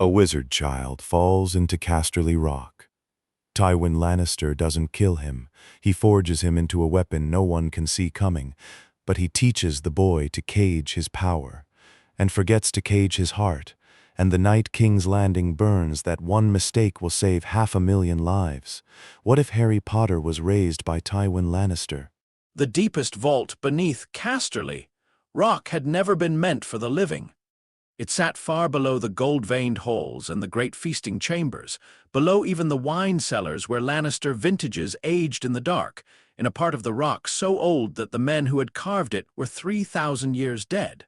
A wizard child falls into Casterly Rock. Tywin Lannister doesn't kill him. He forges him into a weapon no one can see coming, but he teaches the boy to cage his power, and forgets to cage his heart, and the night King's Landing burns. That one mistake will save 500,000 lives. What if Harry Potter was raised by Tywin Lannister? The deepest vault beneath Casterly Rock had never been meant for the living. It sat far below the gold-veined halls and the great feasting chambers, below even the wine cellars where Lannister vintages aged in the dark, in a part of the rock so old that the men who had carved it were 3,000 years dead.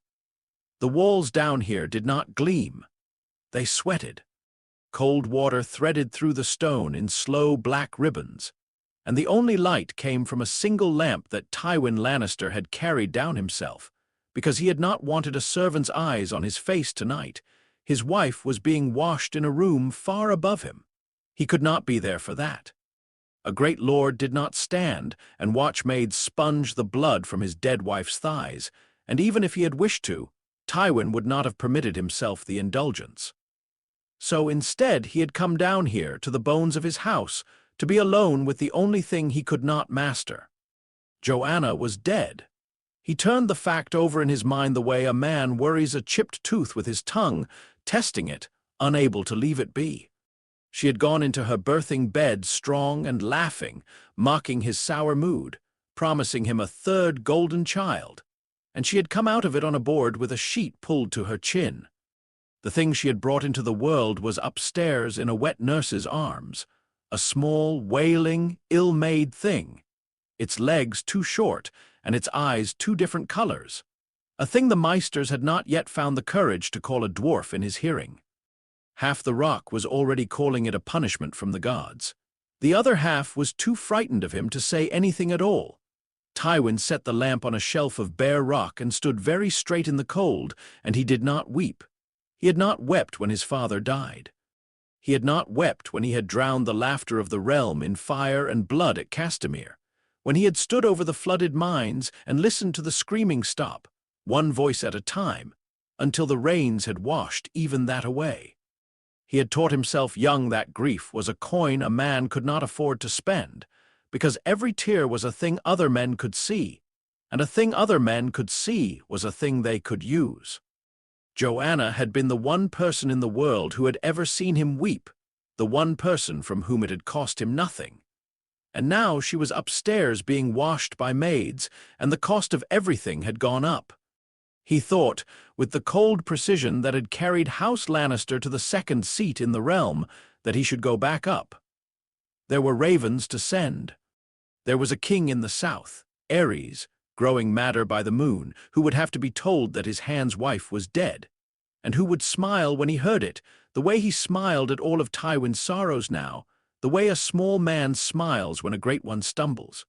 The walls down here did not gleam. They sweated. Cold water threaded through the stone in slow black ribbons, and the only light came from a single lamp that Tywin Lannister had carried down himself, because he had not wanted a servant's eyes on his face tonight. His wife was being washed in a room far above him. He could not be there for that. A great lord did not stand and watch maids sponge the blood from his dead wife's thighs, and even if he had wished to, Tywin would not have permitted himself the indulgence. So instead he had come down here to the bones of his house to be alone with the only thing he could not master. Joanna was dead. He turned the fact over in his mind the way a man worries a chipped tooth with his tongue, testing it, unable to leave it be. She had gone into her birthing bed strong and laughing, mocking his sour mood, promising him a third golden child, and she had come out of it on a board with a sheet pulled to her chin. The thing she had brought into the world was upstairs in a wet nurse's arms, a small, wailing, ill-made thing, its legs too short and its eyes two different colors, a thing the Meisters had not yet found the courage to call a dwarf in his hearing. Half the rock was already calling it a punishment from the gods. The other half was too frightened of him to say anything at all. Tywin set the lamp on a shelf of bare rock and stood very straight in the cold, and he did not weep. He had not wept when his father died. He had not wept when he had drowned the laughter of the realm in fire and blood at Castamere, when he had stood over the flooded mines and listened to the screaming stop, one voice at a time, until the rains had washed even that away. He had taught himself young that grief was a coin a man could not afford to spend, because every tear was a thing other men could see, and a thing other men could see was a thing they could use. Joanna had been the one person in the world who had ever seen him weep, the one person from whom it had cost him nothing. And now she was upstairs being washed by maids, and the cost of everything had gone up. He thought, with the cold precision that had carried House Lannister to the second seat in the realm, that he should go back up. There were ravens to send. There was a king in the south, Ares, growing madder by the moon, who would have to be told that his hand's wife was dead, and who would smile when he heard it, the way he smiled at all of Tywin's sorrows now, the way a small man smiles when a great one stumbles.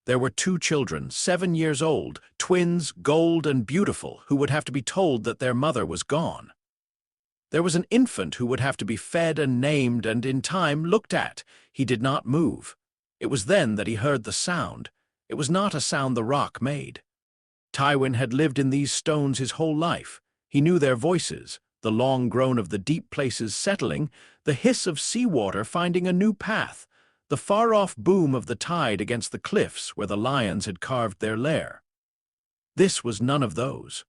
There were 2 children, 7 years old, twins, gold and beautiful, who would have to be told that their mother was gone. There was an infant who would have to be fed and named and, in time, looked at. He did not move. It was then that he heard the sound. It was not a sound the rock made. Tywin had lived in these stones his whole life. He knew their voices, the long groan of the deep places settling, the hiss of seawater finding a new path, the far-off boom of the tide against the cliffs where the lions had carved their lair. This was none of those.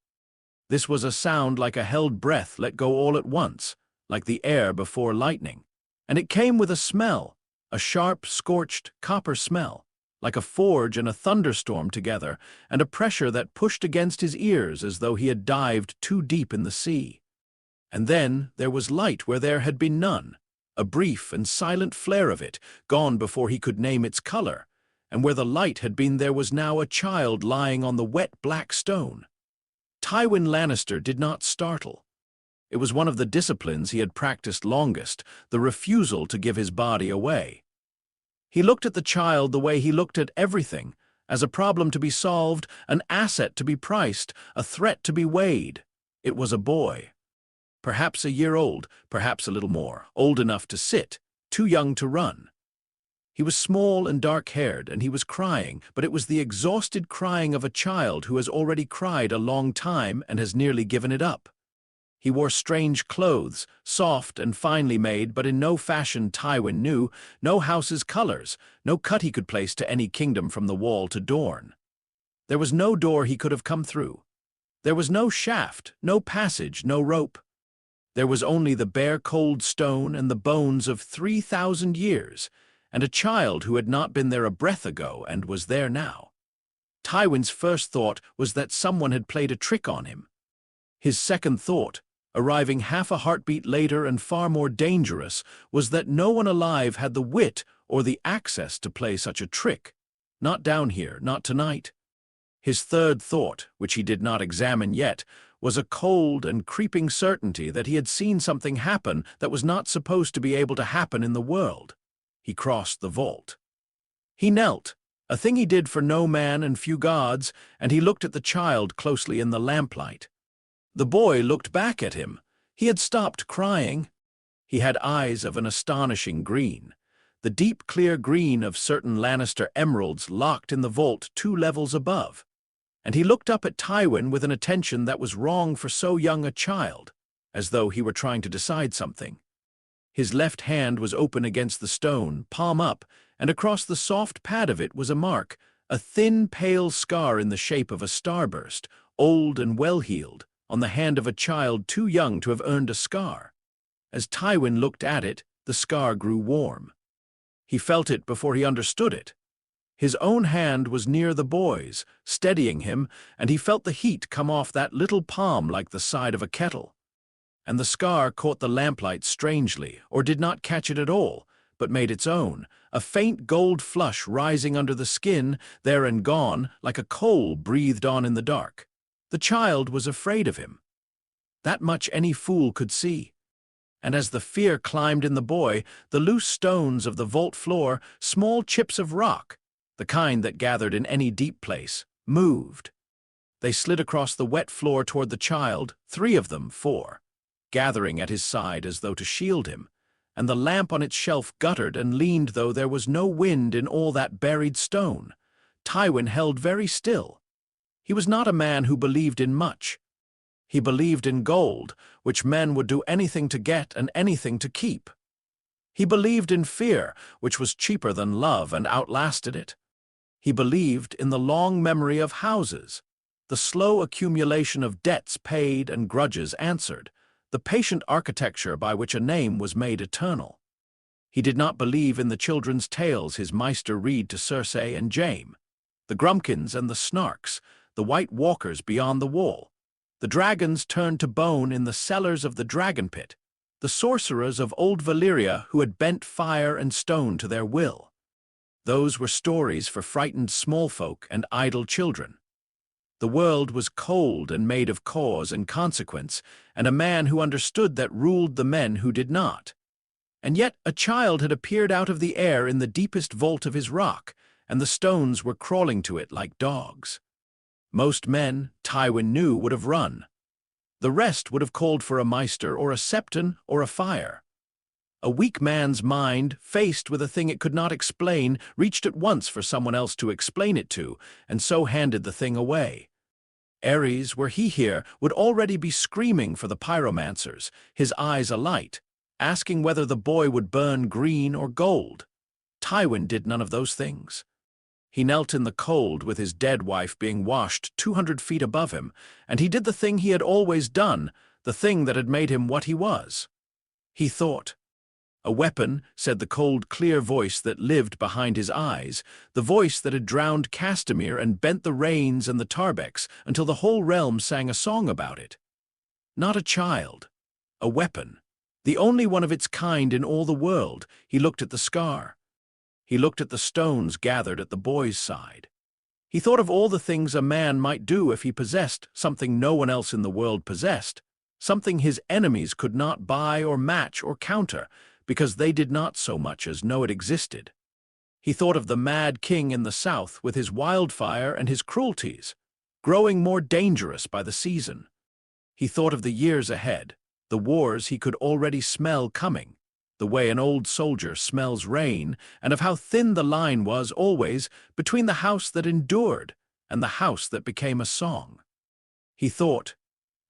This was a sound like a held breath let go all at once, like the air before lightning, and it came with a smell, a sharp, scorched, copper smell, like a forge and a thunderstorm together, and a pressure that pushed against his ears as though he had dived too deep in the sea. And then there was light where there had been none, a brief and silent flare of it, gone before he could name its color, and where the light had been there was now a child lying on the wet black stone. Tywin Lannister did not startle. It was one of the disciplines he had practiced longest, the refusal to give his body away. He looked at the child the way he looked at everything, as a problem to be solved, an asset to be priced, a threat to be weighed. It was a boy. Perhaps a year old, perhaps a little more, old enough to sit, too young to run. He was small and dark-haired, and he was crying, but it was the exhausted crying of a child who has already cried a long time and has nearly given it up. He wore strange clothes, soft and finely made, but in no fashion Tywin knew, no house's colors, no cut he could place to any kingdom from the wall to Dorne. There was no door he could have come through. There was no shaft, no passage, no rope. There was only the bare cold stone and the bones of 3,000 years, and a child who had not been there a breath ago and was there now. Tywin's first thought was that someone had played a trick on him. His second thought, arriving half a heartbeat later and far more dangerous, was that no one alive had the wit or the access to play such a trick. Not down here, not tonight. His third thought, which he did not examine yet, was a cold and creeping certainty that he had seen something happen that was not supposed to be able to happen in the world. He crossed the vault. He knelt, a thing he did for no man and few gods, and he looked at the child closely in the lamplight. The boy looked back at him. He had stopped crying. He had eyes of an astonishing green, the deep clear green of certain Lannister emeralds locked in the vault 2 levels above. And he looked up at Tywin with an attention that was wrong for so young a child, as though he were trying to decide something. His left hand was open against the stone, palm up, and across the soft pad of it was a mark, a thin, pale scar in the shape of a starburst, old and well-healed, on the hand of a child too young to have earned a scar. As Tywin looked at it, the scar grew warm. He felt it before he understood it. His own hand was near the boy's, steadying him, and he felt the heat come off that little palm like the side of a kettle. And the scar caught the lamplight strangely, or did not catch it at all, but made its own, a faint gold flush rising under the skin, there and gone, like a coal breathed on in the dark. The child was afraid of him. That much any fool could see. And as the fear climbed in the boy, the loose stones of the vault floor, small chips of rock, the kind that gathered in any deep place, moved. They slid across the wet floor toward the child, 3 of them, 4, gathering at his side as though to shield him, and the lamp on its shelf guttered and leaned though there was no wind in all that buried stone. Tywin held very still. He was not a man who believed in much. He believed in gold, which men would do anything to get and anything to keep. He believed in fear, which was cheaper than love and outlasted it. He believed in the long memory of houses, the slow accumulation of debts paid and grudges answered, the patient architecture by which a name was made eternal. He did not believe in the children's tales his Maester read to Cersei and Jaime, the Grumpkins and the Snarks, the White Walkers beyond the wall, the dragons turned to bone in the cellars of the dragon pit, the sorcerers of old Valyria who had bent fire and stone to their will. Those were stories for frightened small folk and idle children. The world was cold and made of cause and consequence, and a man who understood that ruled the men who did not. And yet a child had appeared out of the air in the deepest vault of his rock, and the stones were crawling to it like dogs. Most men, Tywin knew, would have run. The rest would have called for a Maester or a Septon or a fire. A weak man's mind, faced with a thing it could not explain, reached at once for someone else to explain it to, and so handed the thing away. Ares, were he here, would already be screaming for the pyromancers, his eyes alight, asking whether the boy would burn green or gold. Tywin did none of those things. He knelt in the cold with his dead wife being washed 200 feet above him, and he did the thing he had always done, the thing that had made him what he was. He thought. A weapon, said the cold, clear voice that lived behind his eyes, the voice that had drowned Castamere and bent the Rains and the Tarbex until the whole realm sang a song about it. Not a child. A weapon. The only one of its kind in all the world. He looked at the scar. He looked at the stones gathered at the boy's side. He thought of all the things a man might do if he possessed something no one else in the world possessed, something his enemies could not buy or match or counter, because they did not so much as know it existed. He thought of the mad king in the south with his wildfire and his cruelties, growing more dangerous by the season. He thought of the years ahead, the wars he could already smell coming, the way an old soldier smells rain, and of how thin the line was always between the house that endured and the house that became a song. He thought,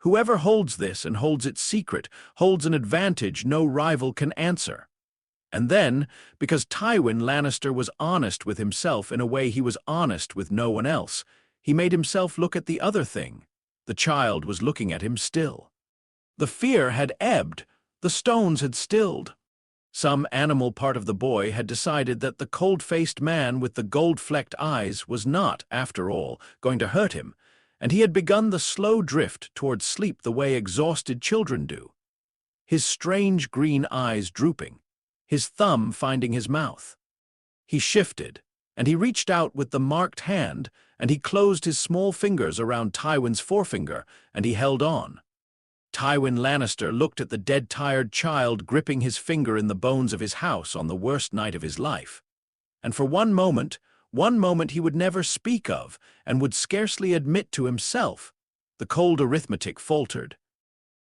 Whoever holds this and holds it secret holds an advantage no rival can answer. And then, because Tywin Lannister was honest with himself in a way he was honest with no one else, he made himself look at the other thing. The child was looking at him still. The fear had ebbed, the stones had stilled. Some animal part of the boy had decided that the cold-faced man with the gold-flecked eyes was not, after all, going to hurt him, and he had begun the slow drift towards sleep the way exhausted children do. His strange green eyes drooping, his thumb finding his mouth. He shifted, and he reached out with the marked hand, and he closed his small fingers around Tywin's forefinger, and he held on. Tywin Lannister looked at the dead-tired child gripping his finger in the bones of his house on the worst night of his life. And for one moment he would never speak of, and would scarcely admit to himself, the cold arithmetic faltered.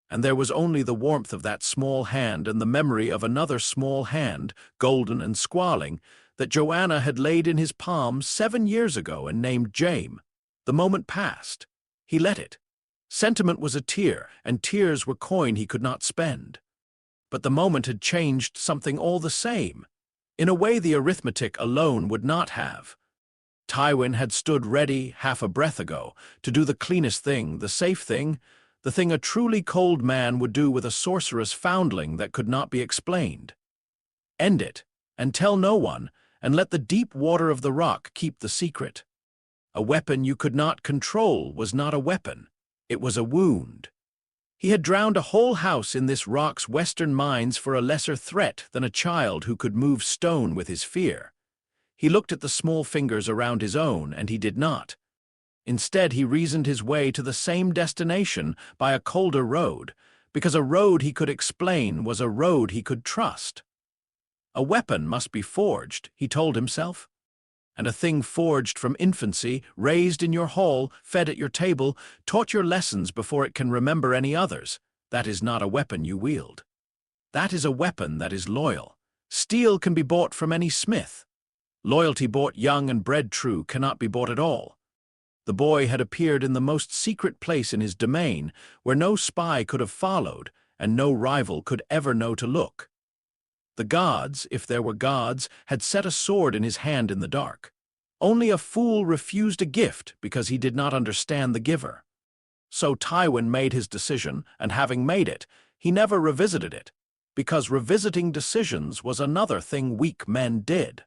And there was only the warmth of that small hand and the memory of another small hand, golden and squalling, that Joanna had laid in his palm 7 years ago and named Jaime. The moment passed. He let it. Sentiment was a tear, and tears were coin he could not spend. But the moment had changed something all the same, in a way the arithmetic alone would not have. Tywin had stood ready half a breath ago to do the cleanest thing, the safe thing, the thing a truly cold man would do with a sorcerous foundling that could not be explained. End it, and tell no one, and let the deep water of the rock keep the secret. A weapon you could not control was not a weapon. It was a wound. He had drowned a whole house in this rock's western mines for a lesser threat than a child who could move stone with his fear. He looked at the small fingers around his own, and he did not. Instead, he reasoned his way to the same destination by a colder road, because a road he could explain was a road he could trust. A weapon must be forged, he told himself. And a thing forged from infancy, raised in your hall, fed at your table, taught your lessons before it can remember any others, that is not a weapon you wield. That is a weapon that is loyal. Steel can be bought from any smith. Loyalty bought young and bred true cannot be bought at all. The boy had appeared in the most secret place in his domain, where no spy could have followed, and no rival could ever know to look. The gods, if there were gods, had set a sword in his hand in the dark. Only a fool refused a gift because he did not understand the giver. So Tywin made his decision, and having made it, he never revisited it, because revisiting decisions was another thing weak men did.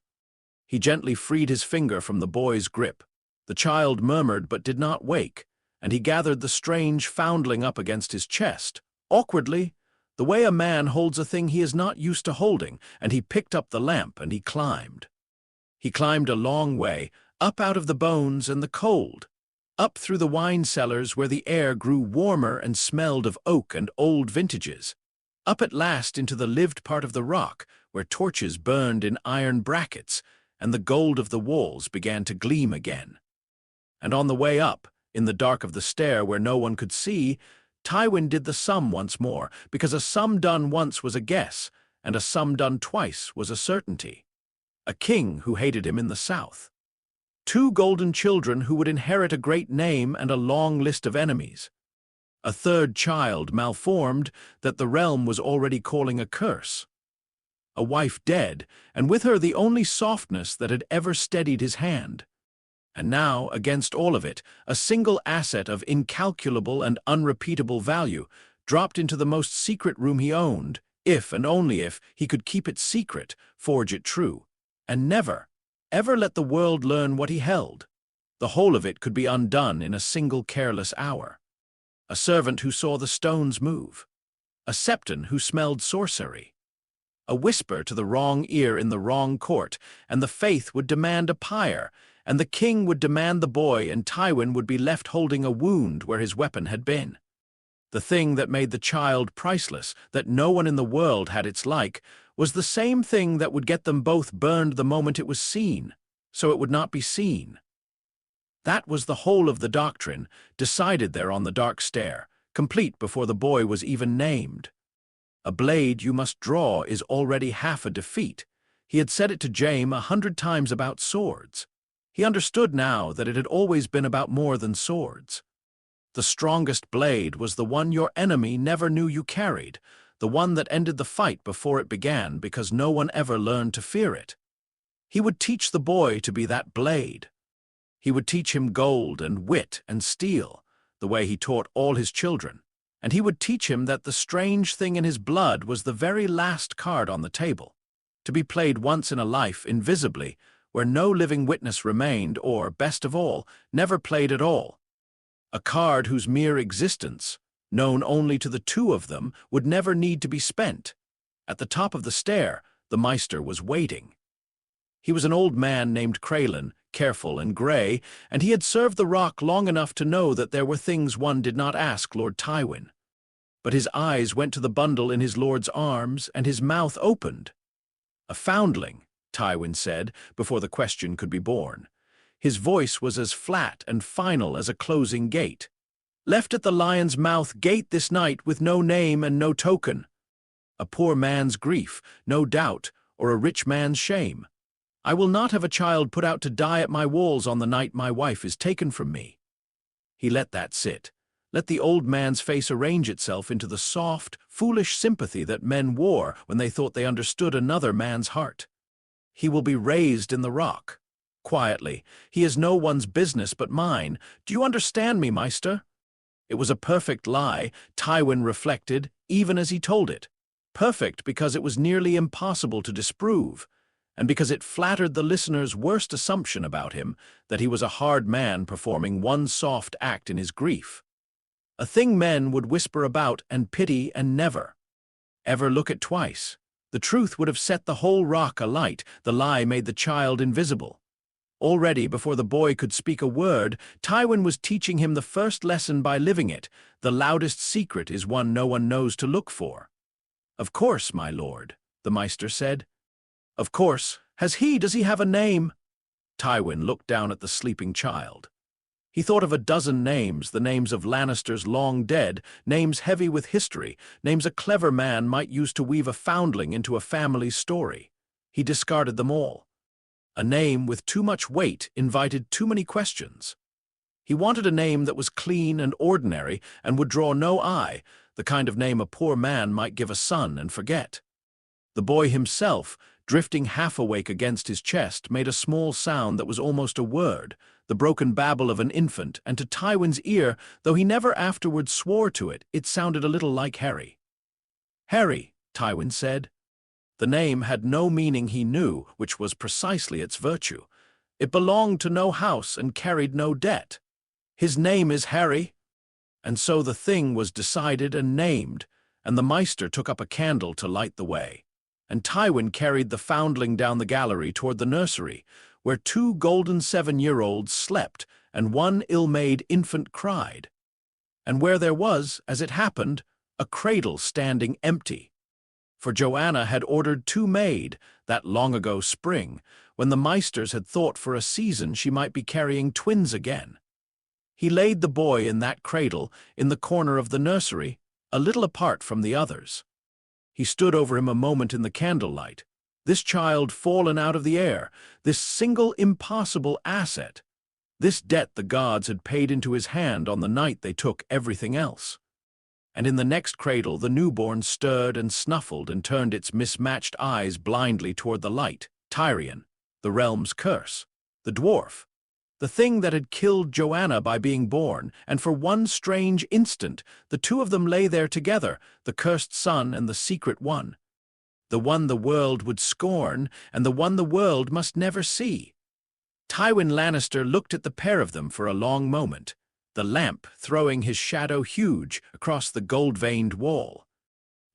He gently freed his finger from the boy's grip. The child murmured but did not wake, and he gathered the strange foundling up against his chest, awkwardly, the way a man holds a thing he is not used to holding, and he picked up the lamp and he climbed. He climbed a long way, up out of the bones and the cold, up through the wine cellars where the air grew warmer and smelled of oak and old vintages, up at last into the lived part of the rock where torches burned in iron brackets and the gold of the walls began to gleam again. And on the way up, in the dark of the stair where no one could see, Tywin did the sum once more, because a sum done once was a guess, and a sum done twice was a certainty. A king who hated him in the south. 2 golden children who would inherit a great name and a long list of enemies. A 3rd child malformed that the realm was already calling a curse. A wife dead, and with her the only softness that had ever steadied his hand. And now, against all of it, a single asset of incalculable and unrepeatable value, dropped into the most secret room he owned, if and only if he could keep it secret, forge it true, and never, ever let the world learn what he held. The whole of it could be undone in a single careless hour. A servant who saw the stones move. A septon who smelled sorcery. A whisper to the wrong ear in the wrong court, and the faith would demand a pyre, and the king would demand the boy, and Tywin would be left holding a wound where his weapon had been. The thing that made the child priceless, that no one in the world had its like, was the same thing that would get them both burned the moment it was seen, so it would not be seen. That was the whole of the doctrine, decided there on the dark stair, complete before the boy was even named. A blade you must draw is already half a defeat. He had said it to Jaime 100 times about swords. He understood now that it had always been about more than swords. The strongest blade was the one your enemy never knew you carried, the one that ended the fight before it began because no one ever learned to fear it. He would teach the boy to be that blade. He would teach him gold and wit and steel, the way he taught all his children. And he would teach him that the strange thing in his blood was the very last card on the table, to be played once in a life invisibly, where no living witness remained or, best of all, never played at all. A card whose mere existence, known only to the two of them, would never need to be spent. At the top of the stair, the Maester was waiting. He was an old man named Crelin, careful and grey, and he had served the Rock long enough to know that there were things one did not ask Lord Tywin. But his eyes went to the bundle in his lord's arms, and his mouth opened. "A foundling," Tywin said, before the question could be born. His voice was as flat and final as a closing gate. "Left at the Lion's Mouth gate this night with no name and no token. A poor man's grief, no doubt, or a rich man's shame. I will not have a child put out to die at my walls on the night my wife is taken from me." He let that sit. Let the old man's face arrange itself into the soft, foolish sympathy that men wore when they thought they understood another man's heart. "He will be raised in the Rock. Quietly. He is no one's business but mine. Do you understand me, Maester?" It was a perfect lie, Tywin reflected, even as he told it. Perfect because it was nearly impossible to disprove, and because it flattered the listener's worst assumption about him, that he was a hard man performing one soft act in his grief. A thing men would whisper about and pity and never ever look at twice. The truth would have set the whole Rock alight, the lie made the child invisible. Already, before the boy could speak a word, Tywin was teaching him the first lesson by living it. The loudest secret is one no one knows to look for. "Of course, my lord," the Maester said. "Of course. Does he have a name?" Tywin looked down at the sleeping child. He thought of a dozen names, the names of Lannisters long dead, names heavy with history, names a clever man might use to weave a foundling into a family story. He discarded them all. A name with too much weight invited too many questions. He wanted a name that was clean and ordinary and would draw no eye, the kind of name a poor man might give a son and forget. The boy himself, drifting half awake against his chest, made a small sound that was almost a word, the broken babble of an infant, and to Tywin's ear, though he never afterwards swore to it, it sounded a little like Harry. "Harry," Tywin said. The name had no meaning he knew, which was precisely its virtue. It belonged to no house and carried no debt. "His name is Harry." And so the thing was decided and named, and the Maester took up a candle to light the way, and Tywin carried the foundling down the gallery toward the nursery, where two golden 7-year-olds slept and one ill-made infant cried, and where there was, as it happened, a cradle standing empty. For Joanna had ordered two made, that long-ago spring, when the Maesters had thought for a season she might be carrying twins again. He laid the boy in that cradle, in the corner of the nursery, a little apart from the others. He stood over him a moment in the candlelight. This child fallen out of the air, this single impossible asset, this debt the gods had paid into his hand on the night they took everything else. And in the next cradle the newborn stirred and snuffled and turned its mismatched eyes blindly toward the light. Tyrion, the realm's curse, the dwarf, the thing that had killed Joanna by being born, and for one strange instant the two of them lay there together, the cursed son and the secret one. The one the world would scorn, and the one the world must never see. Tywin Lannister looked at the pair of them for a long moment, the lamp throwing his shadow huge across the gold-veined wall.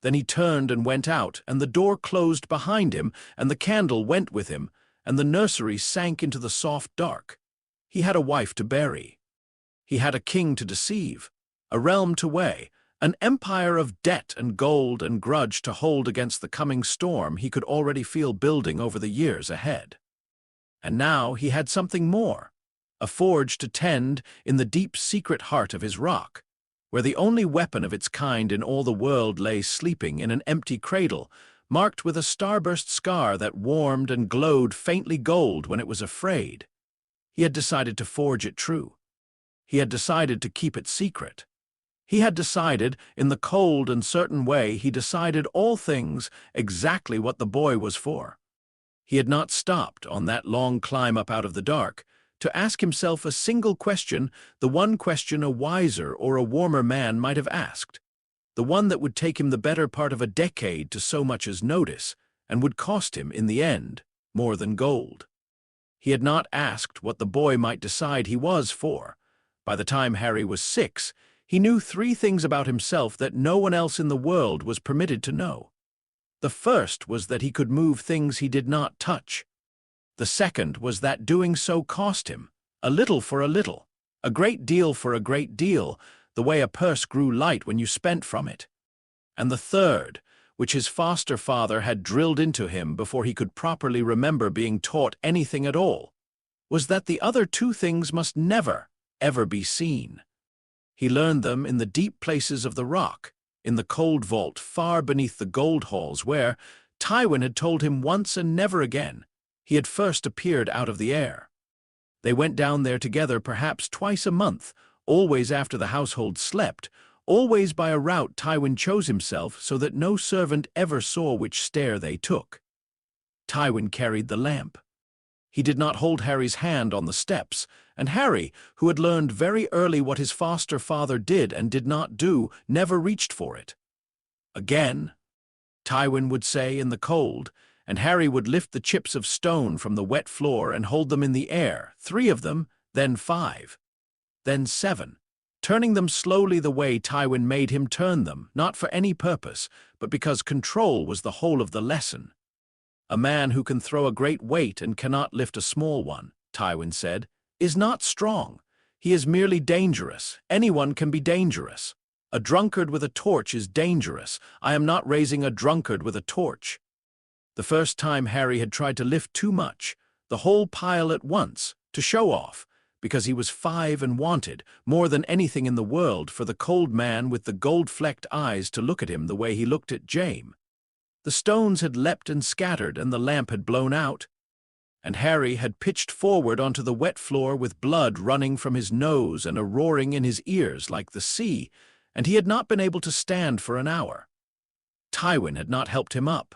Then he turned and went out, and the door closed behind him, and the candle went with him, and the nursery sank into the soft dark. He had a wife to bury. He had a king to deceive, a realm to weigh, an empire of debt and gold and grudge to hold against the coming storm he could already feel building over the years ahead. And now he had something more, a forge to tend in the deep secret heart of his rock, where the only weapon of its kind in all the world lay sleeping in an empty cradle, marked with a starburst scar that warmed and glowed faintly gold when it was afraid. He had decided to forge it true. He had decided to keep it secret. He had decided, in the cold and certain way he decided all things, exactly what the boy was for. He had not stopped, on that long climb up out of the dark, to ask himself a single question, the one question a wiser or a warmer man might have asked, the one that would take him the better part of a decade to so much as notice, and would cost him, in the end, more than gold. He had not asked what the boy might decide he was for. By the time Harry was 6, he knew 3 things about himself that no one else in the world was permitted to know. The first was that he could move things he did not touch. The second was that doing so cost him, a little for a little, a great deal for a great deal, the way a purse grew light when you spent from it. And the third, which his foster father had drilled into him before he could properly remember being taught anything at all, was that the other 2 things must never, ever be seen. He learned them in the deep places of the rock, in the cold vault far beneath the gold halls where, Tywin had told him once and never again, he had first appeared out of the air. They went down there together perhaps twice a month, always after the household slept, always by a route Tywin chose himself so that no servant ever saw which stair they took. Tywin carried the lamp. He did not hold Harry's hand on the steps, and Harry, who had learned very early what his foster father did and did not do, never reached for it. Again, Tywin would say in the cold, and Harry would lift the chips of stone from the wet floor and hold them in the air, 3 of them, then 5, then 7, turning them slowly the way Tywin made him turn them, not for any purpose, but because control was the whole of the lesson. A man who can throw a great weight and cannot lift a small one, Tywin said, is not strong. He is merely dangerous. Anyone can be dangerous. A drunkard with a torch is dangerous. I am not raising a drunkard with a torch. The first time Harry had tried to lift too much, the whole pile at once, to show off, because he was 5 and wanted, more than anything in the world, for the cold man with the gold-flecked eyes to look at him the way he looked at Jaime. The stones had leapt and scattered, and the lamp had blown out, and Harry had pitched forward onto the wet floor with blood running from his nose and a roaring in his ears like the sea, and he had not been able to stand for an hour. Tywin had not helped him up.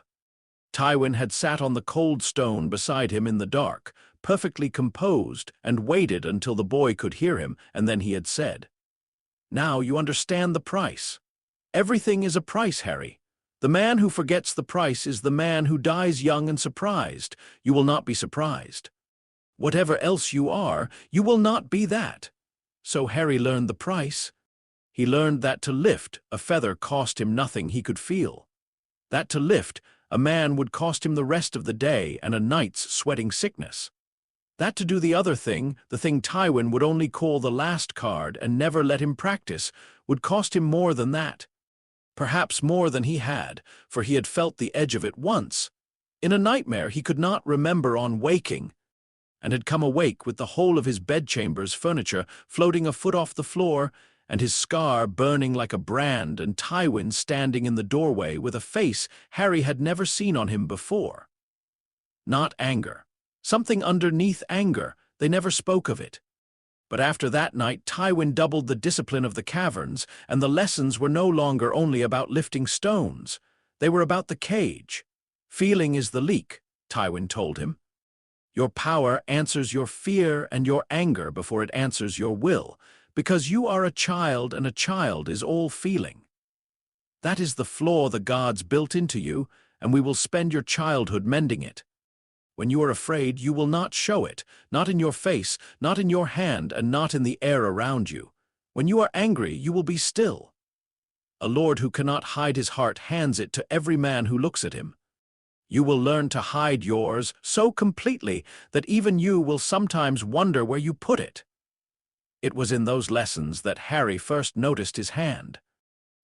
Tywin had sat on the cold stone beside him in the dark, perfectly composed, and waited until the boy could hear him, and then he had said, "Now you understand the price. Everything is a price, Harry. The man who forgets the price is the man who dies young and surprised. You will not be surprised. Whatever else you are, you will not be that." So Harry learned the price. He learned that to lift a feather cost him nothing he could feel. That to lift a man would cost him the rest of the day and a night's sweating sickness. That to do the other thing, the thing Tywin would only call the last card and never let him practice, would cost him more than that. Perhaps more than he had, for he had felt the edge of it once, in a nightmare he could not remember on waking, and had come awake with the whole of his bedchamber's furniture floating a foot off the floor, and his scar burning like a brand, and Tywin standing in the doorway with a face Harry had never seen on him before. Not anger. Something underneath anger, they never spoke of it. But after that night Tywin doubled the discipline of the caverns, and the lessons were no longer only about lifting stones. They were about the cage. Feeling is the leak, Tywin told him. Your power answers your fear and your anger before it answers your will, because you are a child and a child is all feeling. That is the flaw the gods built into you, and we will spend your childhood mending it. When you are afraid, you will not show it, not in your face, not in your hand, and not in the air around you. When you are angry, you will be still. A lord who cannot hide his heart hands it to every man who looks at him. You will learn to hide yours so completely that even you will sometimes wonder where you put it. It was in those lessons that Harry first noticed his hand.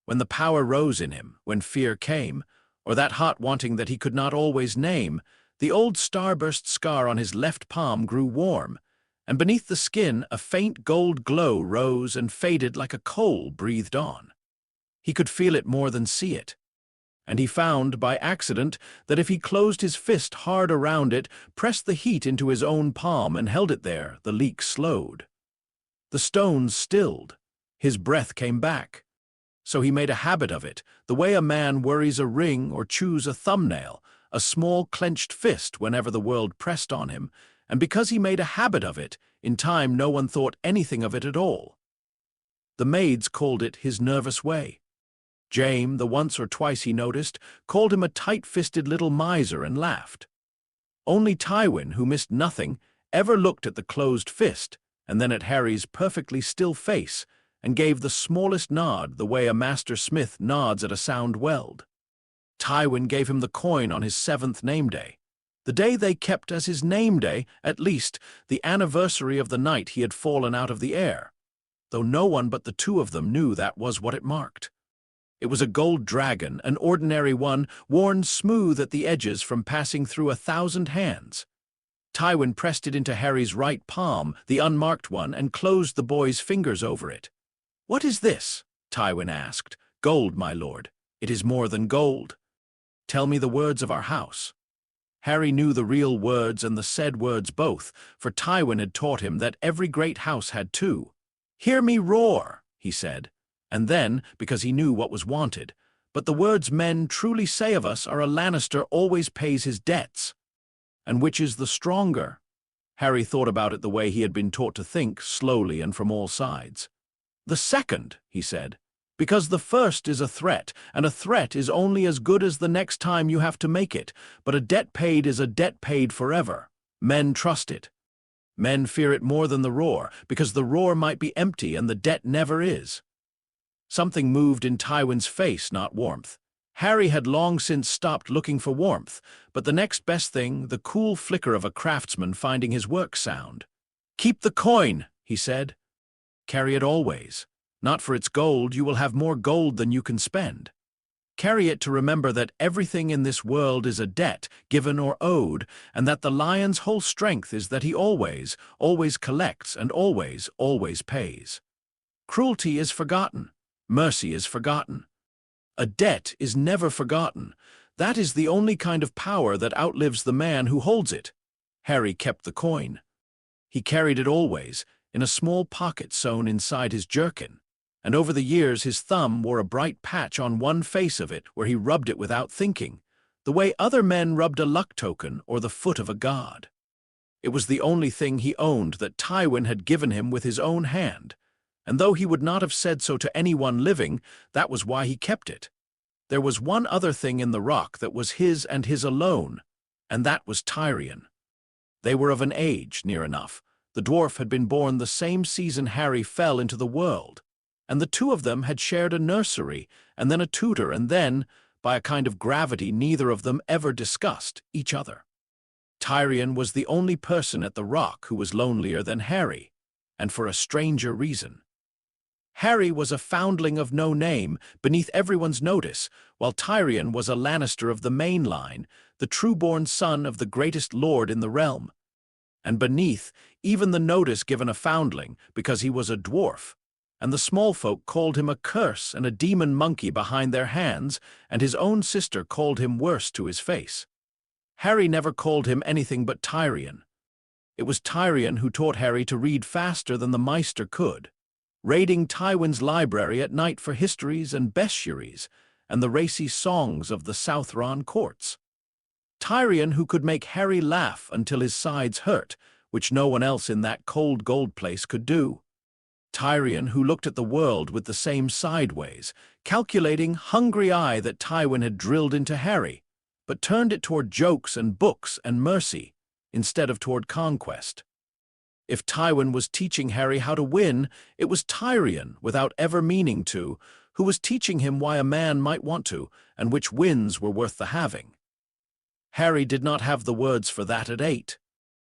When the power rose in him, when fear came, or that hot wanting that he could not always name, the old starburst scar on his left palm grew warm, and beneath the skin a faint gold glow rose and faded like a coal breathed on. He could feel it more than see it, and he found by accident that if he closed his fist hard around it, pressed the heat into his own palm and held it there, the leak slowed. The stones stilled. His breath came back. So he made a habit of it, the way a man worries a ring or chews a thumbnail, a small clenched fist whenever the world pressed on him, and because he made a habit of it, in time no one thought anything of it at all. The maids called it his nervous way. James, the once or twice he noticed, called him a tight-fisted little miser and laughed. Only Tywin, who missed nothing, ever looked at the closed fist, and then at Harry's perfectly still face, and gave the smallest nod the way a master smith nods at a sound weld. Tywin gave him the coin on his 7th name day, the day they kept as his name day, at least the anniversary of the night he had fallen out of the air, though no one but the two of them knew that was what it marked. It was a gold dragon, an ordinary one, worn smooth at the edges from passing through 1,000 hands. Tywin pressed it into Harry's right palm, the unmarked one, and closed the boy's fingers over it. "What is this?" Tywin asked. "Gold, my lord. It is more than gold." "Tell me the words of our house." Harry knew the real words and the said words both, for Tywin had taught him that every great house had two. "Hear me roar," he said, and then, because he knew what was wanted, "But the words men truly say of us are a Lannister always pays his debts." And which is the stronger? Harry thought about it the way he had been taught to think, slowly and from all sides. "The second," he said, "because the first is a threat, and a threat is only as good as the next time you have to make it, but a debt paid is a debt paid forever. Men trust it. Men fear it more than the roar, because the roar might be empty and the debt never is." Something moved in Tywin's face, not warmth. Harry had long since stopped looking for warmth, but the next best thing, the cool flicker of a craftsman finding his work sound. "Keep the coin," he said. "Carry it always. Not for its gold, you will have more gold than you can spend. Carry it to remember that everything in this world is a debt, given or owed, and that the lion's whole strength is that he always, always collects and always, always pays. Cruelty is forgotten. Mercy is forgotten. A debt is never forgotten. That is the only kind of power that outlives the man who holds it." Harry kept the coin. He carried it always, in a small pocket sewn inside his jerkin, and over the years his thumb wore a bright patch on one face of it where he rubbed it without thinking, the way other men rubbed a luck token or the foot of a god. It was the only thing he owned that Tywin had given him with his own hand, and though he would not have said so to anyone living, that was why he kept it. There was one other thing in the rock that was his and his alone, and that was Tyrion. They were of an age, near enough. The dwarf had been born the same season Harry fell into the world, and the two of them had shared a nursery, and then a tutor, and then, by a kind of gravity neither of them ever discussed, each other. Tyrion was the only person at the rock who was lonelier than Harry, and for a stranger reason. Harry was a foundling of no name, beneath everyone's notice, while Tyrion was a Lannister of the main line, the true-born son of the greatest lord in the realm. And beneath, even the notice given a foundling, because he was a dwarf, and the small folk called him a curse and a demon monkey behind their hands, and his own sister called him worse to his face. Harry never called him anything but Tyrion. It was Tyrion who taught Harry to read faster than the Meister could, raiding Tywin's library at night for histories and bestiaries and the racy songs of the Southron courts. Tyrion who could make Harry laugh until his sides hurt, which no one else in that cold gold place could do. Tyrion who looked at the world with the same sideways, calculating, hungry eye that Tywin had drilled into Harry, but turned it toward jokes and books and mercy, instead of toward conquest. If Tywin was teaching Harry how to win, it was Tyrion, without ever meaning to, who was teaching him why a man might want to, and which wins were worth the having. Harry did not have the words for that at 8.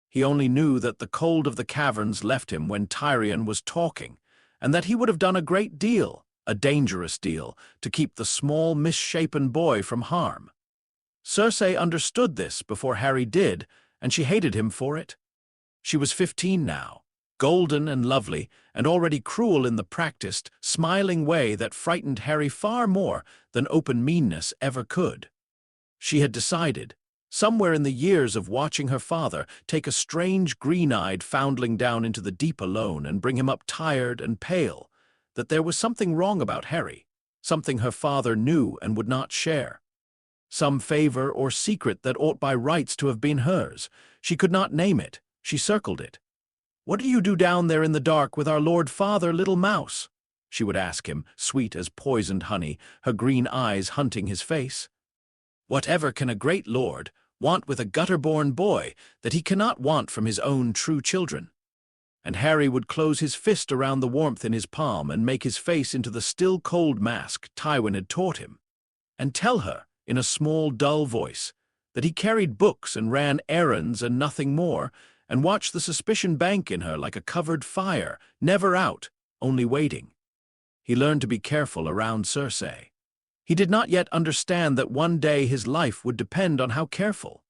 He only knew that the cold of the caverns left him when Tyrion was talking, and that he would have done a great deal, a dangerous deal, to keep the small, misshapen boy from harm. Cersei understood this before Harry did, and she hated him for it. She was 15 now, golden and lovely, and already cruel in the practiced, smiling way that frightened Harry far more than open meanness ever could. She had decided, somewhere in the years of watching her father take a strange green-eyed foundling down into the deep alone and bring him up tired and pale, that there was something wrong about Harry, something her father knew and would not share. Some favor or secret that ought by rights to have been hers. She could not name it. She circled it. "What do you do down there in the dark with our Lord Father, little mouse?" she would ask him, sweet as poisoned honey, her green eyes hunting his face. "Whatever can a great lord want with a gutter-born boy that he cannot want from his own true children?" And Harry would close his fist around the warmth in his palm and make his face into the still cold mask Tywin had taught him, and tell her, in a small, dull voice, that he carried books and ran errands and nothing more, and watched the suspicion bank in her like a covered fire, never out, only waiting. He learned to be careful around Cersei. He did not yet understand that one day his life would depend on how careful.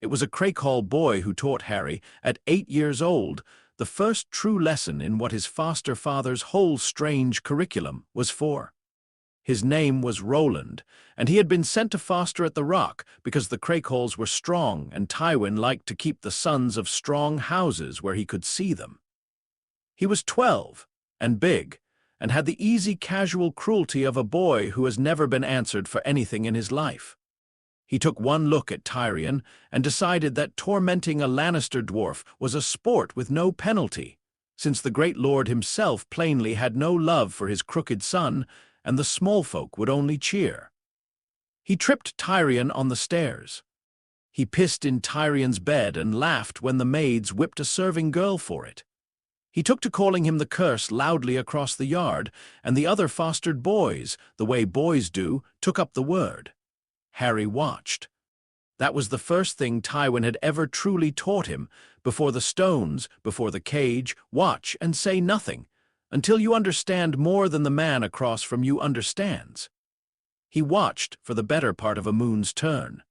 It was a Craighall boy who taught Harry, at 8 years old, the first true lesson in what his foster father's whole strange curriculum was for. His name was Roland, and he had been sent to foster at the Rock because the Craighalls were strong and Tywin liked to keep the sons of strong houses where he could see them. He was 12 and big, and had the easy casual cruelty of a boy who has never been answered for anything in his life. He took one look at Tyrion and decided that tormenting a Lannister dwarf was a sport with no penalty, since the great lord himself plainly had no love for his crooked son, and the small folk would only cheer. He tripped Tyrion on the stairs. He pissed in Tyrion's bed and laughed when the maids whipped a serving girl for it. He took to calling him the curse loudly across the yard, and the other fostered boys, the way boys do, took up the word. Harry watched. That was the first thing Tywin had ever truly taught him, before the stones, before the cage, watch and say nothing, until you understand more than the man across from you understands. He watched for the better part of a moon's turn.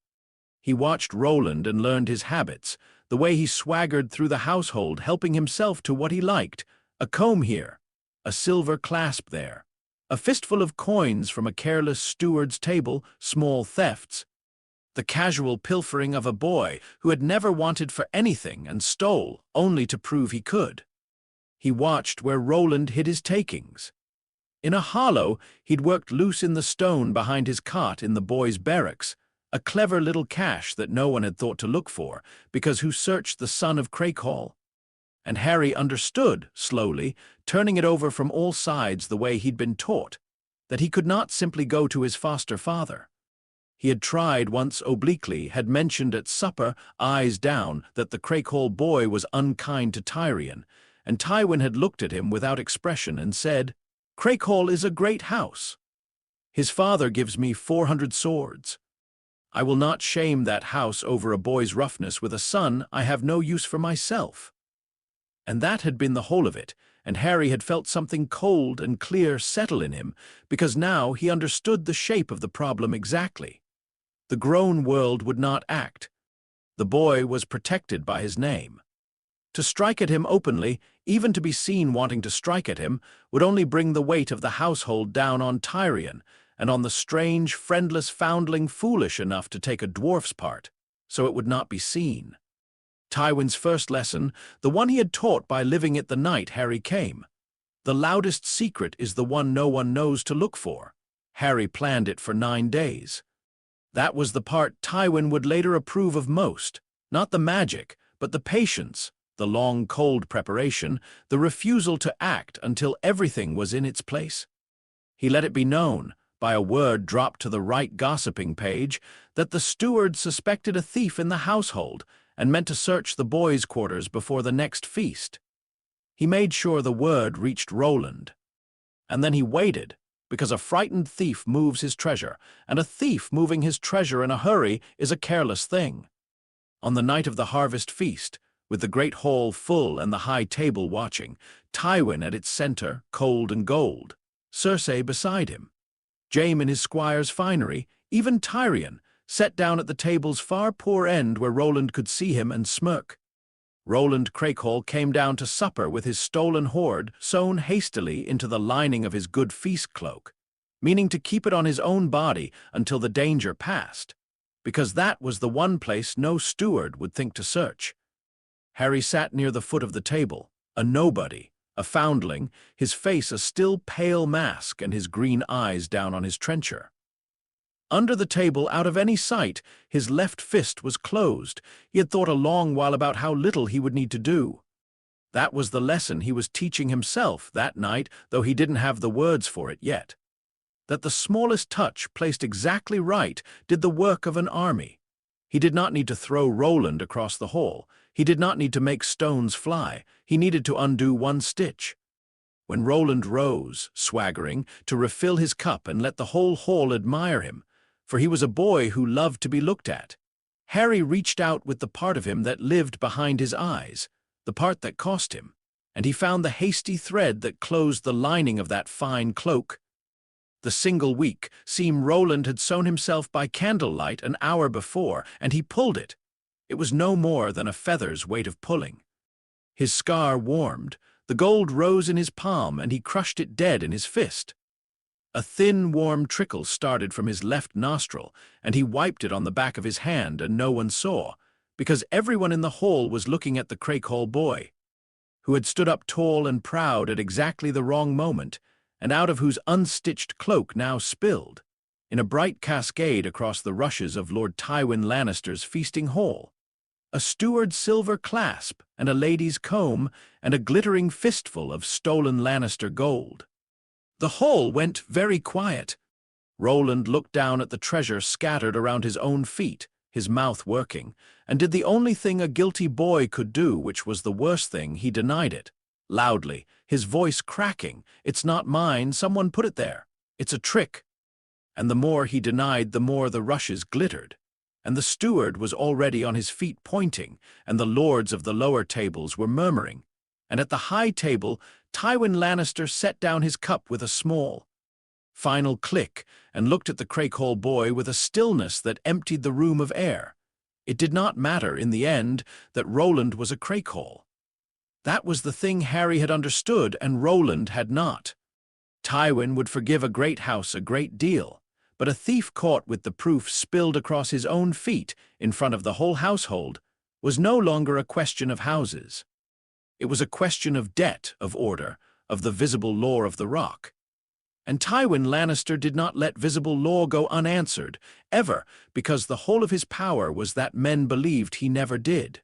He watched Roland and learned his habits, the way he swaggered through the household, helping himself to what he liked, a comb here, a silver clasp there, a fistful of coins from a careless steward's table, small thefts, the casual pilfering of a boy who had never wanted for anything and stole only to prove he could. He watched where Roland hid his takings. In a hollow he'd worked loose in the stone behind his cot in the boys' barracks, a clever little cache that no one had thought to look for, because who searched the son of Craighall? And Harry understood, slowly, turning it over from all sides the way he'd been taught, that he could not simply go to his foster father. He had tried once obliquely, had mentioned at supper, eyes down, that the Craighall boy was unkind to Tyrion, and Tywin had looked at him without expression and said, "Craighall is a great house. His father gives me 400 swords. I will not shame that house over a boy's roughness with a son I have no use for myself." And that had been the whole of it, and Harry had felt something cold and clear settle in him, because now he understood the shape of the problem exactly. The grown world would not act. The boy was protected by his name. To strike at him openly, even to be seen wanting to strike at him, would only bring the weight of the household down on Tyrion, and on the strange, friendless foundling foolish enough to take a dwarf's part, so it would not be seen. Tywin's first lesson, the one he had taught by living it the night Harry came. The loudest secret is the one no one knows to look for. Harry planned it for 9 days. That was the part Tywin would later approve of most, not the magic, but the patience, the long cold preparation, the refusal to act until everything was in its place. He let it be known, by a word dropped to the right gossiping page, that the steward suspected a thief in the household and meant to search the boys' quarters before the next feast. He made sure the word reached Roland. And then he waited, because a frightened thief moves his treasure, and a thief moving his treasure in a hurry is a careless thing. On the night of the harvest feast, with the great hall full and the high table watching, Tywin at its center, cold and gold, Cersei beside him, Jaime in his squire's finery, even Tyrion, set down at the table's far poor end where Roland could see him and smirk. Roland Craighall came down to supper with his stolen hoard sewn hastily into the lining of his good feast cloak, meaning to keep it on his own body until the danger passed. because that was the one place no steward would think to search. Harry sat near the foot of the table, a nobody, a foundling, his face a still pale mask and his green eyes down on his trencher. Under the table, out of any sight, his left fist was closed. He had thought a long while about how little he would need to do. That was the lesson he was teaching himself that night, though he didn't have the words for it yet. That the smallest touch, placed exactly right, did the work of an army. He did not need to throw Roland across the hall. He did not need to make stones fly. He needed to undo one stitch. When Roland rose, swaggering, to refill his cup and let the whole hall admire him, for he was a boy who loved to be looked at, Harry reached out with the part of him that lived behind his eyes, the part that cost him, and he found the hasty thread that closed the lining of that fine cloak. The single weak seam Roland had sewn himself by candlelight an hour before, and he pulled it. It was no more than a feather's weight of pulling. His scar warmed, the gold rose in his palm, and he crushed it dead in his fist. A thin, warm trickle started from his left nostril, and he wiped it on the back of his hand, and no one saw, because everyone in the hall was looking at the Crake-Hall boy, who had stood up tall and proud at exactly the wrong moment, and out of whose unstitched cloak now spilled, in a bright cascade across the rushes of Lord Tywin Lannister's feasting hall, a steward's silver clasp and a lady's comb and a glittering fistful of stolen Lannister gold. The hall went very quiet. Roland looked down at the treasure scattered around his own feet, his mouth working, and did the only thing a guilty boy could do, which was the worst thing. He denied it, loudly, his voice cracking. "It's not mine, someone put it there. It's a trick." And the more he denied, the more the rushes glittered. And the steward was already on his feet pointing, and the lords of the lower tables were murmuring. And at the high table, Tywin Lannister set down his cup with a small, final click and looked at the Crake-Hall boy with a stillness that emptied the room of air. It did not matter, in the end, that Roland was a Crake-Hall. That was the thing Harry had understood, and Roland had not. Tywin would forgive a great house a great deal, but a thief caught with the proof spilled across his own feet in front of the whole household was no longer a question of houses. It was a question of debt, of order, of the visible law of the rock. And Tywin Lannister did not let visible law go unanswered, ever, because the whole of his power was that men believed he never did.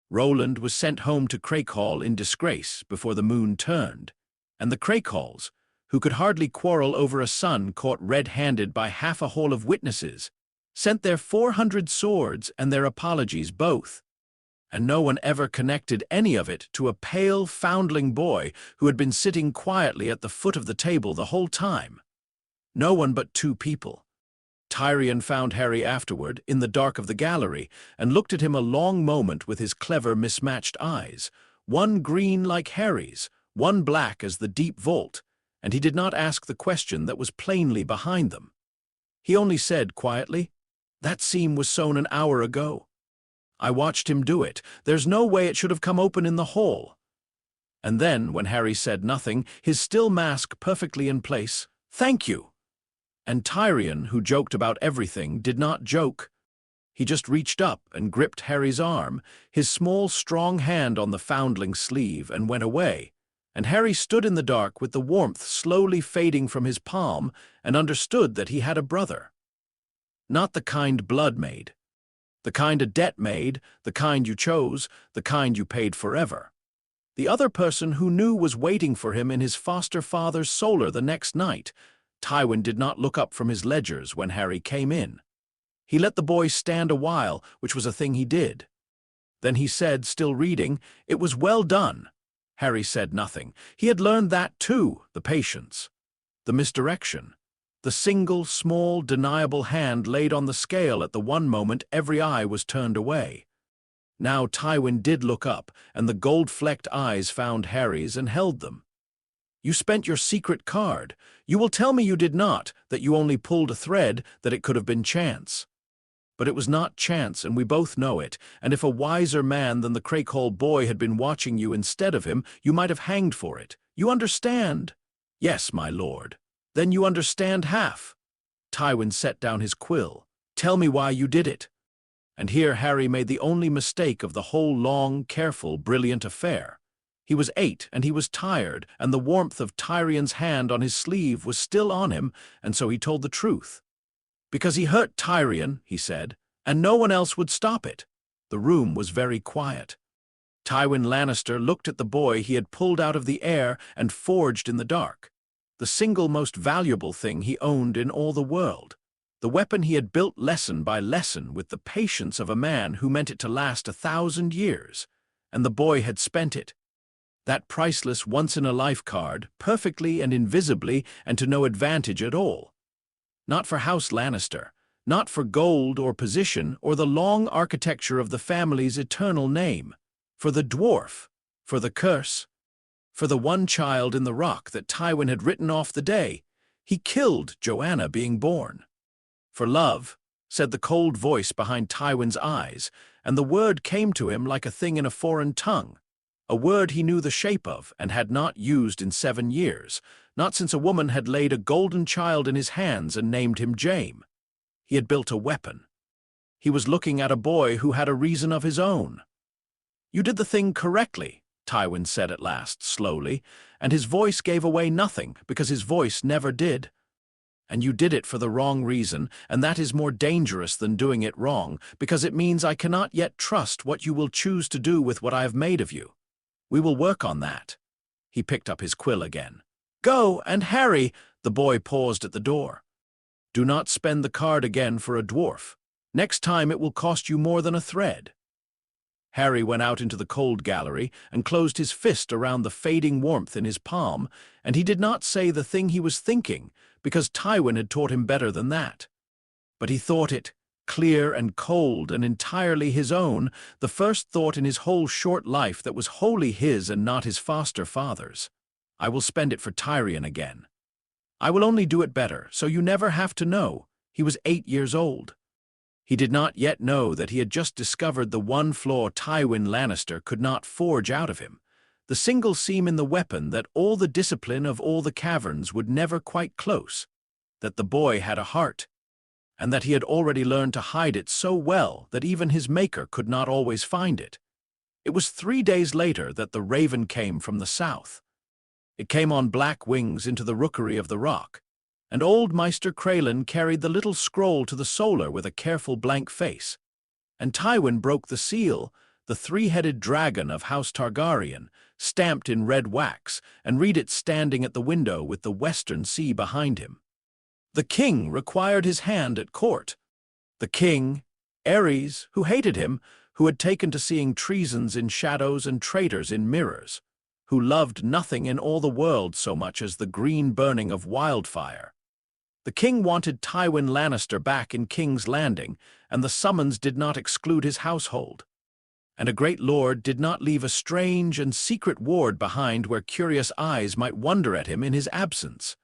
Roland was sent home to Crake-Hall in disgrace before the moon turned, and the Crake-Halls, who could hardly quarrel over a son caught red-handed by half a hall of witnesses, sent their 400 swords and their apologies both. And no one ever connected any of it to a pale foundling boy who had been sitting quietly at the foot of the table the whole time. No one but two people. Tyrion found Harry afterward, in the dark of the gallery, and looked at him a long moment with his clever mismatched eyes, one green like Harry's, one black as the deep vault, and he did not ask the question that was plainly behind them. He only said quietly, "That seam was sewn an hour ago. I watched him do it. There's no way it should have come open in the hall." And then, when Harry said nothing, his still mask perfectly in place, "Thank you." And Tyrion, who joked about everything, did not joke. He just reached up and gripped Harry's arm, his small, strong hand on the foundling's sleeve, and went away. And Harry stood in the dark with the warmth slowly fading from his palm and understood that he had a brother. Not the kind blood made. The kind a debt made, the kind you chose, the kind you paid forever. The other person who knew was waiting for him in his foster father's solar the next night. Tywin did not look up from his ledgers when Harry came in. He let the boy stand a while, which was a thing he did. Then he said, still reading, "It was well done." Harry said nothing. He had learned that too, the patience, the misdirection. The single, small, deniable hand laid on the scale at the one moment every eye was turned away. Now Tywin did look up, and the gold-flecked eyes found Harry's and held them. "You spent your secret card. You will tell me you did not, that you only pulled a thread, that it could have been chance. But it was not chance, and we both know it, and if a wiser man than the Crake-Hall boy had been watching you instead of him, you might have hanged for it. You understand?" "Yes, my lord." "Then you understand half." Tywin set down his quill. Tell me why you did it." And here Harry made the only mistake of the whole long, careful, brilliant affair. He was 8, and he was tired, and the warmth of Tyrion's hand on his sleeve was still on him, and so he told the truth. "Because he hurt Tyrion," he said, "and no one else would stop it." The room was very quiet. Tywin Lannister looked at the boy he had pulled out of the air and forged in the dark, the single most valuable thing he owned in all the world, the weapon he had built lesson by lesson with the patience of a man who meant it to last 1,000 years, and the boy had spent it. That priceless once-in-a-life card, perfectly and invisibly and to no advantage at all. Not for House Lannister, not for gold or position or the long architecture of the family's eternal name, for the dwarf, for the curse, for the one child in the rock that Tywin had written off the day he killed Joanna being born. For love, said the cold voice behind Tywin's eyes, and the word came to him like a thing in a foreign tongue, a word he knew the shape of and had not used in 7 years, not since a woman had laid a golden child in his hands and named him Jaime. He had built a weapon. He was looking at a boy who had a reason of his own. "You did the thing correctly," Tywin said at last, slowly, and his voice gave away nothing, because his voice never did. "And you did it for the wrong reason, and that is more dangerous than doing it wrong, because it means I cannot yet trust what you will choose to do with what I have made of you. We will work on that." He picked up his quill again. "Go, and Harry," the boy paused at the door. "Do not spend the card again for a dwarf. Next time it will cost you more than a thread." Harry went out into the cold gallery and closed his fist around the fading warmth in his palm, and he did not say the thing he was thinking, because Tywin had taught him better than that. But he thought it, clear and cold and entirely his own, the first thought in his whole short life that was wholly his and not his foster father's. "I will spend it for Tyrion again. I will only do it better, so you never have to know." He was 8 years old. He did not yet know that he had just discovered the one flaw Tywin Lannister could not forge out of him, the single seam in the weapon that all the discipline of all the caverns would never quite close, that the boy had a heart, and that he had already learned to hide it so well that even his maker could not always find it. It was 3 days later that the raven came from the south. It came on black wings into the rookery of the rock, and old Maester Crelin carried the little scroll to the solar with a careful blank face. And Tywin broke the seal, the 3-headed dragon of House Targaryen, stamped in red wax, and read it standing at the window with the western sea behind him. The king required his hand at court. The king, Aerys, who hated him, who had taken to seeing treasons in shadows and traitors in mirrors, who loved nothing in all the world so much as the green burning of wildfire. The king wanted Tywin Lannister back in King's Landing, and the summons did not exclude his household. And a great lord did not leave a strange and secret ward behind where curious eyes might wonder at him in his absence.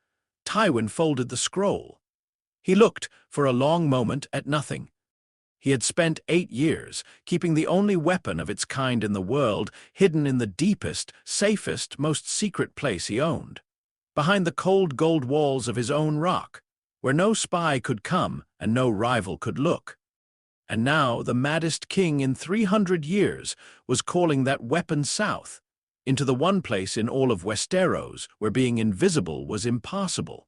Tywin folded the scroll. He looked, for a long moment, at nothing. He had spent 8 years, keeping the only weapon of its kind in the world, hidden in the deepest, safest, most secret place he owned, behind the cold gold walls of his own rock, where no spy could come and no rival could look. And now the maddest king in 300 years was calling that weapon south, into the one place in all of Westeros where being invisible was impossible,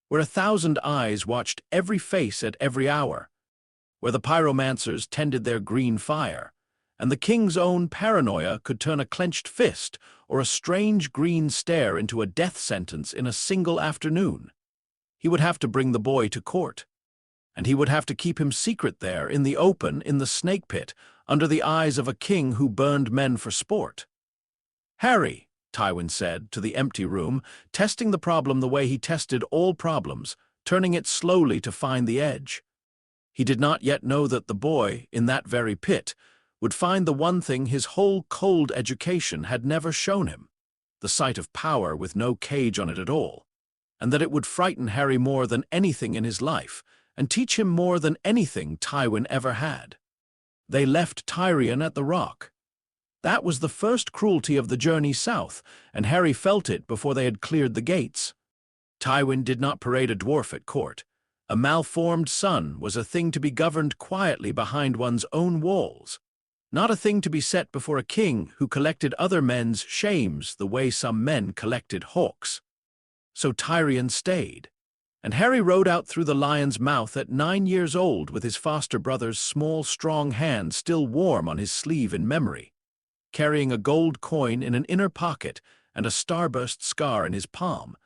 where 1,000 eyes watched every face at every hour, where the pyromancers tended their green fire, and the king's own paranoia could turn a clenched fist or a strange green stare into a death sentence in a single afternoon. He would have to bring the boy to court, and he would have to keep him secret there in the open, in the snake pit, under the eyes of a king who burned men for sport. "Harry," Tywin said, to the empty room, testing the problem the way he tested all problems, turning it slowly to find the edge. He did not yet know that the boy, in that very pit, would find the one thing his whole cold education had never shown him, the sight of power with no cage on it at all, and that it would frighten Harry more than anything in his life, and teach him more than anything Tywin ever had. They left Tyrion at the rock. That was the first cruelty of the journey south, and Harry felt it before they had cleared the gates. Tywin did not parade a dwarf at court. A malformed son was a thing to be governed quietly behind one's own walls, not a thing to be set before a king who collected other men's shames the way some men collected hawks. So Tyrion stayed, and Harry rode out through the lion's mouth at 9 years old with his foster brother's small, strong hand still warm on his sleeve in memory, carrying a gold coin in an inner pocket and a starburst scar in his palm,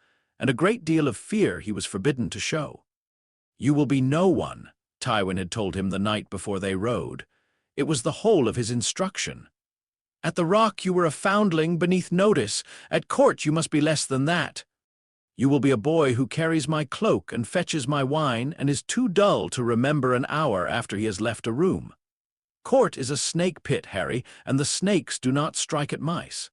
and a great deal of fear he was forbidden to show. "You will be no one," Tywin had told him the night before they rode. It was the whole of his instruction. "At the Rock you were a foundling beneath notice. At court you must be less than that. You will be a boy who carries my cloak and fetches my wine and is too dull to remember an hour after he has left a room. Court is a snake pit, Harry, and the snakes do not strike at mice.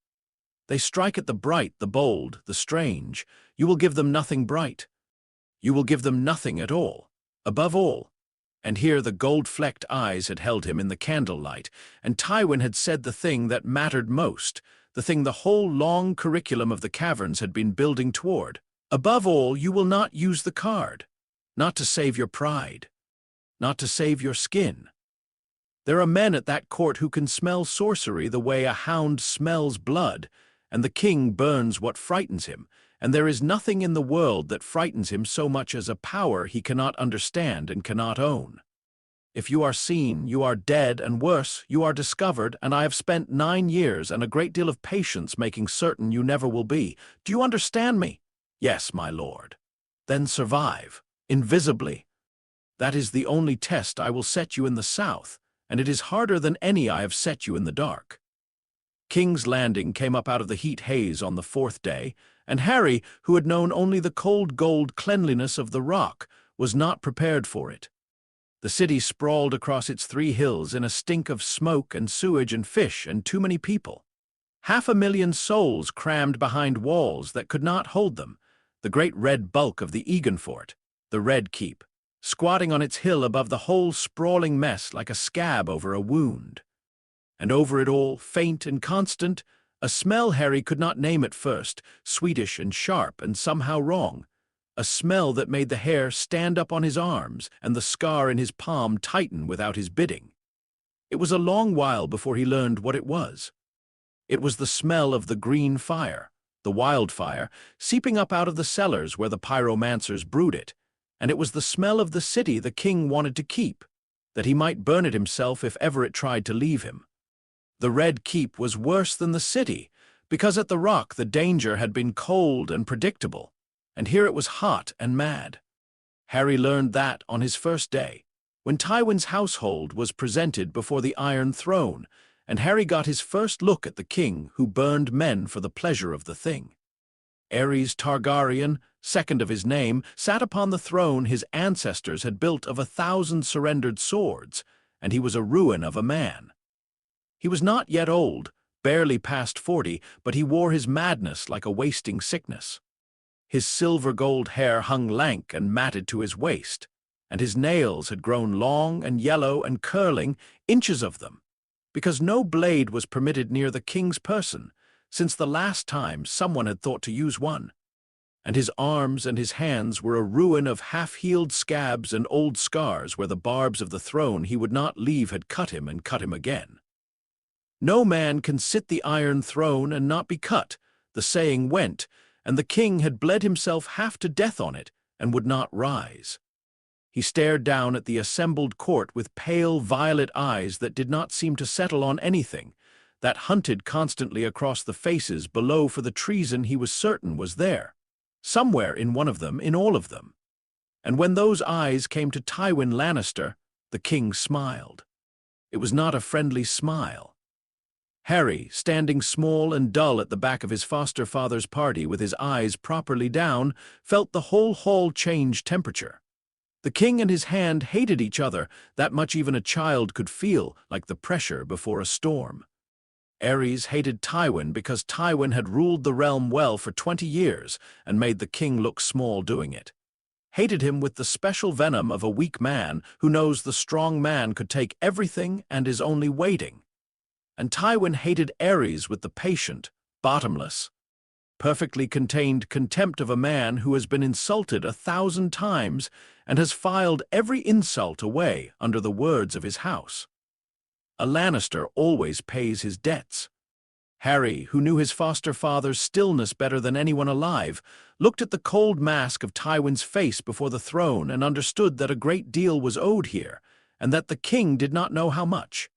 They strike at the bright, the bold, the strange. You will give them nothing bright. You will give them nothing at all. Above all," and here the gold-flecked eyes had held him in the candlelight, and Tywin had said the thing that mattered most, the thing the whole long curriculum of the caverns had been building toward. "Above all, you will not use the card, not to save your pride, not to save your skin. There are men at that court who can smell sorcery the way a hound smells blood, and the king burns what frightens him, and there is nothing in the world that frightens him so much as a power he cannot understand and cannot own. If you are seen, you are dead, and worse, you are discovered, and I have spent 9 years and a great deal of patience making certain you never will be. Do you understand me?" "Yes, my lord." "Then survive, invisibly. That is the only test I will set you in the south, and it is harder than any I have set you in the dark." King's Landing came up out of the heat haze on the 4th day, and Harry, who had known only the cold gold cleanliness of the Rock, was not prepared for it. The city sprawled across its 3 hills in a stink of smoke and sewage and fish and too many people. 500,000 souls crammed behind walls that could not hold them, the great red bulk of the Eganfort, the Red Keep, squatting on its hill above the whole sprawling mess like a scab over a wound. And over it all, faint and constant, a smell Harry could not name at first, sweetish and sharp and somehow wrong, a smell that made the hair stand up on his arms and the scar in his palm tighten without his bidding. It was a long while before he learned what it was. It was the smell of the green fire, the wildfire, seeping up out of the cellars where the pyromancers brewed it, and it was the smell of the city the king wanted to keep, that he might burn it himself if ever it tried to leave him. The Red Keep was worse than the city, because at the Rock the danger had been cold and predictable, and here it was hot and mad. Harry learned that on his first day, when Tywin's household was presented before the Iron Throne, and Harry got his first look at the king who burned men for the pleasure of the thing. Aerys Targaryen, second of his name, sat upon the throne his ancestors had built of 1,000 surrendered swords, and he was a ruin of a man. He was not yet old, barely past 40, but he wore his madness like a wasting sickness. His silver-gold hair hung lank and matted to his waist, and his nails had grown long and yellow and curling, inches of them, because no blade was permitted near the king's person, since the last time someone had thought to use one. And his arms and his hands were a ruin of half-healed scabs and old scars where the barbs of the throne he would not leave had cut him and cut him again. "No man can sit the Iron Throne and not be cut," the saying went, and the king had bled himself half to death on it and would not rise. He stared down at the assembled court with pale violet eyes that did not seem to settle on anything, that hunted constantly across the faces below for the treason he was certain was there, somewhere in one of them, in all of them. And when those eyes came to Tywin Lannister, the king smiled. It was not a friendly smile. Harry, standing small and dull at the back of his foster father's party with his eyes properly down, felt the whole hall change temperature. The king and his hand hated each other, that much even a child could feel, like the pressure before a storm. Aerys hated Tywin because Tywin had ruled the realm well for 20 years and made the king look small doing it. Hated him with the special venom of a weak man who knows the strong man could take everything and is only waiting. And Tywin hated Aerys with the patient, bottomless perfectly contained contempt of a man who has been insulted 1,000 times and has filed every insult away under the words of his house. A Lannister always pays his debts. Harry, who knew his foster father's stillness better than anyone alive, looked at the cold mask of Tywin's face before the throne and understood that a great deal was owed here, and that the king did not know how much.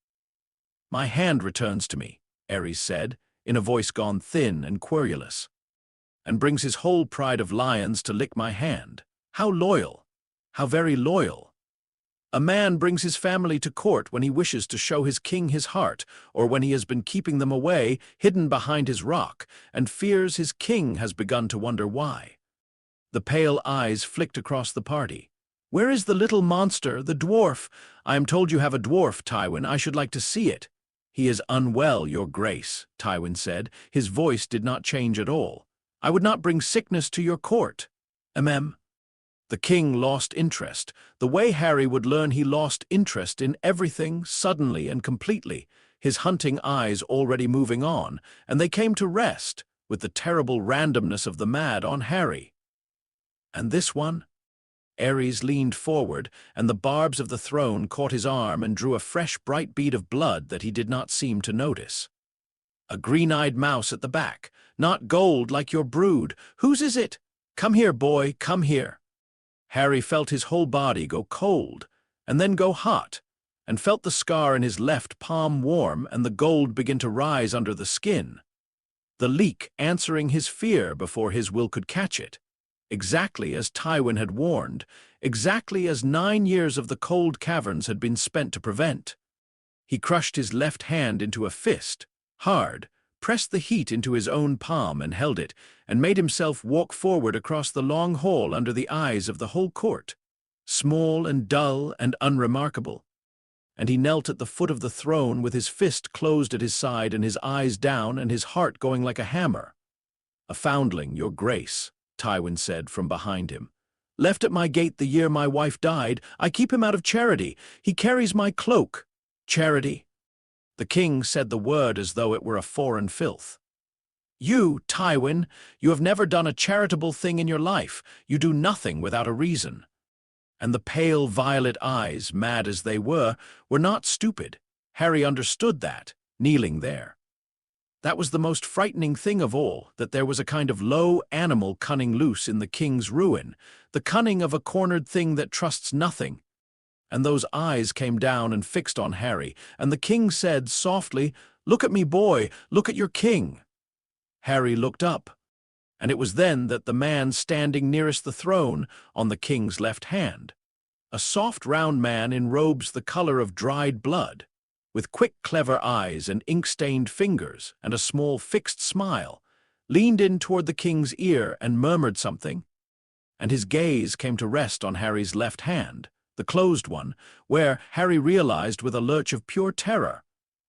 "My hand returns to me," Aerys said, in a voice gone thin and querulous, "and brings his whole pride of lions to lick my hand. How loyal! How very loyal! A man brings his family to court when he wishes to show his king his heart, or when he has been keeping them away, hidden behind his rock, and fears his king has begun to wonder why." The pale eyes flicked across the party. "Where is the little monster, the dwarf? I am told you have a dwarf, Tywin. I should like to see it." "He is unwell, your grace," Tywin said. His voice did not change at all. "I would not bring sickness to your court." The king lost interest. The way Harry would learn, he lost interest in everything suddenly and completely, his hunting eyes already moving on, and they came to rest, with the terrible randomness of the mad, on Harry. "And this one?" Aerys leaned forward, and the barbs of the throne caught his arm and drew a fresh bright bead of blood that he did not seem to notice. "A green-eyed mouse at the back, not gold like your brood. Whose is it? Come here, boy, come here." Harry felt his whole body go cold, and then go hot, and felt the scar in his left palm warm and the gold begin to rise under the skin. The leak answering his fear before his will could catch it, exactly as Tywin had warned, exactly as 9 years of the cold caverns had been spent to prevent. He crushed his left hand into a fist, hard, pressed the heat into his own palm and held it, and made himself walk forward across the long hall under the eyes of the whole court, small and dull and unremarkable. And he knelt at the foot of the throne with his fist closed at his side and his eyes down and his heart going like a hammer. "A foundling, your grace," Tywin said from behind him. "Left at my gate the year my wife died. I keep him out of charity. He carries my cloak." "Charity?" The king said the word as though it were a foreign filth. "You, Tywin, you have never done a charitable thing in your life. You do nothing without a reason." And the pale violet eyes, mad as they were not stupid. Harry understood that, kneeling there. That was the most frightening thing of all, that there was a kind of low animal cunning loose in the king's ruin, the cunning of a cornered thing that trusts nothing. And those eyes came down and fixed on Harry, and the king said softly, "Look at me, boy, look at your king." Harry looked up, and it was then that the man standing nearest the throne, on the king's left hand, a soft round man in robes the color of dried blood, with quick clever eyes and ink-stained fingers and a small fixed smile, leaned in toward the king's ear and murmured something, and his gaze came to rest on Harry's left hand, the closed one, where, Harry realized with a lurch of pure terror,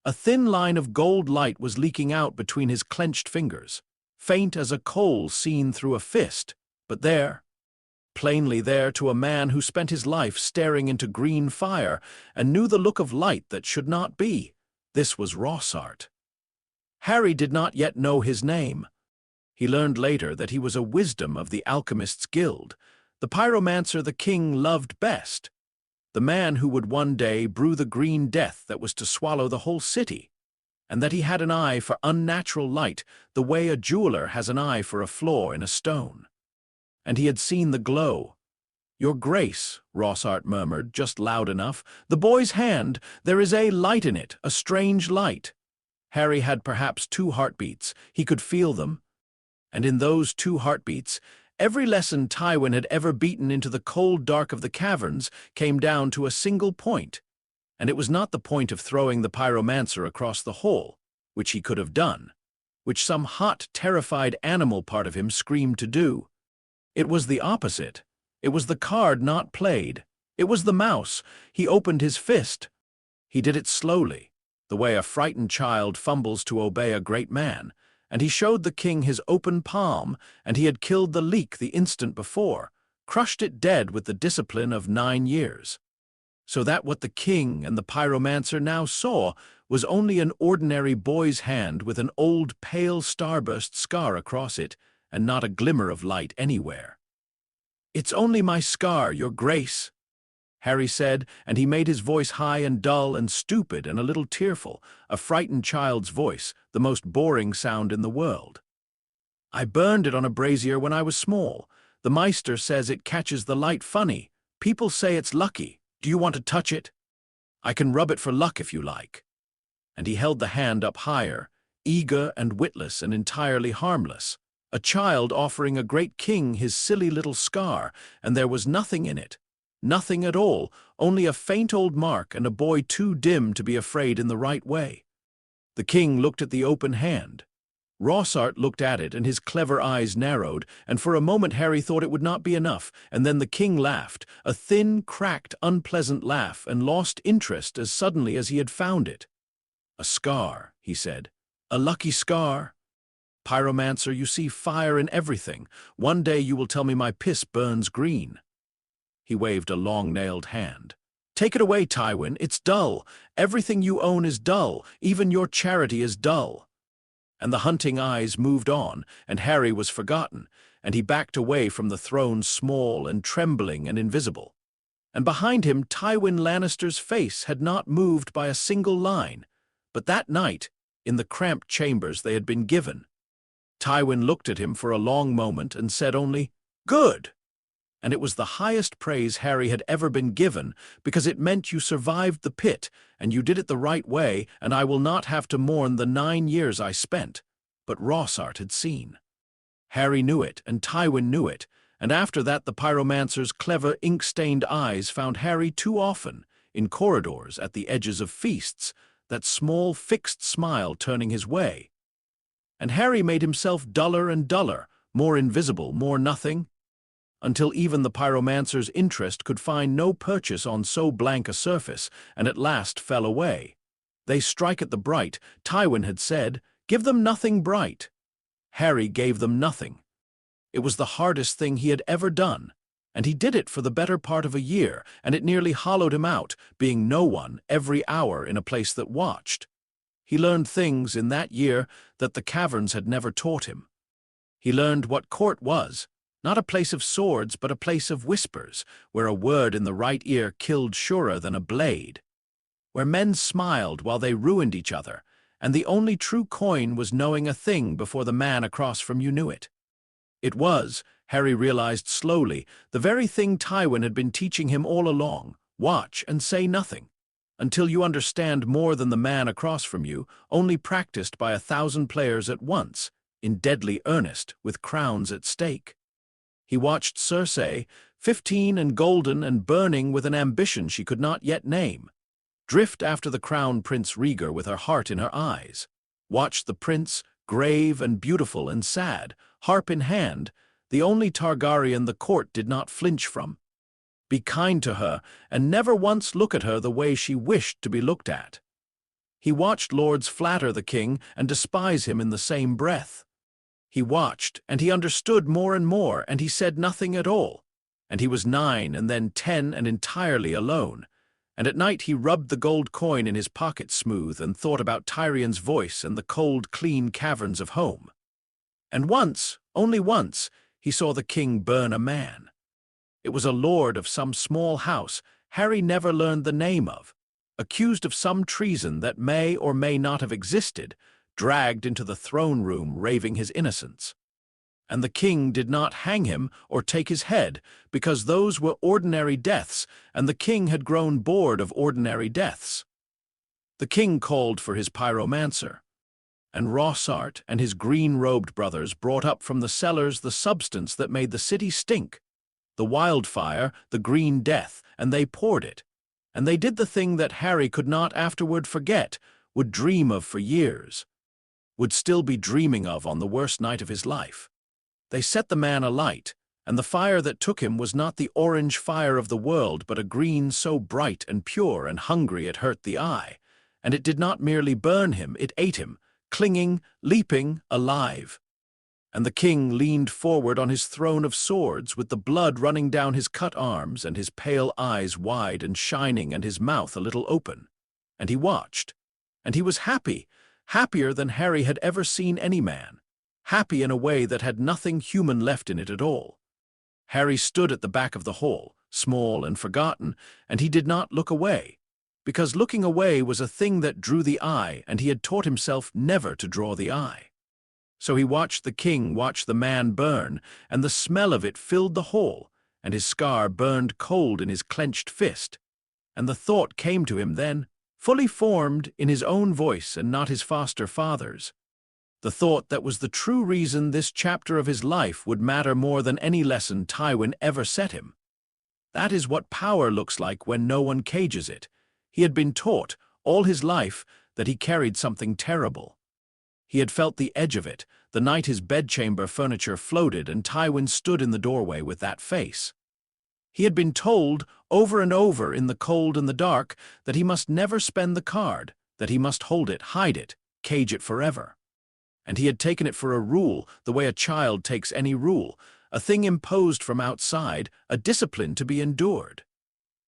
a thin line of gold light was leaking out between his clenched fingers, faint as a coal seen through a fist, but there, plainly there to a man who spent his life staring into green fire and knew the look of light that should not be. This was Rossart. Harry did not yet know his name. He learned later that he was a wisdom of the Alchemists' Guild, the pyromancer the king loved best, the man who would one day brew the green death that was to swallow the whole city, and that he had an eye for unnatural light the way a jeweler has an eye for a flaw in a stone. And he had seen the glow. "Your grace," Rossart murmured, just loud enough, "the boy's hand, there is a light in it, a strange light." Harry had perhaps 2 heartbeats. He could feel them. And in those 2 heartbeats, every lesson Tywin had ever beaten into the cold dark of the caverns came down to a single point, and it was not the point of throwing the pyromancer across the hole, which he could have done, which some hot, terrified animal part of him screamed to do. It was the opposite. It was the card not played. It was the mouse. He opened his fist. He did it slowly, the way a frightened child fumbles to obey a great man, and he showed the king his open palm, and he had killed the leak the instant before, crushed it dead with the discipline of 9 years. so that what the king and the pyromancer now saw was only an ordinary boy's hand with an old pale starburst scar across it, and not a glimmer of light anywhere. "It's only my scar, your grace," Harry said, and he made his voice high and dull and stupid and a little tearful, a frightened child's voice, the most boring sound in the world. "I burned it on a brazier when I was small. The Meister says it catches the light funny. People say it's lucky. Do you want to touch it? I can rub it for luck if you like." And he held the hand up higher, eager and witless and entirely harmless. A child offering a great king his silly little scar, and there was nothing in it. Nothing at all, only a faint old mark and a boy too dim to be afraid in the right way. The king looked at the open hand. Rossart looked at it, and his clever eyes narrowed, and for a moment Harry thought it would not be enough, and then the king laughed, a thin, cracked, unpleasant laugh, and lost interest as suddenly as he had found it. "A scar," he said. "A lucky scar. Pyromancer, you see fire in everything. One day you will tell me my piss burns green." He waved a long-nailed hand. "Take it away, Tywin. It's dull. Everything you own is dull. Even your charity is dull." And the hunting eyes moved on, and Harry was forgotten, and he backed away from the throne small and trembling and invisible. And behind him Tywin Lannister's face had not moved by a single line, but that night, in the cramped chambers they had been given, Tywin looked at him for a long moment and said only, "Good!" And it was the highest praise Harry had ever been given, because it meant you survived the pit, and you did it the right way, and I will not have to mourn the 9 years I spent. But Rossart had seen. Harry knew it, and Tywin knew it, and after that the pyromancer's clever ink-stained eyes found Harry too often, in corridors, at the edges of feasts, that small fixed smile turning his way. And Harry made himself duller and duller, more invisible, more nothing, until even the pyromancer's interest could find no purchase on so blank a surface, and at last fell away. "They strike at the bright," Tywin had said. "Give them nothing bright." Harry gave them nothing. It was the hardest thing he had ever done, and he did it for the better part of a year, and it nearly hollowed him out, being no one every hour in a place that watched. He learned things in that year that the caverns had never taught him. He learned what court was, not a place of swords, but a place of whispers, where a word in the right ear killed surer than a blade, where men smiled while they ruined each other, and the only true coin was knowing a thing before the man across from you knew it. It was, Harry realized slowly, the very thing Tywin had been teaching him all along: watch and say nothing, until you understand more than the man across from you, only practiced by 1,000 players at once, in deadly earnest, with crowns at stake. He watched Cersei, 15 and golden and burning with an ambition she could not yet name, drift after the crown Prince Rhaegar with her heart in her eyes. Watched the prince, grave and beautiful and sad, harp in hand, the only Targaryen the court did not flinch from. Be kind to her, and never once look at her the way she wished to be looked at. He watched lords flatter the king and despise him in the same breath. He watched, and he understood more and more, and he said nothing at all. And he was 9 and then 10 and entirely alone. And at night he rubbed the gold coin in his pocket smooth and thought about Tyrion's voice and the cold, clean caverns of home. And once, only once, he saw the king burn a man. It was a lord of some small house Harry never learned the name of, accused of some treason that may or may not have existed, dragged into the throne room raving his innocence. And the king did not hang him or take his head, because those were ordinary deaths, and the king had grown bored of ordinary deaths. The king called for his pyromancer, and Rossart and his green-robed brothers brought up from the cellars the substance that made the city stink, the wildfire, the green death, and they poured it. And they did the thing that Harry could not afterward forget, would dream of for years, would still be dreaming of on the worst night of his life. They set the man alight, and the fire that took him was not the orange fire of the world, but a green so bright and pure and hungry it hurt the eye. And it did not merely burn him, it ate him, clinging, leaping, alive. and the king leaned forward on his throne of swords with the blood running down his cut arms and his pale eyes wide and shining and his mouth a little open. And he watched. And he was happy, happier than Harry had ever seen any man, happy in a way that had nothing human left in it at all. Harry stood at the back of the hall, small and forgotten, and he did not look away, because looking away was a thing that drew the eye, and he had taught himself never to draw the eye. So he watched the king watch the man burn, and the smell of it filled the hall, and his scar burned cold in his clenched fist. And the thought came to him then, fully formed in his own voice and not his foster father's. The thought that was the true reason this chapter of his life would matter more than any lesson Tywin ever set him. That is what power looks like when no one cages it. He had been taught, all his life, that he carried something terrible. He had felt the edge of it, the night his bedchamber furniture floated and Tywin stood in the doorway with that face. He had been told, over and over in the cold and the dark, that he must never spend the card, that he must hold it, hide it, cage it forever. And he had taken it for a rule, the way a child takes any rule, a thing imposed from outside, a discipline to be endured.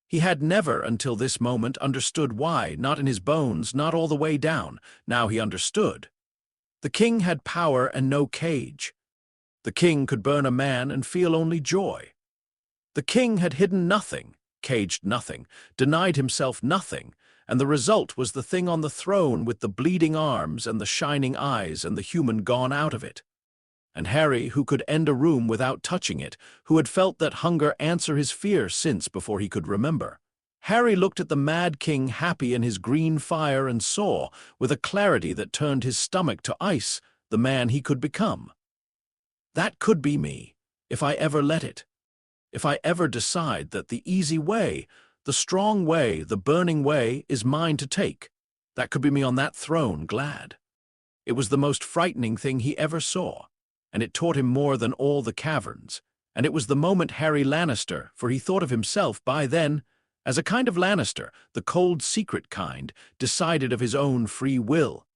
He had never, until this moment, understood why, not in his bones, not all the way down. Now he understood. The king had power and no cage. The king could burn a man and feel only joy. The king had hidden nothing, caged nothing, denied himself nothing, and the result was the thing on the throne with the bleeding arms and the shining eyes and the human gone out of it. And Harry, who could end a room without touching it, who had felt that hunger answer his fear since before he could remember. Harry looked at the mad king happy in his green fire and saw, with a clarity that turned his stomach to ice, the man he could become. That could be me, if I ever let it. If I ever decide that the easy way, the strong way, the burning way is mine to take, that could be me on that throne, glad. It was the most frightening thing he ever saw, and it taught him more than all the caverns, and it was the moment Harry Lannister, for he thought of himself by then as a kind of Lannister, the cold secret kind, decided of his own free will.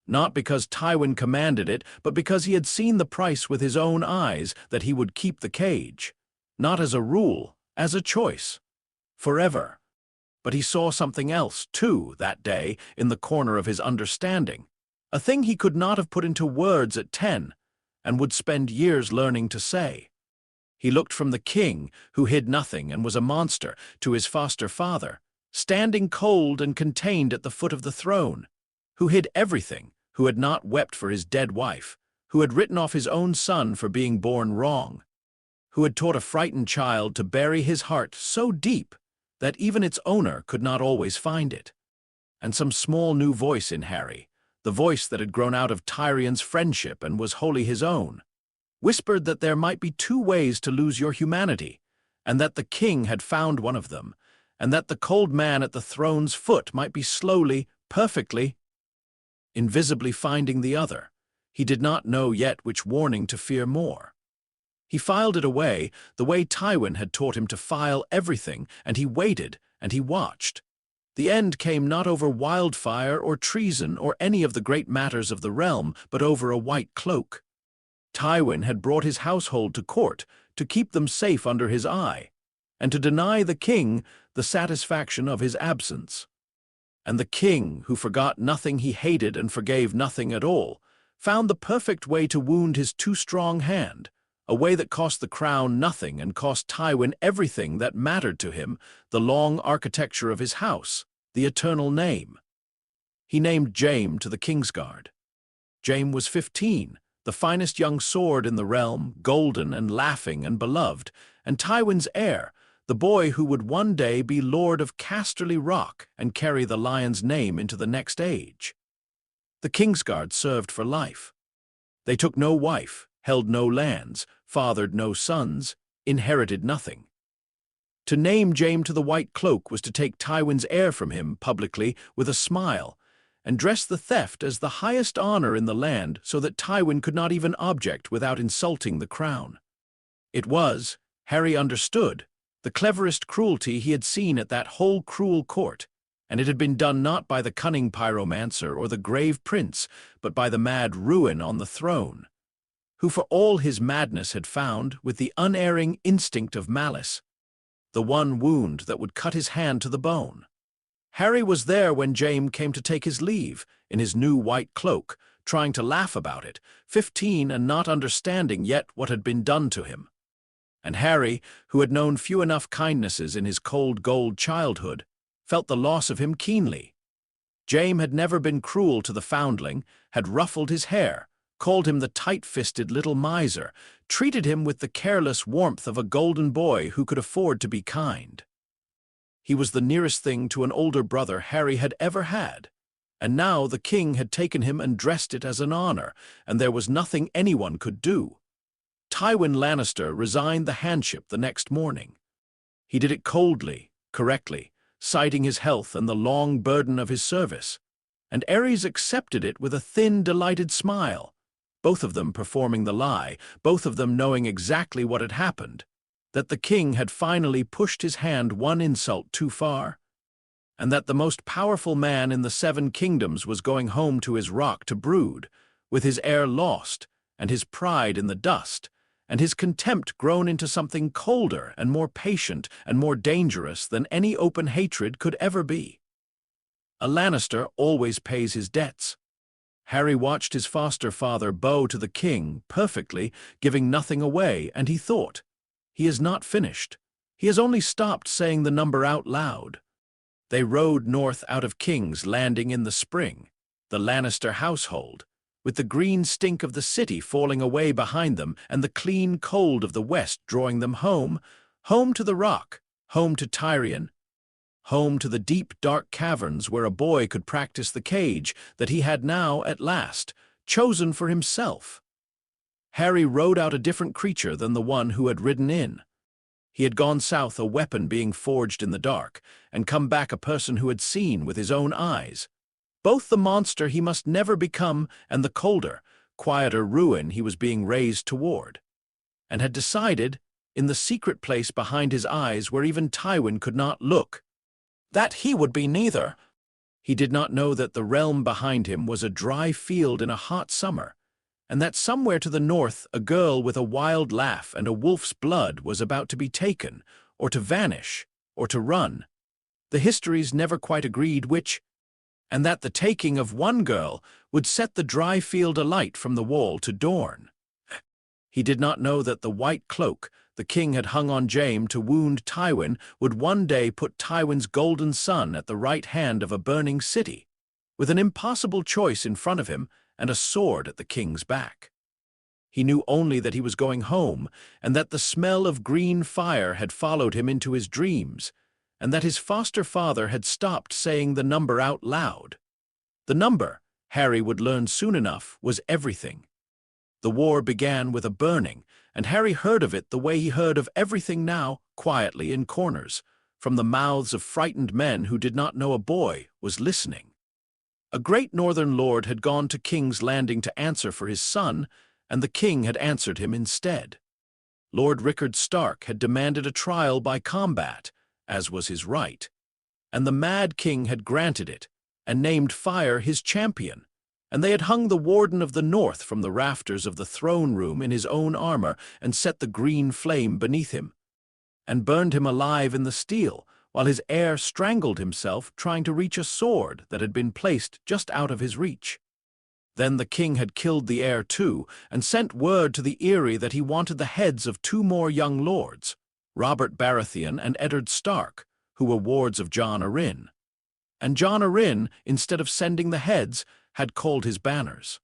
Not because Tywin commanded it, but because he had seen the price with his own eyes that he would keep the cage. Not as a rule, as a choice. Forever. But he saw something else, too, that day, in the corner of his understanding. A thing he could not have put into words at 10, and would spend years learning to say. He looked from the king, who hid nothing and was a monster, to his foster father, standing cold and contained at the foot of the throne, who hid everything, who had not wept for his dead wife, who had written off his own son for being born wrong, who had taught a frightened child to bury his heart so deep that even its owner could not always find it. And some small new voice in Harry, the voice that had grown out of Tyrion's friendship and was wholly his own, whispered that there might be two ways to lose your humanity, and that the king had found one of them, and that the cold man at the throne's foot might be slowly, perfectly, invisibly finding the other. He did not know yet which warning to fear more. He filed it away, the way Tywin had taught him to file everything, and he waited, and he watched. The end came not over wildfire or treason or any of the great matters of the realm, but over a white cloak. Tywin had brought his household to court to keep them safe under his eye, and to deny the king the satisfaction of his absence. And the king, who forgot nothing he hated and forgave nothing at all, found the perfect way to wound his too strong hand, a way that cost the crown nothing and cost Tywin everything that mattered to him, the long architecture of his house, the eternal name. He named Jaime to the Kingsguard. Jaime was 15, the finest young sword in the realm, golden and laughing and beloved, and Tywin's heir, the boy who would one day be Lord of Casterly Rock and carry the Lion's name into the next age. The Kingsguard served for life. They took no wife, held no lands, fathered no sons, inherited nothing. To name Jaime to the White Cloak was to take Tywin's heir from him publicly with a smile, and dress the theft as the highest honor in the land so that Tywin could not even object without insulting the crown. It was, Harry understood, the cleverest cruelty he had seen at that whole cruel court, and it had been done not by the cunning pyromancer or the grave prince, but by the mad ruin on the throne, who for all his madness had found, with the unerring instinct of malice, the one wound that would cut his hand to the bone. Harry was there when Jaime came to take his leave, in his new white cloak, trying to laugh about it, 15 and not understanding yet what had been done to him. And Harry, who had known few enough kindnesses in his cold gold childhood, felt the loss of him keenly. Jaime had never been cruel to the foundling, had ruffled his hair, called him the tight-fisted little miser, treated him with the careless warmth of a golden boy who could afford to be kind. He was the nearest thing to an older brother Harry had ever had, and now the king had taken him and dressed it as an honor, and there was nothing anyone could do. Tywin Lannister resigned the handship the next morning. He did it coldly, correctly, citing his health and the long burden of his service, and Aerys accepted it with a thin, delighted smile, both of them performing the lie, both of them knowing exactly what had happened, that the king had finally pushed his hand one insult too far, and that the most powerful man in the 7 kingdoms was going home to his rock to brood, with his heir lost, and his pride in the dust, and his contempt grown into something colder and more patient and more dangerous than any open hatred could ever be. A Lannister always pays his debts. Harry watched his foster father bow to the king perfectly, giving nothing away, and he thought, he is not finished. He has only stopped saying the number out loud. They rode north out of King's Landing in the spring, the Lannister household, with the green stink of the city falling away behind them and the clean cold of the west drawing them home, home to the rock, home to Tywin, home to the deep, dark caverns where a boy could practice the cage that he had now, at last, chosen for himself. Harry rode out a different creature than the one who had ridden in. He had gone south a weapon being forged in the dark, and come back a person who had seen with his own eyes both the monster he must never become and the colder, quieter ruin he was being raised toward, and had decided, in the secret place behind his eyes where even Tywin could not look, that he would be neither. He did not know that the realm behind him was a dry field in a hot summer, and that somewhere to the north a girl with a wild laugh and a wolf's blood was about to be taken, or to vanish, or to run. The histories never quite agreed which, and that the taking of one girl would set the dry field alight from the wall to Dorne. He did not know that the white cloak the king had hung on Jaime to wound Tywin would one day put Tywin's golden son at the right hand of a burning city, with an impossible choice in front of him and a sword at the king's back. He knew only that he was going home, and that the smell of green fire had followed him into his dreams, and that his foster father had stopped saying the number out loud. The number, Harry would learn soon enough, was everything. The war began with a burning, and Harry heard of it the way he heard of everything now, quietly in corners, from the mouths of frightened men who did not know a boy was listening. A great northern lord had gone to King's Landing to answer for his son, and the king had answered him instead. Lord Rickard Stark had demanded a trial by combat, as was his right, and the Mad King had granted it, and named Fire his champion, and they had hung the Warden of the North from the rafters of the throne room in his own armor and set the green flame beneath him, and burned him alive in the steel, while his heir strangled himself trying to reach a sword that had been placed just out of his reach. Then the king had killed the heir too, and sent word to the Eyrie that he wanted the heads of 2 more young lords, Robert Baratheon and Eddard Stark, who were wards of Jon Arryn. And Jon Arryn, instead of sending the heads, had called his banners.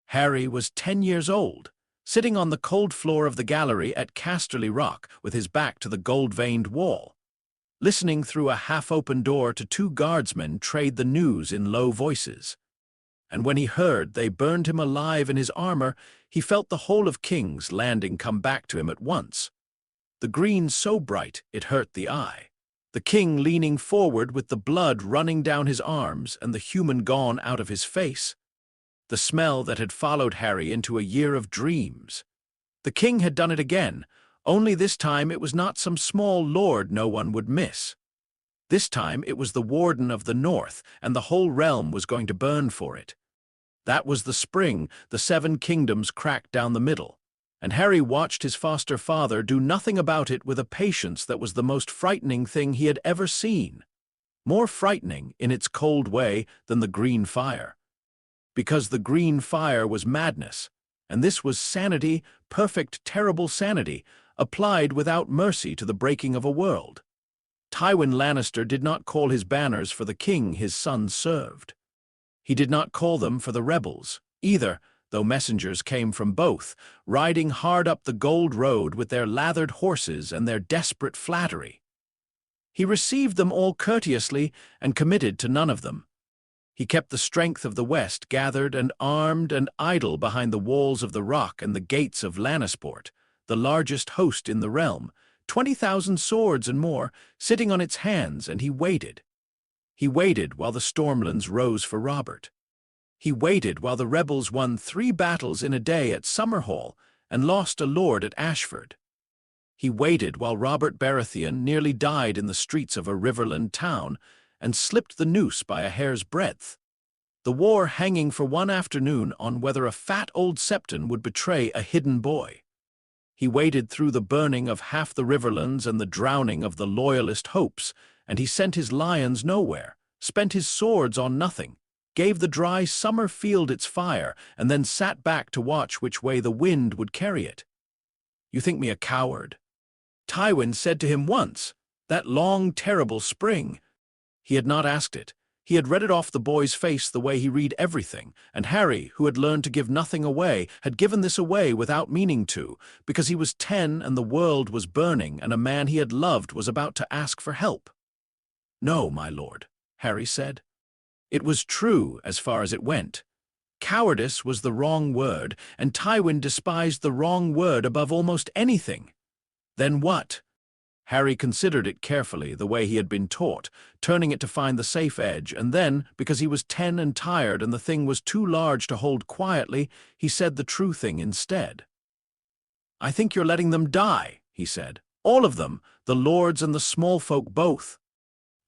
Harry was 10 years old, sitting on the cold floor of the gallery at Casterly Rock with his back to the gold-veined wall, listening through a half-open door to 2 guardsmen trade the news in low voices. And when he heard they burned him alive in his armor, he felt the whole of King's Landing come back to him at once. The green so bright it hurt the eye, the king leaning forward with the blood running down his arms and the human gone out of his face, the smell that had followed Harry into a year of dreams. The king had done it again, only this time it was not some small lord no one would miss. This time it was the Warden of the North, and the whole realm was going to burn for it. That was the spring the seven kingdoms cracked down the middle, and Harry watched his foster father do nothing about it with a patience that was the most frightening thing he had ever seen. More frightening, in its cold way, than the green fire. Because the green fire was madness, and this was sanity, perfect, terrible sanity, applied without mercy to the breaking of a world. Tywin Lannister did not call his banners for the king his son served. He did not call them for the rebels, either, though messengers came from both, riding hard up the gold road with their lathered horses and their desperate flattery. He received them all courteously and committed to none of them. He kept the strength of the West gathered and armed and idle behind the walls of the Rock and the gates of Lannisport, the largest host in the realm, 20,000 swords and more, sitting on its hands, and he waited. He waited while the Stormlands rose for Robert. He waited while the rebels won 3 battles in a day at Summerhall and lost a lord at Ashford. He waited while Robert Baratheon nearly died in the streets of a Riverland town and slipped the noose by a hair's breadth, the war hanging for one afternoon on whether a fat old septon would betray a hidden boy. He waited through the burning of half the Riverlands and the drowning of the loyalist hopes, and he sent his lions nowhere, spent his swords on nothing, gave the dry summer field its fire, and then sat back to watch which way the wind would carry it. You think me a coward? Tywin said to him once, that long, terrible spring. He had not asked it. He had read it off the boy's face the way he read everything, and Harry, who had learned to give nothing away, had given this away without meaning to, because he was 10 and the world was burning and a man he had loved was about to ask for help. No, my lord, Harry said. It was true as far as it went. Cowardice was the wrong word, and Tywin despised the wrong word above almost anything. Then what? Harry considered it carefully, the way he had been taught, turning it to find the safe edge, and then, because he was 10 and tired and the thing was too large to hold quietly, he said the true thing instead. I think you're letting them die, he said. All of them, the lords and the small folk both.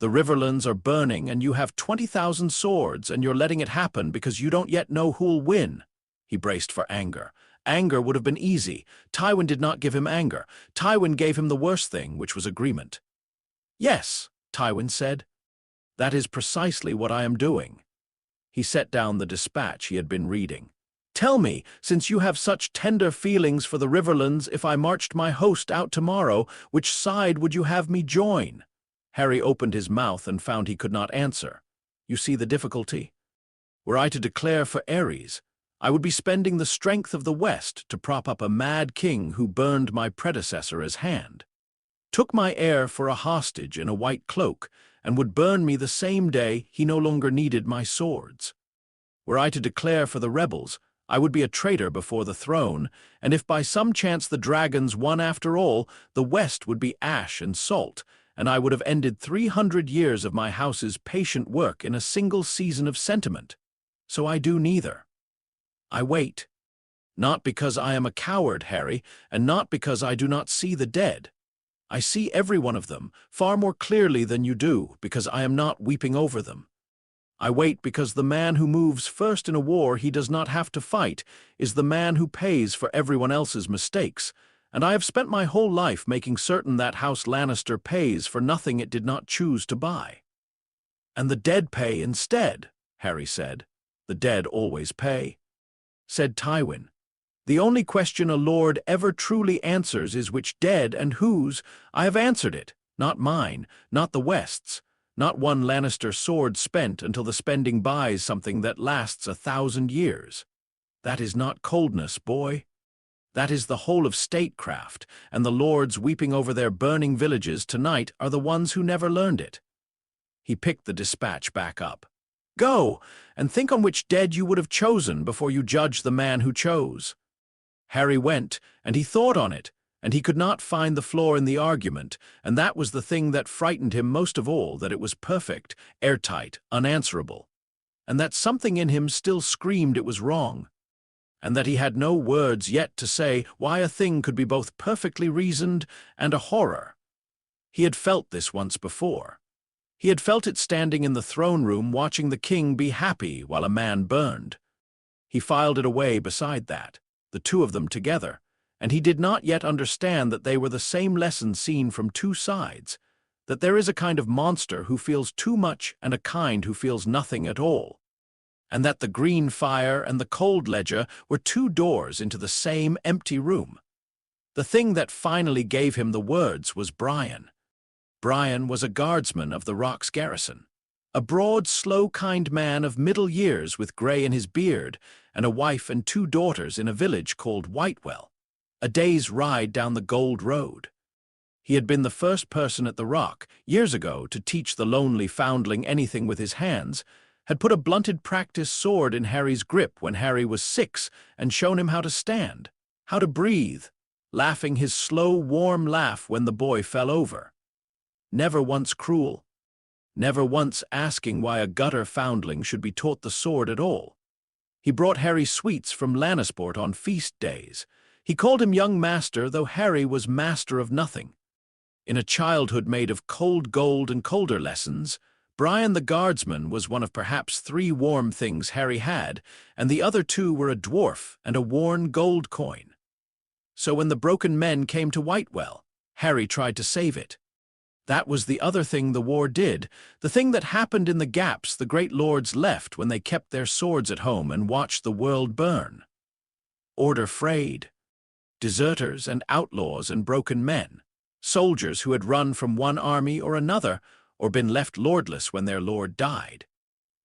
The Riverlands are burning and you have 20,000 swords and you're letting it happen because you don't yet know who'll win. He braced for anger. Anger would have been easy. Tywin did not give him anger. Tywin gave him the worst thing, which was agreement. Yes, Tywin said. That is precisely what I am doing. He set down the dispatch he had been reading. Tell me, since you have such tender feelings for the Riverlands, if I marched my host out tomorrow, which side would you have me join? Harry opened his mouth and found he could not answer. You see the difficulty? Were I to declare for Ares, I would be spending the strength of the West to prop up a mad king who burned my predecessor as hand, took my heir for a hostage in a white cloak, and would burn me the same day he no longer needed my swords. Were I to declare for the rebels, I would be a traitor before the throne, and if by some chance the dragons won after all, the West would be ash and salt, and I would have ended 300 years of my house's patient work in a single season of sentiment. So I do neither. I wait. Not because I am a coward, Harry, and not because I do not see the dead. I see every one of them, far more clearly than you do, because I am not weeping over them. I wait because the man who moves first in a war he does not have to fight is the man who pays for everyone else's mistakes, and I have spent my whole life making certain that House Lannister pays for nothing it did not choose to buy. And the dead pay instead, Harry said. The dead always pay. Said Tywin. The only question a lord ever truly answers is which dead and whose. I have answered it, not mine, not the West's, not one Lannister sword spent until the spending buys something that lasts 1,000 years. That is not coldness, boy. That is the whole of statecraft, and the lords weeping over their burning villages tonight are the ones who never learned it. He picked the dispatch back up. Go, and think on which dead you would have chosen before you judge the man who chose. Harry went, and he thought on it, and he could not find the flaw in the argument, and that was the thing that frightened him most of all, that it was perfect, airtight, unanswerable, and that something in him still screamed it was wrong, and that he had no words yet to say why a thing could be both perfectly reasoned and a horror. He had felt this once before. He had felt it standing in the throne room watching the king be happy while a man burned. He filed it away beside that, the two of them together, and he did not yet understand that they were the same lesson seen from two sides, that there is a kind of monster who feels too much and a kind who feels nothing at all, and that the green fire and the cold ledger were two doors into the same empty room. The thing that finally gave him the words was Brian. Brian was a guardsman of the Rock's garrison, a broad, slow, kind man of middle years with grey in his beard and a wife and two daughters in a village called Whitewell, a day's ride down the Gold Road. He had been the first person at the Rock, years ago, to teach the lonely foundling anything with his hands, had put a blunted practice sword in Harry's grip when Harry was 6 and shown him how to stand, how to breathe, laughing his slow, warm laugh when the boy fell over. Never once cruel, never once asking why a gutter foundling should be taught the sword at all. He brought Harry sweets from Lannister on feast days. He called him young master, though Harry was master of nothing. In a childhood made of cold gold and colder lessons, Brian the guardsman was one of perhaps 3 warm things Harry had, and the other 2 were a dwarf and a worn gold coin. So when the broken men came to Whitewell, Harry tried to save it. That was the other thing the war did, the thing that happened in the gaps the great lords left when they kept their swords at home and watched the world burn. Order frayed. Deserters and outlaws and broken men, soldiers who had run from one army or another or been left lordless when their lord died.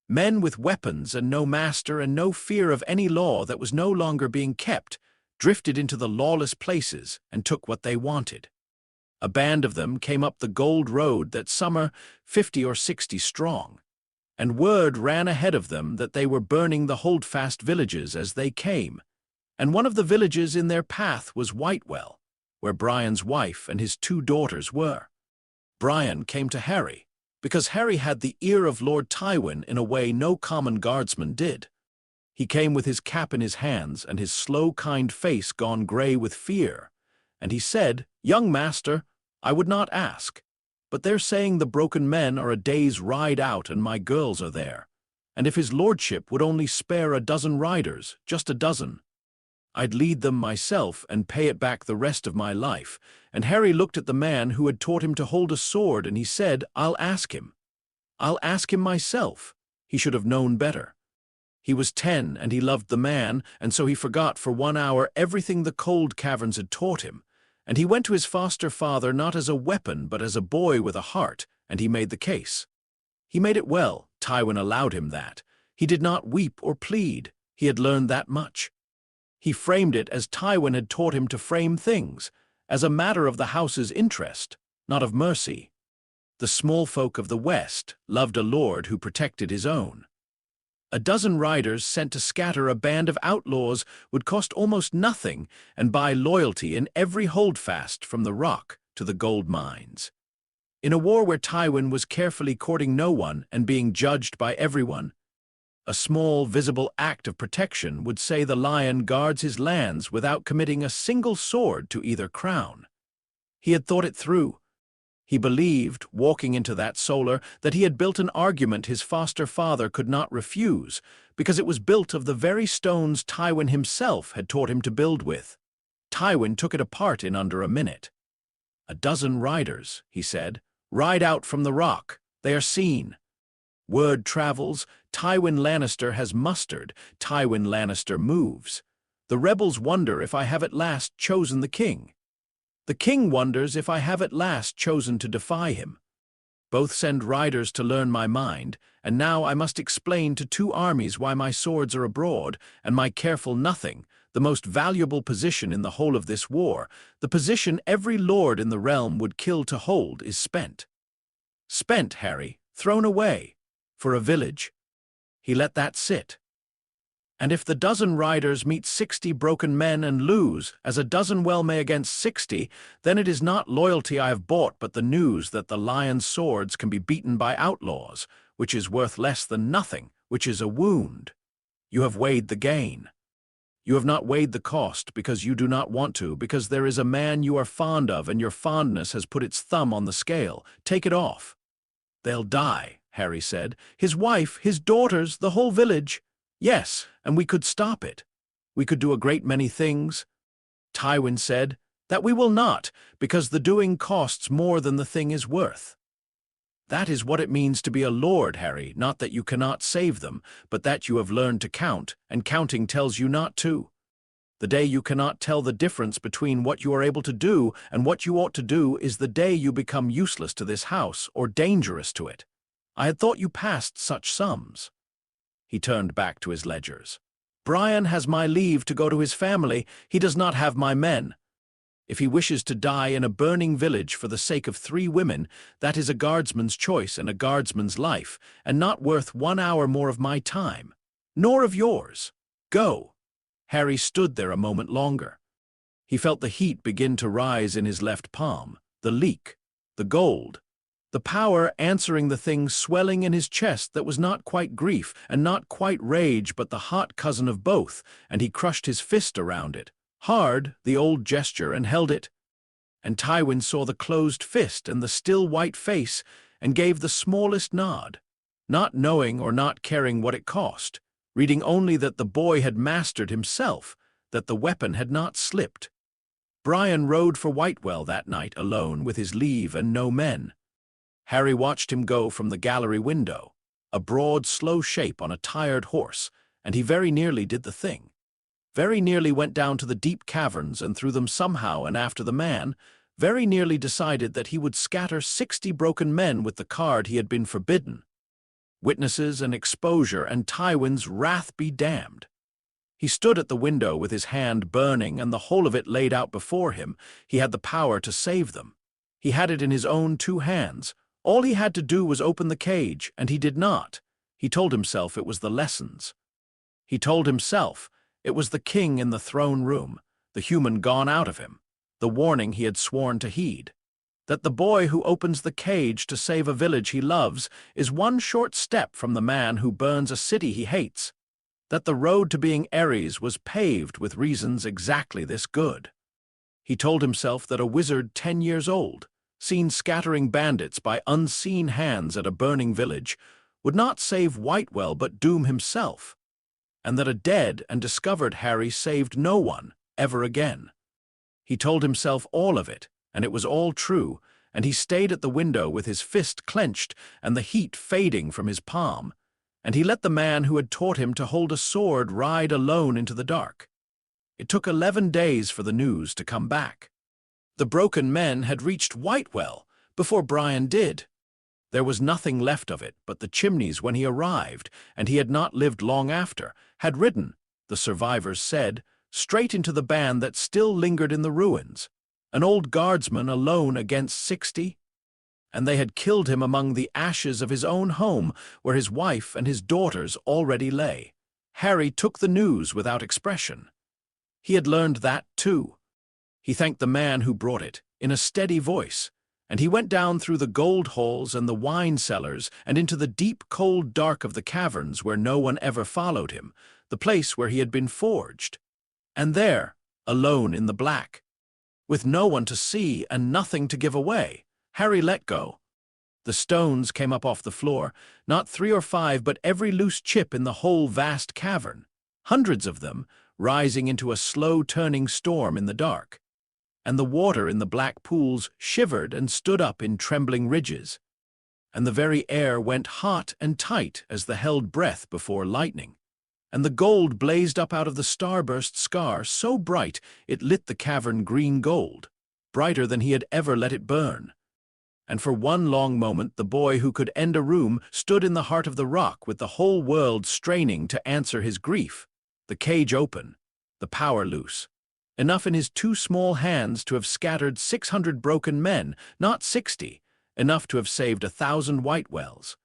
Men with weapons and no master and no fear of any law that was no longer being kept, drifted into the lawless places and took what they wanted. A band of them came up the Gold Road that summer, 50 or 60 strong, and word ran ahead of them that they were burning the holdfast villages as they came, and one of the villages in their path was Whitewell, where Brian's wife and his 2 daughters were. Brian came to Harry, because Harry had the ear of Lord Tywin in a way no common guardsman did. He came with his cap in his hands and his slow, kind face gone grey with fear, and he said, "Young master, I would not ask, but they're saying the broken men are a day's ride out and my girls are there, and if his lordship would only spare a dozen riders, just a dozen, I'd lead them myself and pay it back the rest of my life." And Harry looked at the man who had taught him to hold a sword, and he said, "I'll ask him. I'll ask him myself." He should have known better. He was 10, and he loved the man, and so he forgot for 1 hour everything the cold caverns had taught him, and he went to his foster father not as a weapon but as a boy with a heart, and he made the case. He made it well. Tywin allowed him that. He did not weep or plead. He had learned that much. He framed it as Tywin had taught him to frame things, as a matter of the house's interest, not of mercy. The small folk of the West loved a lord who protected his own. A dozen riders sent to scatter a band of outlaws would cost almost nothing and buy loyalty in every holdfast from the Rock to the gold mines. In a war where Tywin was carefully courting no one and being judged by everyone, a small, visible act of protection would say the lion guards his lands without committing a single sword to either crown. He had thought it through. He believed, walking into that solar, that he had built an argument his foster father could not refuse, because it was built of the very stones Tywin himself had taught him to build with. Tywin took it apart in under a minute. "A dozen riders," he said, "ride out from the Rock. They are seen. Word travels, Tywin Lannister has mustered, Tywin Lannister moves. The rebels wonder if I have at last chosen the king. The king wonders if I have at last chosen to defy him. Both send riders to learn my mind, and now I must explain to 2 armies why my swords are abroad, and my careful nothing, the most valuable position in the whole of this war, the position every lord in the realm would kill to hold, is spent. Spent, Harry, thrown away. For a village." He let that sit. "And if the dozen riders meet 60 broken men and lose, as a dozen well may against 60, then it is not loyalty I have bought but the news that the lion's swords can be beaten by outlaws, which is worth less than nothing, which is a wound. You have weighed the gain. You have not weighed the cost because you do not want to, because there is a man you are fond of and your fondness has put its thumb on the scale. Take it off." "They'll die," Harry said. "His wife, his daughters, the whole village." Yes, and we could stop it. We could do a great many things. Tywin said, that we will not, because the doing costs more than the thing is worth. That is what it means to be a lord, Harry, not that you cannot save them, but that you have learned to count, and counting tells you not to. The day you cannot tell the difference between what you are able to do and what you ought to do is the day you become useless to this house or dangerous to it. I had thought you passed such sums. He turned back to his ledgers. Brian has my leave to go to his family. He does not have my men. If he wishes to die in a burning village for the sake of 3 women, that is a guardsman's choice and a guardsman's life, and not worth 1 hour more of my time. Nor of yours. Go. Harry stood there a moment longer. He felt the heat begin to rise in his left palm, the leak, the gold, the power answering the thing swelling in his chest that was not quite grief and not quite rage but the hot cousin of both, and he crushed his fist around it, hard, the old gesture, and held it. And Tywin saw the closed fist and the still white face and gave the smallest nod, not knowing or not caring what it cost, reading only that the boy had mastered himself, that the weapon had not slipped. Brian rode for Whitewell that night alone with his leave and no men. Harry watched him go from the gallery window, a broad, slow shape on a tired horse, and he very nearly did the thing. Very nearly went down to the deep caverns and through them somehow, and after the man, very nearly decided that he would scatter 60 broken men with the card he had been forbidden. Witnesses and exposure, and Tywin's wrath be damned. He stood at the window with his hand burning and the whole of it laid out before him. He had the power to save them. He had it in his own 2 hands. All he had to do was open the cage, and he did not. He told himself it was the lessons. He told himself it was the king in the throne room, the human gone out of him, the warning he had sworn to heed. That the boy who opens the cage to save a village he loves is 1 short step from the man who burns a city he hates. That the road to being Ares was paved with reasons exactly this good. He told himself that a wizard 10 years old, seen scattering bandits by unseen hands at a burning village, would not save Whitewell but doom himself, and that a dead and discovered Harry saved no one, ever again. He told himself all of it, and it was all true, and he stayed at the window with his fist clenched and the heat fading from his palm, and he let the man who had taught him to hold a sword ride alone into the dark. It took 11 days for the news to come back. The broken men had reached Whitewell before Brian did. There was nothing left of it but the chimneys when he arrived, and he had not lived long after, had ridden, the survivors said, straight into the band that still lingered in the ruins, an old guardsman alone against 60, and they had killed him among the ashes of his own home, where his wife and his daughters already lay. Harry took the news without expression. He had learned that, too. He thanked the man who brought it, in a steady voice, and he went down through the gold halls and the wine cellars and into the deep, cold dark of the caverns where no one ever followed him, the place where he had been forged. And there, alone in the black, with no one to see and nothing to give away, Harry let go. The stones came up off the floor, not 3 or 5, but every loose chip in the whole vast cavern, hundreds of them, rising into a slow-turning storm in the dark. And the water in the black pools shivered and stood up in trembling ridges, and the very air went hot and tight as the held breath before lightning, and the gold blazed up out of the starburst scar so bright it lit the cavern green gold, brighter than he had ever let it burn. And for 1 long moment the boy who could end a room stood in the heart of the rock with the whole world straining to answer his grief, the cage open, the power loose. Enough in his 2 small hands to have scattered 600 broken men, not 60, enough to have saved 1,000 Whitewells.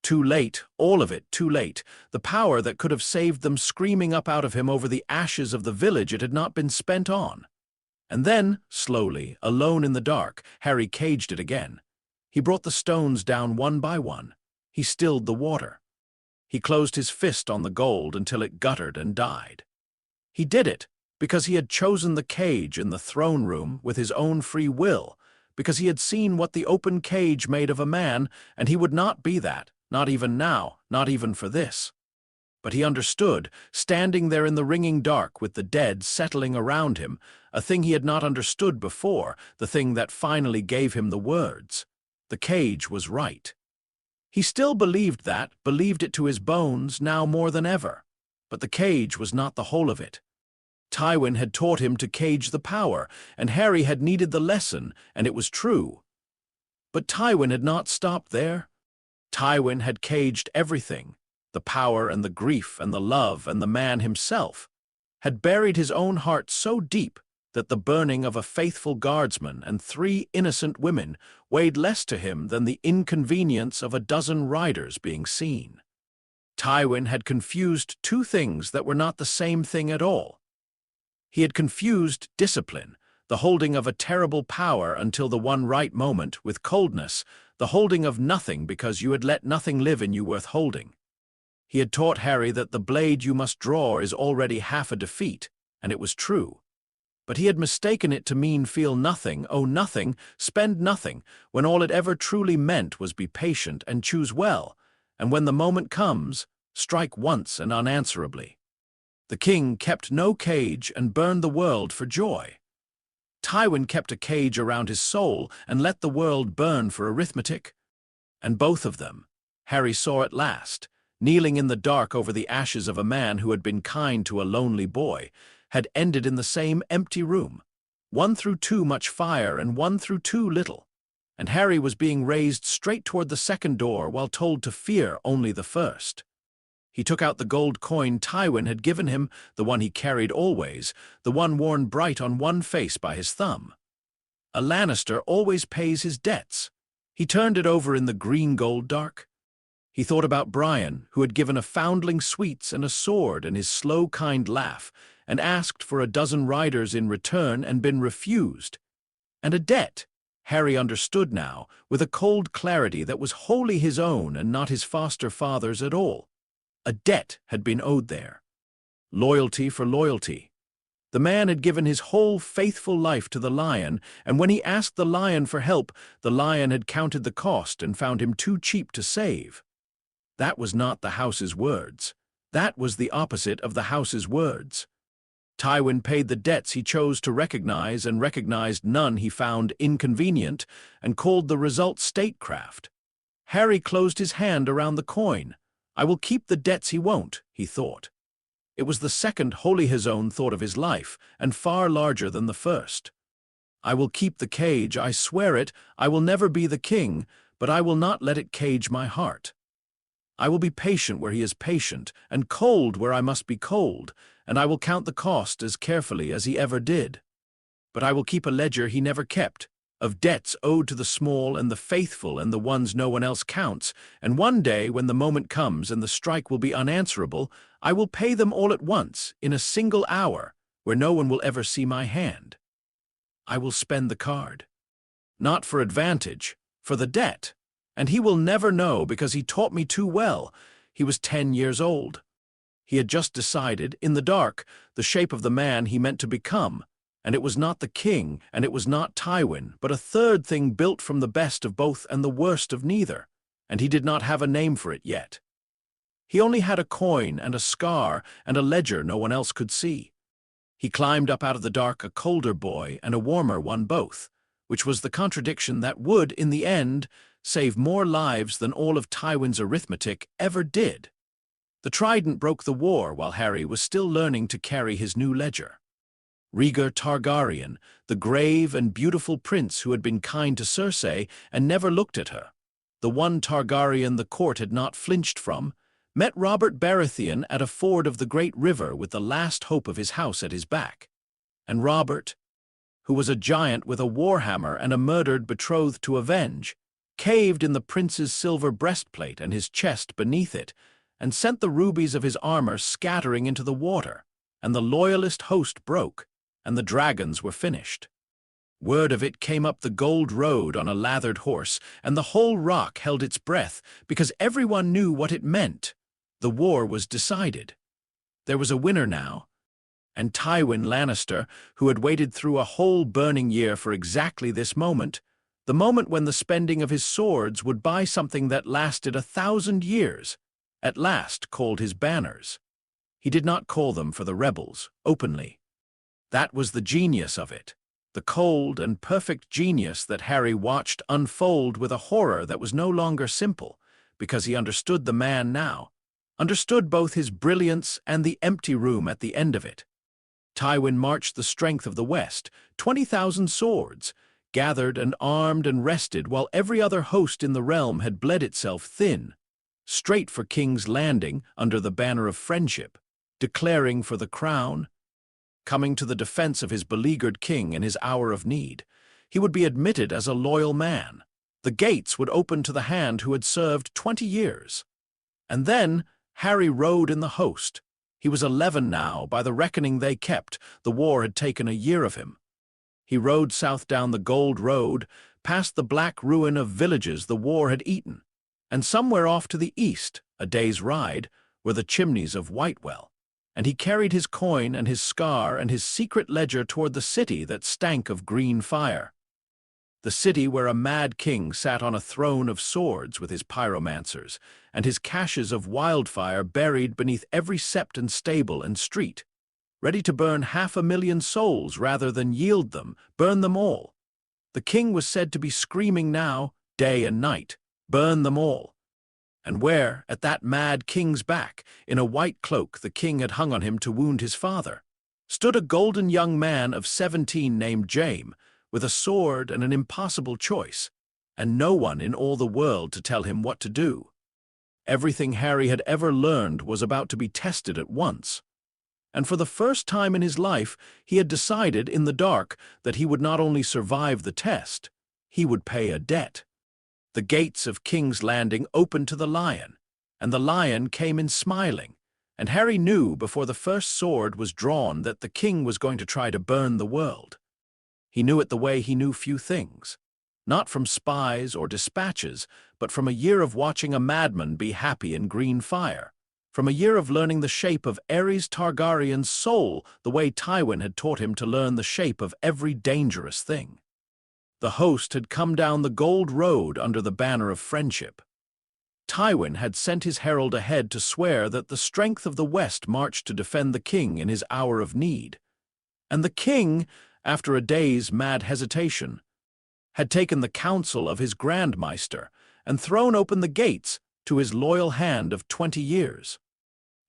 Too late, all of it too late, the power that could have saved them screaming up out of him over the ashes of the village it had not been spent on. And then, slowly, alone in the dark, Harry caged it again. He brought the stones down 1 by 1. He stilled the water. He closed his fist on the gold until it guttered and died. He did it because he had chosen the cage in the throne room with his own free will, because he had seen what the open cage made of a man, and he would not be that, not even now, not even for this. But he understood, standing there in the ringing dark with the dead settling around him, a thing he had not understood before, the thing that finally gave him the words. The cage was right. He still believed that, believed it to his bones, now more than ever. But the cage was not the whole of it. Tywin had taught him to cage the power, and Harry had needed the lesson, and it was true. But Tywin had not stopped there. Tywin had caged everything, the power and the grief and the love and the man himself, had buried his own heart so deep that the burning of a faithful guardsman and 3 innocent women weighed less to him than the inconvenience of a dozen riders being seen. Tywin had confused 2 things that were not the same thing at all. He had confused discipline, the holding of a terrible power until the one right moment, with coldness, the holding of nothing because you had let nothing live in you worth holding. He had taught Harry that the blade you must draw is already half a defeat, and it was true. But he had mistaken it to mean feel nothing, owe nothing, spend nothing, when all it ever truly meant was be patient and choose well, and when the moment comes, strike once and unanswerably. The king kept no cage and burned the world for joy. Tywin kept a cage around his soul and let the world burn for arithmetic. And both of them, Harry saw at last, kneeling in the dark over the ashes of a man who had been kind to a lonely boy, had ended in the same empty room, one through too much fire and one through too little, and Harry was being raised straight toward the second door while told to fear only the first. He took out the gold coin Tywin had given him, the one he carried always, the one worn bright on one face by his thumb. A Lannister always pays his debts. He turned it over in the green gold dark. He thought about Brian, who had given a foundling sweets and a sword and his slow, kind laugh, and asked for a dozen riders in return and been refused. And a debt, Harry understood now, with a cold clarity that was wholly his own and not his foster father's at all. A debt had been owed there. Loyalty for loyalty. The man had given his whole faithful life to the lion, and when he asked the lion for help, the lion had counted the cost and found him too cheap to save. That was not the house's words. That was the opposite of the house's words. Tywin paid the debts he chose to recognize and recognized none he found inconvenient and called the result statecraft. Harry closed his hand around the coin. I will keep the debts he won't, he thought. It was the second wholly his own thought of his life, and far larger than the first. I will keep the cage, I swear it, I will never be the king, but I will not let it cage my heart. I will be patient where he is patient, and cold where I must be cold, and I will count the cost as carefully as he ever did. But I will keep a ledger he never kept, of debts owed to the small and the faithful and the ones no one else counts, and one day, when the moment comes and the strike will be unanswerable, I will pay them all at once, in a single hour, where no one will ever see my hand. I will spend the card. Not for advantage, for the debt. And he will never know because he taught me too well. He was 10 years old. He had just decided, in the dark, the shape of the man he meant to become, and it was not the king, and it was not Tywin, but a third thing built from the best of both and the worst of neither, and he did not have a name for it yet. He only had a coin and a scar and a ledger no one else could see. He climbed up out of the dark a colder boy and a warmer one both, which was the contradiction that would, in the end, save more lives than all of Tywin's arithmetic ever did. The trident broke the war while Harry was still learning to carry his new ledger. Rhaegar Targaryen, the grave and beautiful prince who had been kind to Cersei and never looked at her, the one Targaryen the court had not flinched from, met Robert Baratheon at a ford of the great river with the last hope of his house at his back. And Robert, who was a giant with a warhammer and a murdered betrothed to avenge, caved in the prince's silver breastplate and his chest beneath it, and sent the rubies of his armor scattering into the water, and the loyalist host broke, and the dragons were finished. Word of it came up the gold road on a lathered horse, and the whole rock held its breath, because everyone knew what it meant. The war was decided. There was a winner now, and Tywin Lannister, who had waited through a whole burning year for exactly this moment, the moment when the spending of his swords would buy something that lasted 1,000 years, at last called his banners. He did not call them for the rebels, openly. That was the genius of it, the cold and perfect genius that Harry watched unfold with a horror that was no longer simple, because he understood the man now, understood both his brilliance and the empty room at the end of it. Tywin marched the strength of the West, 20,000 swords, gathered and armed and rested while every other host in the realm had bled itself thin, straight for King's Landing under the banner of friendship, declaring for the crown. Coming to the defense of his beleaguered king in his hour of need, he would be admitted as a loyal man. The gates would open to the hand who had served 20 years. And then Harry rode in the host. He was 11 now, by the reckoning they kept. The war had taken a year of him. He rode south down the Gold Road, past the black ruin of villages the war had eaten, and somewhere off to the east, a day's ride, were the chimneys of Whitewell, and he carried his coin and his scar and his secret ledger toward the city that stank of green fire. The city where a mad king sat on a throne of swords with his pyromancers, and his caches of wildfire buried beneath every sept and stable and street, ready to burn 500,000 souls rather than yield them, burn them all. The king was said to be screaming now, day and night, burn them all. And where, at that mad king's back, in a white cloak the king had hung on him to wound his father, stood a golden young man of 17 named Jaime, with a sword and an impossible choice, and no one in all the world to tell him what to do. Everything Harry had ever learned was about to be tested at once. And for the first time in his life, he had decided in the dark that he would not only survive the test, he would pay a debt. The gates of King's Landing opened to the lion, and the lion came in smiling, and Harry knew before the first sword was drawn that the king was going to try to burn the world. He knew it the way he knew few things, not from spies or dispatches, but from a year of watching a madman be happy in green fire, from a year of learning the shape of Aerys Targaryen's soul the way Tywin had taught him to learn the shape of every dangerous thing. The host had come down the Gold Road under the banner of friendship. Tywin had sent his herald ahead to swear that the strength of the West marched to defend the king in his hour of need. And the king, after a day's mad hesitation, had taken the counsel of his Grandmeister and thrown open the gates to his loyal hand of 20 years.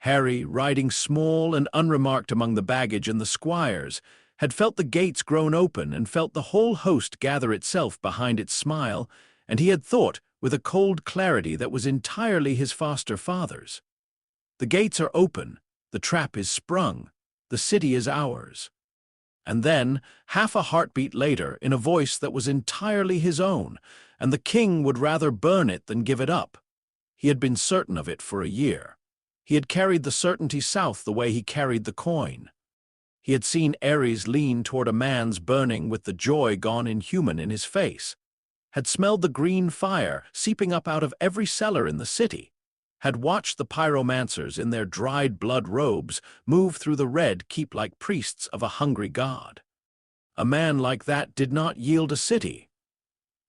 Harry, riding small and unremarked among the baggage and the squires, had felt the gates grown open and felt the whole host gather itself behind its smile, and he had thought, with a cold clarity that was entirely his foster father's, "The gates are open, the trap is sprung, the city is ours." And then, half a heartbeat later, in a voice that was entirely his own, "And the king would rather burn it than give it up." He had been certain of it for a year. He had carried the certainty south the way he carried the coin. He had seen Aerys lean toward a man's burning with the joy gone inhuman in his face, had smelled the green fire seeping up out of every cellar in the city, had watched the pyromancers in their dried blood robes move through the red keep like priests of a hungry god. A man like that did not yield a city.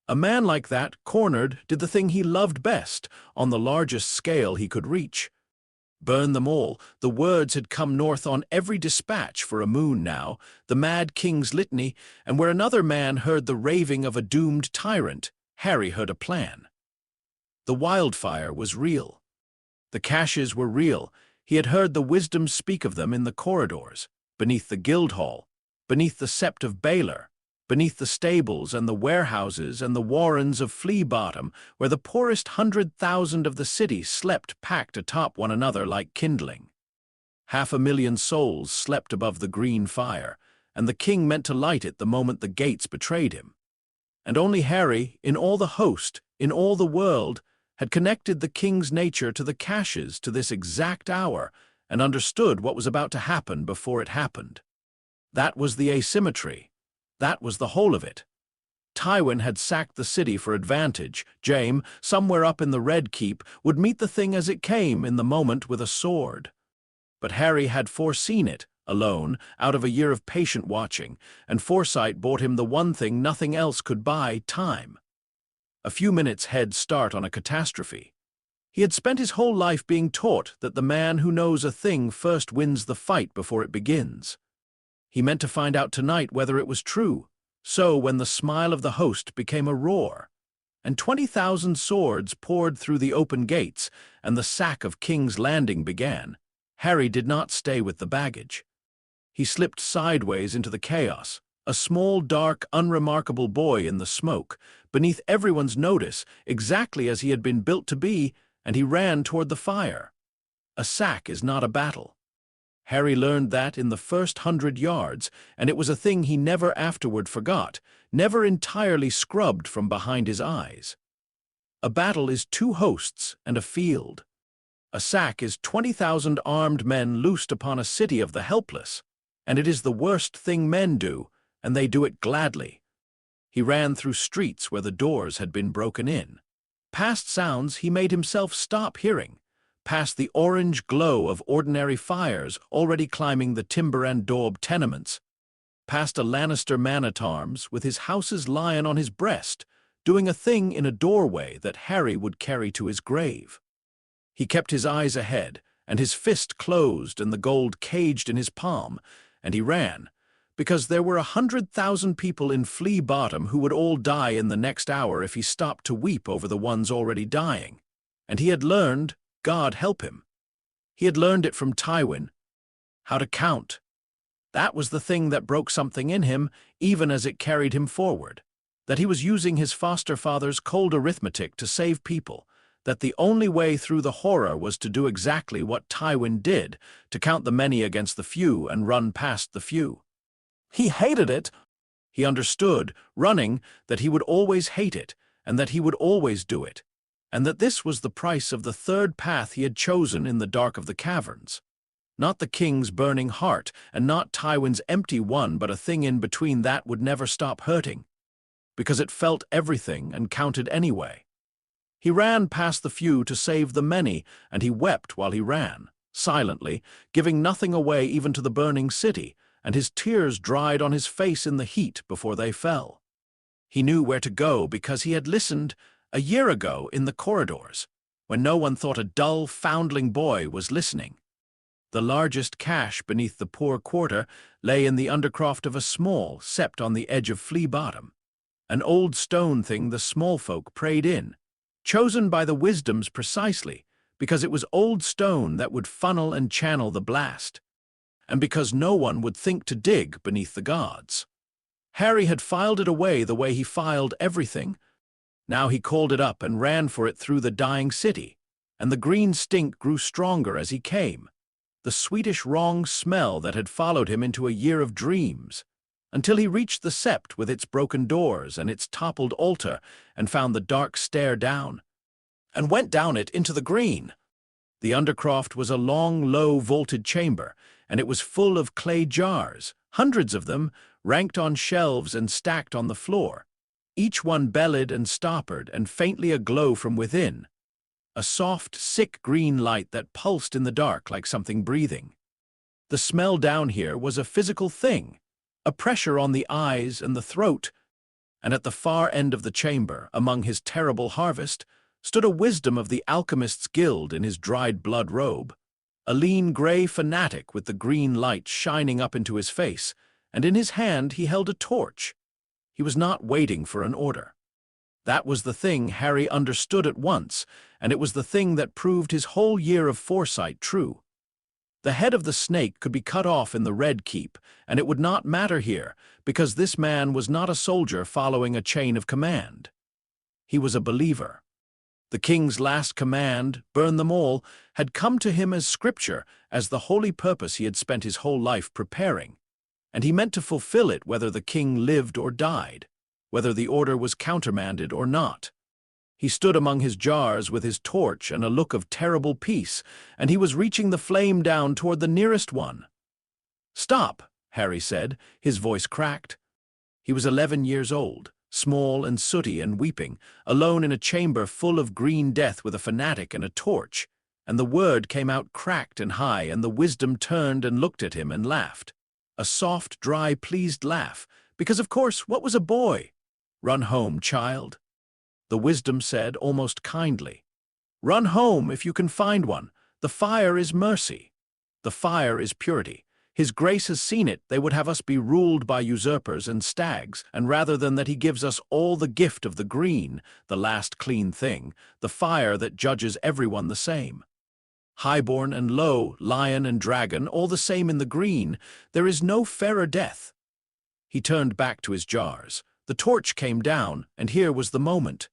A man like that, cornered, did the thing he loved best, on the largest scale he could reach. Burn them all. The words had come north on every dispatch for a moon now, the mad king's litany, and where another man heard the raving of a doomed tyrant, Harry heard a plan. The wildfire was real. The caches were real. He had heard the wisdom speak of them in the corridors, beneath the Guildhall, beneath the Sept of Baelor, beneath the stables and the warehouses and the warrens of Flea Bottom, where the poorest 100,000 of the city slept packed atop one another like kindling. 500,000 souls slept above the green fire, and the king meant to light it the moment the gates betrayed him. And only Harry, in all the host, in all the world, had connected the king's nature to the caches to this exact hour and understood what was about to happen before it happened. That was the asymmetry. That was the whole of it. Tywin had sacked the city for advantage. Jaime, somewhere up in the Red Keep, would meet the thing as it came in the moment with a sword. But Harry had foreseen it, alone, out of a year of patient watching, and foresight bought him the one thing nothing else could buy, time. A few minutes' head start on a catastrophe. He had spent his whole life being taught that the man who knows a thing first wins the fight before it begins. He meant to find out tonight whether it was true. So when the smile of the host became a roar, and 20,000 swords poured through the open gates, and the sack of King's Landing began, Harry did not stay with the baggage. He slipped sideways into the chaos, a small, dark, unremarkable boy in the smoke, beneath everyone's notice, exactly as he had been built to be, and he ran toward the fire. A sack is not a battle. Harry learned that in the first 100 yards, and it was a thing he never afterward forgot, never entirely scrubbed from behind his eyes. A battle is 2 hosts and a field. A sack is 20,000 armed men loosed upon a city of the helpless, and it is the worst thing men do, and they do it gladly. He ran through streets where the doors had been broken in. Past sounds he made himself stop hearing, past the orange glow of ordinary fires already climbing the timber and daub tenements, past a Lannister man-at-arms with his house's lion on his breast, doing a thing in a doorway that Harry would carry to his grave. He kept his eyes ahead, and his fist closed and the gold caged in his palm, and he ran, because there were 100,000 people in Flea Bottom who would all die in the next hour if he stopped to weep over the ones already dying. And he had learned, God help him. He had learned it from Tywin, how to count. That was the thing that broke something in him, even as it carried him forward, that he was using his foster father's cold arithmetic to save people, that the only way through the horror was to do exactly what Tywin did, to count the many against the few and run past the few. He hated it. He understood, running, that he would always hate it, and that he would always do it, and that this was the price of the third path he had chosen in the dark of the caverns. Not the king's burning heart, and not Tywin's empty one, but a thing in between that would never stop hurting, because it felt everything and counted anyway. He ran past the few to save the many, and he wept while he ran, silently, giving nothing away even to the burning city, and his tears dried on his face in the heat before they fell. He knew where to go because he had listened a year ago in the corridors, when no one thought a dull foundling boy was listening. The largest cache beneath the poor quarter lay in the undercroft of a small sept on the edge of Flea Bottom, an old stone thing the small folk prayed in, chosen by the wisdoms precisely because it was old stone that would funnel and channel the blast, and because no one would think to dig beneath the gods. Harry had filed it away the way he filed everything. Now he called it up and ran for it through the dying city, and the green stink grew stronger as he came, the sweetish wrong smell that had followed him into a year of dreams, until he reached the sept with its broken doors and its toppled altar and found the dark stair down, and went down it into the green. The undercroft was a long, low, vaulted chamber, and it was full of clay jars, hundreds of them, ranked on shelves and stacked on the floor, each one bellied and stoppered and faintly aglow from within, a soft, sick green light that pulsed in the dark like something breathing. The smell down here was a physical thing, a pressure on the eyes and the throat, and at the far end of the chamber, among his terrible harvest, stood a wisdom of the alchemist's guild in his dried blood robe, a lean gray fanatic with the green light shining up into his face, and in his hand he held a torch. He was not waiting for an order. That was the thing Harry understood at once, and it was the thing that proved his whole year of foresight true. The head of the snake could be cut off in the Red Keep, and it would not matter here, because this man was not a soldier following a chain of command. He was a believer. The king's last command, burn them all, had come to him as scripture, as the holy purpose he had spent his whole life preparing, and he meant to fulfill it whether the king lived or died, whether the order was countermanded or not. He stood among his jars with his torch and a look of terrible peace, and he was reaching the flame down toward the nearest one. "Stop," Harry said, his voice cracked. He was 11 years old, small and sooty and weeping, alone in a chamber full of green death with a fanatic and a torch, and the word came out cracked and high, and the wisdom turned and looked at him and laughed. A soft, dry, pleased laugh, because of course, what was a boy? "Run home, child," the wisdom said almost kindly. Run home if you can find one. The fire is mercy. The fire is purity. His grace has seen it. They would have us be ruled by usurpers and stags, and rather than that he gives us all the gift of the green, the last clean thing, the fire that judges everyone the same. Highborn and low, lion and dragon, all the same in the green, there is no fairer death. He turned back to his jars. The torch came down, and here was the moment.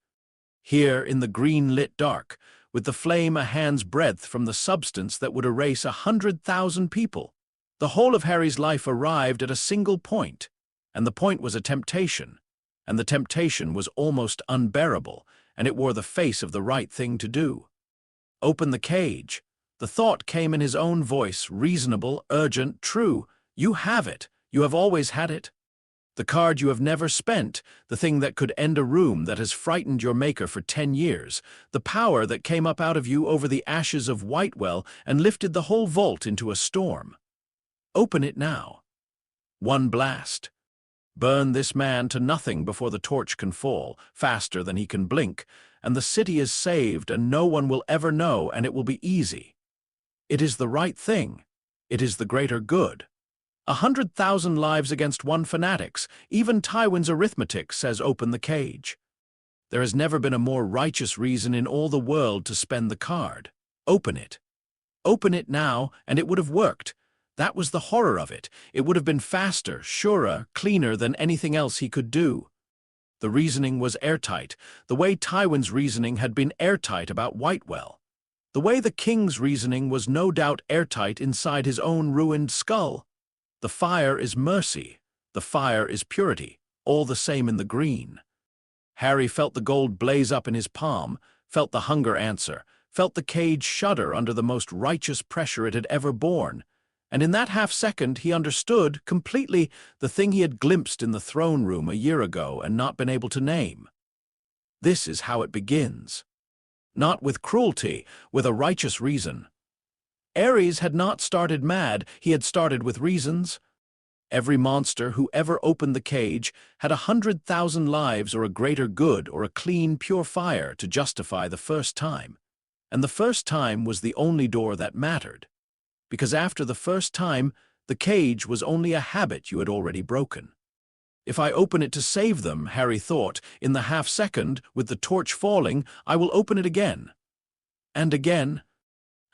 Here, in the green-lit dark, with the flame a hand's breadth from the substance that would erase 100,000 people, the whole of Harry's life arrived at a single point, and the point was a temptation, and the temptation was almost unbearable, and it wore the face of the right thing to do. Open the cage. The thought came in his own voice, reasonable, urgent, true. You have it. You have always had it. The card you have never spent, the thing that could end a room that has frightened your maker for 10 years, the power that came up out of you over the ashes of Whitewell and lifted the whole vault into a storm. Open it now. One blast. Burn this man to nothing before the torch can fall, faster than he can blink, and the city is saved and no one will ever know, and it will be easy. It is the right thing. It is the greater good. 100,000 lives against one fanatics. Even Tywin's arithmetic says open the cage. There has never been a more righteous reason in all the world to spend the card. Open it. Open it now, and it would have worked. That was the horror of it. It would have been faster, surer, cleaner than anything else he could do. The reasoning was airtight, the way Tywin's reasoning had been airtight about Whitewell. The way the king's reasoning was no doubt airtight inside his own ruined skull. The fire is mercy. The fire is purity, all the same in the green. Harry felt the gold blaze up in his palm, felt the hunger answer, felt the cage shudder under the most righteous pressure it had ever borne, and in that half-second he understood completely the thing he had glimpsed in the throne room a year ago and not been able to name. This is how it begins. Not with cruelty, with a righteous reason. Ares had not started mad, he had started with reasons. Every monster who ever opened the cage had 100,000 lives or a greater good or a clean, pure fire to justify the first time. And the first time was the only door that mattered. Because after the first time, the cage was only a habit you had already broken. If I open it to save them, Harry thought, in the half-second, with the torch falling, I will open it again. And again.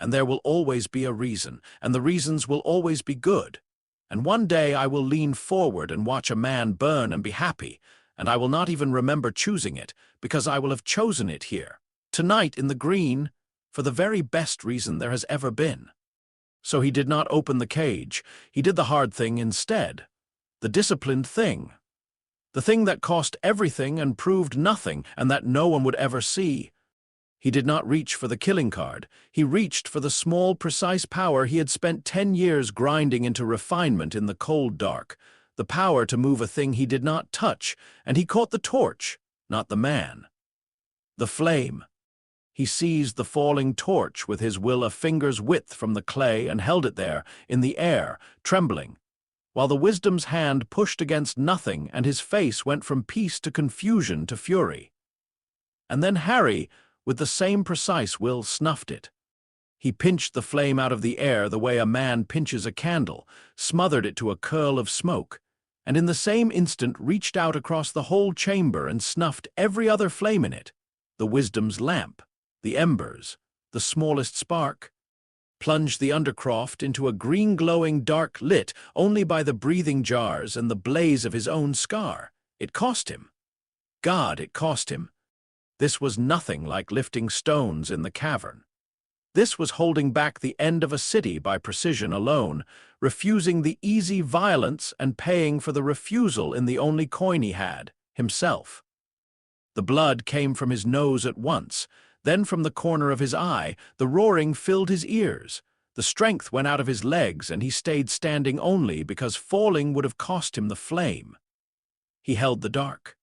And there will always be a reason, and the reasons will always be good. And one day I will lean forward and watch a man burn and be happy, and I will not even remember choosing it, because I will have chosen it here, tonight in the green, for the very best reason there has ever been. So he did not open the cage, he did the hard thing instead, the disciplined thing. The thing that cost everything and proved nothing, and that no one would ever see. He did not reach for the killing card. He reached for the small, precise power he had spent 10 years grinding into refinement in the cold dark, the power to move a thing he did not touch, and he caught the torch, not the man. The flame. He seized the falling torch with his will a finger's width from the clay and held it there, in the air, trembling, while the wisdom's hand pushed against nothing and his face went from peace to confusion to fury. And then Harry, with the same precise will, snuffed it. He pinched the flame out of the air the way a man pinches a candle, smothered it to a curl of smoke, and in the same instant reached out across the whole chamber and snuffed every other flame in it, the wisdom's lamp, the embers, the smallest spark, plunged the undercroft into a green-glowing dark lit only by the breathing jars and the blaze of his own scar. It cost him. God, it cost him. This was nothing like lifting stones in the cavern. This was holding back the end of a city by precision alone, refusing the easy violence and paying for the refusal in the only coin he had, himself. The blood came from his nose at once, then from the corner of his eye. The roaring filled his ears. The strength went out of his legs, and he stayed standing only because falling would have cost him the flame. He held the dark.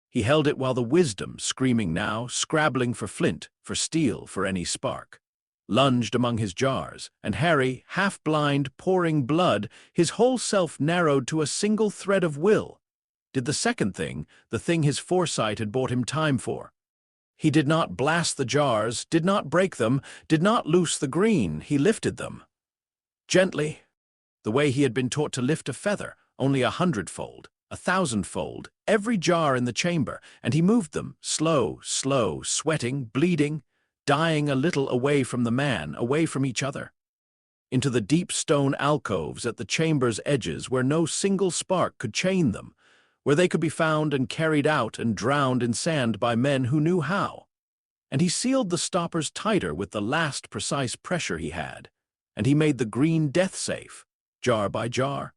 He held it while the wisdom, screaming now, scrabbling for flint, for steel, for any spark, lunged among his jars, and Harry, half-blind, pouring blood, his whole self narrowed to a single thread of will, did the second thing, the thing his foresight had bought him time for. He did not blast the jars, did not break them, did not loose the green. He lifted them. Gently, the way he had been taught to lift a feather, only 100-fold, 1,000-fold, every jar in the chamber, and he moved them, slow, sweating, bleeding, dying a little away from the man, away from each other, into the deep stone alcoves at the chamber's edges where no single spark could chain them, where they could be found and carried out and drowned in sand by men who knew how. And he sealed the stoppers tighter with the last precise pressure he had, and he made the green death safe, jar by jar.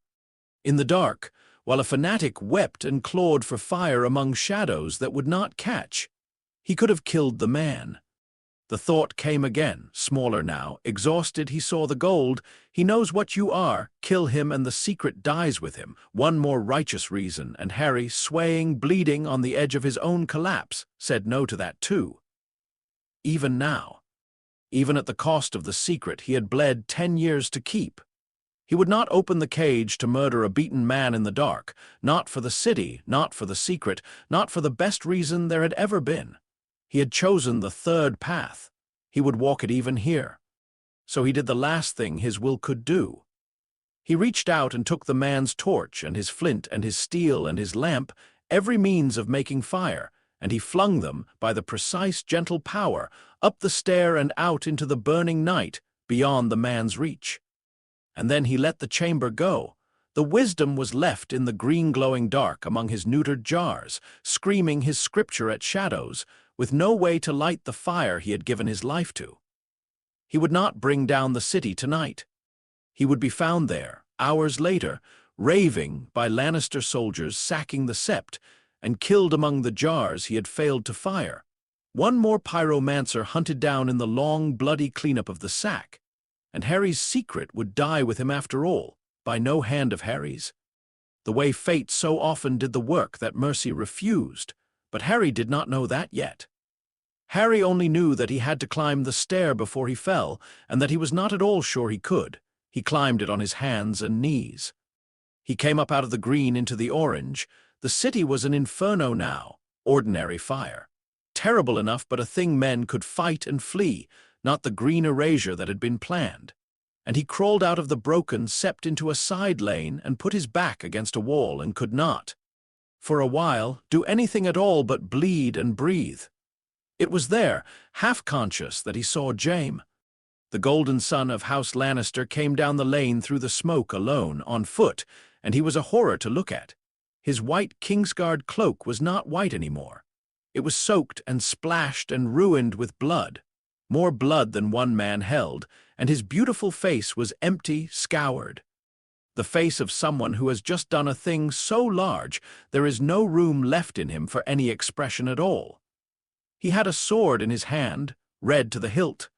In the dark, while a fanatic wept and clawed for fire among shadows that would not catch, he could have killed the man. The thought came again, smaller now. Exhausted, he saw the gold. He knows what you are. Kill him and the secret dies with him. One more righteous reason, and Harry, swaying, bleeding on the edge of his own collapse, said no to that too. Even now, even at the cost of the secret he had bled 10 years to keep. He would not open the cage to murder a beaten man in the dark, not for the city, not for the secret, not for the best reason there had ever been. He had chosen the third path. He would walk it even here. So he did the last thing his will could do. He reached out and took the man's torch and his flint and his steel and his lamp, every means of making fire, and he flung them, by the precise gentle power, up the stair and out into the burning night, beyond the man's reach. And then he let the chamber go. The wisdom was left in the green glowing dark among his neutered jars, screaming his scripture at shadows, with no way to light the fire he had given his life to. He would not bring down the city tonight. He would be found there, hours later, raving by Lannister soldiers sacking the sept, and killed among the jars he had failed to fire. One more pyromancer hunted down in the long, bloody cleanup of the sack, and Harry's secret would die with him after all, by no hand of Harry's. The way fate so often did the work that mercy refused, but Harry did not know that yet. Harry only knew that he had to climb the stair before he fell, and that he was not at all sure he could. He climbed it on his hands and knees. He came up out of the green into the orange. The city was an inferno now, ordinary fire. Terrible enough, but a thing men could fight and flee, not the green erasure that had been planned. And he crawled out of the broken sept into a side lane and put his back against a wall and could not, for a while, do anything at all but bleed and breathe. It was there, half-conscious, that he saw Jaime. The golden son of House Lannister came down the lane through the smoke alone, on foot, and he was a horror to look at. His white Kingsguard cloak was not white anymore. It was soaked and splashed and ruined with blood, more blood than one man held, and his beautiful face was empty, scoured. The face of someone who has just done a thing so large there is no room left in him for any expression at all. He had a sword in his hand, red to the hilt.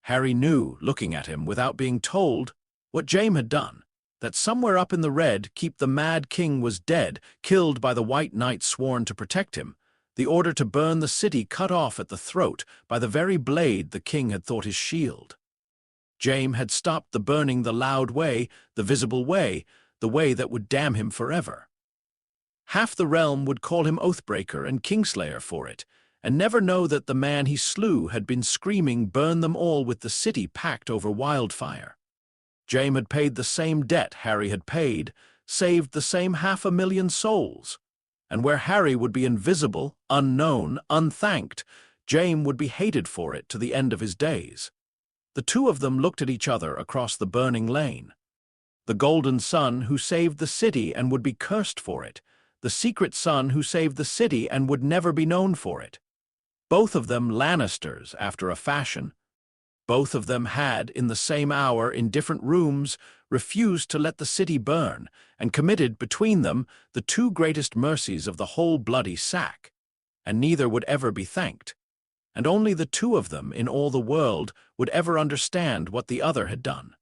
Harry knew, looking at him without being told, what Jaime had done, that somewhere up in the red keep the mad king was dead, killed by the white knight sworn to protect him, the order to burn the city cut off at the throat by the very blade the king had thought his shield. Jaime had stopped the burning the loud way, the visible way, the way that would damn him forever. Half the realm would call him Oathbreaker and Kingslayer for it, and never know that the man he slew had been screaming burn them all with the city packed over wildfire. Jaime had paid the same debt Harry had paid, saved the same 500,000 souls, and where Harry would be invisible, unknown, unthanked, Jaime would be hated for it to the end of his days. The two of them looked at each other across the burning lane. The golden son who saved the city and would be cursed for it, the secret son who saved the city and would never be known for it. Both of them Lannisters after a fashion. Both of them had, in the same hour, in different rooms, refused to let the city burn, and committed between them the two greatest mercies of the whole bloody sack, and neither would ever be thanked, and only the two of them in all the world would ever understand what the other had done.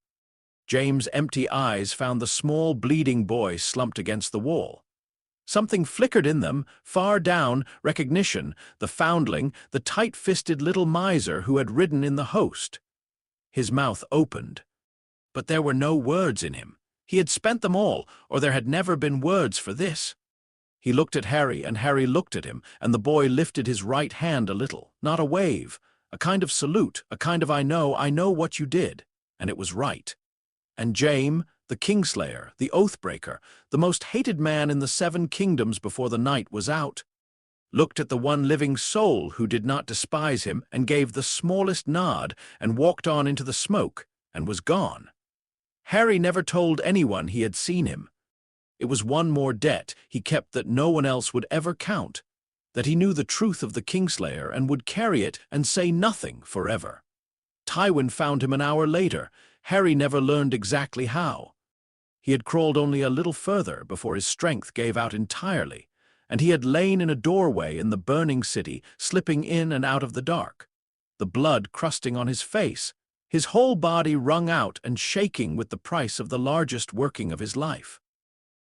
Jaime's empty eyes found the small bleeding boy slumped against the wall. Something flickered in them, far down, recognition, the foundling, the tight-fisted little miser who had ridden in the host. His mouth opened, but there were no words in him. He had spent them all, or there had never been words for this. He looked at Harry, and Harry looked at him, and the boy lifted his right hand a little, not a wave, a kind of salute, a kind of I know what you did, and it was right. And Jaime, the Kingslayer, the Oathbreaker, the most hated man in the 7 kingdoms before the night was out, looked at the one living soul who did not despise him and gave the smallest nod and walked on into the smoke and was gone. Harry never told anyone he had seen him. It was one more debt he kept that no one else would ever count, that he knew the truth of the Kingslayer and would carry it and say nothing forever. Tywin found him an hour later. Harry never learned exactly how. He had crawled only a little further before his strength gave out entirely, and he had lain in a doorway in the burning city, slipping in and out of the dark, the blood crusting on his face, his whole body wrung out and shaking with the price of the largest working of his life.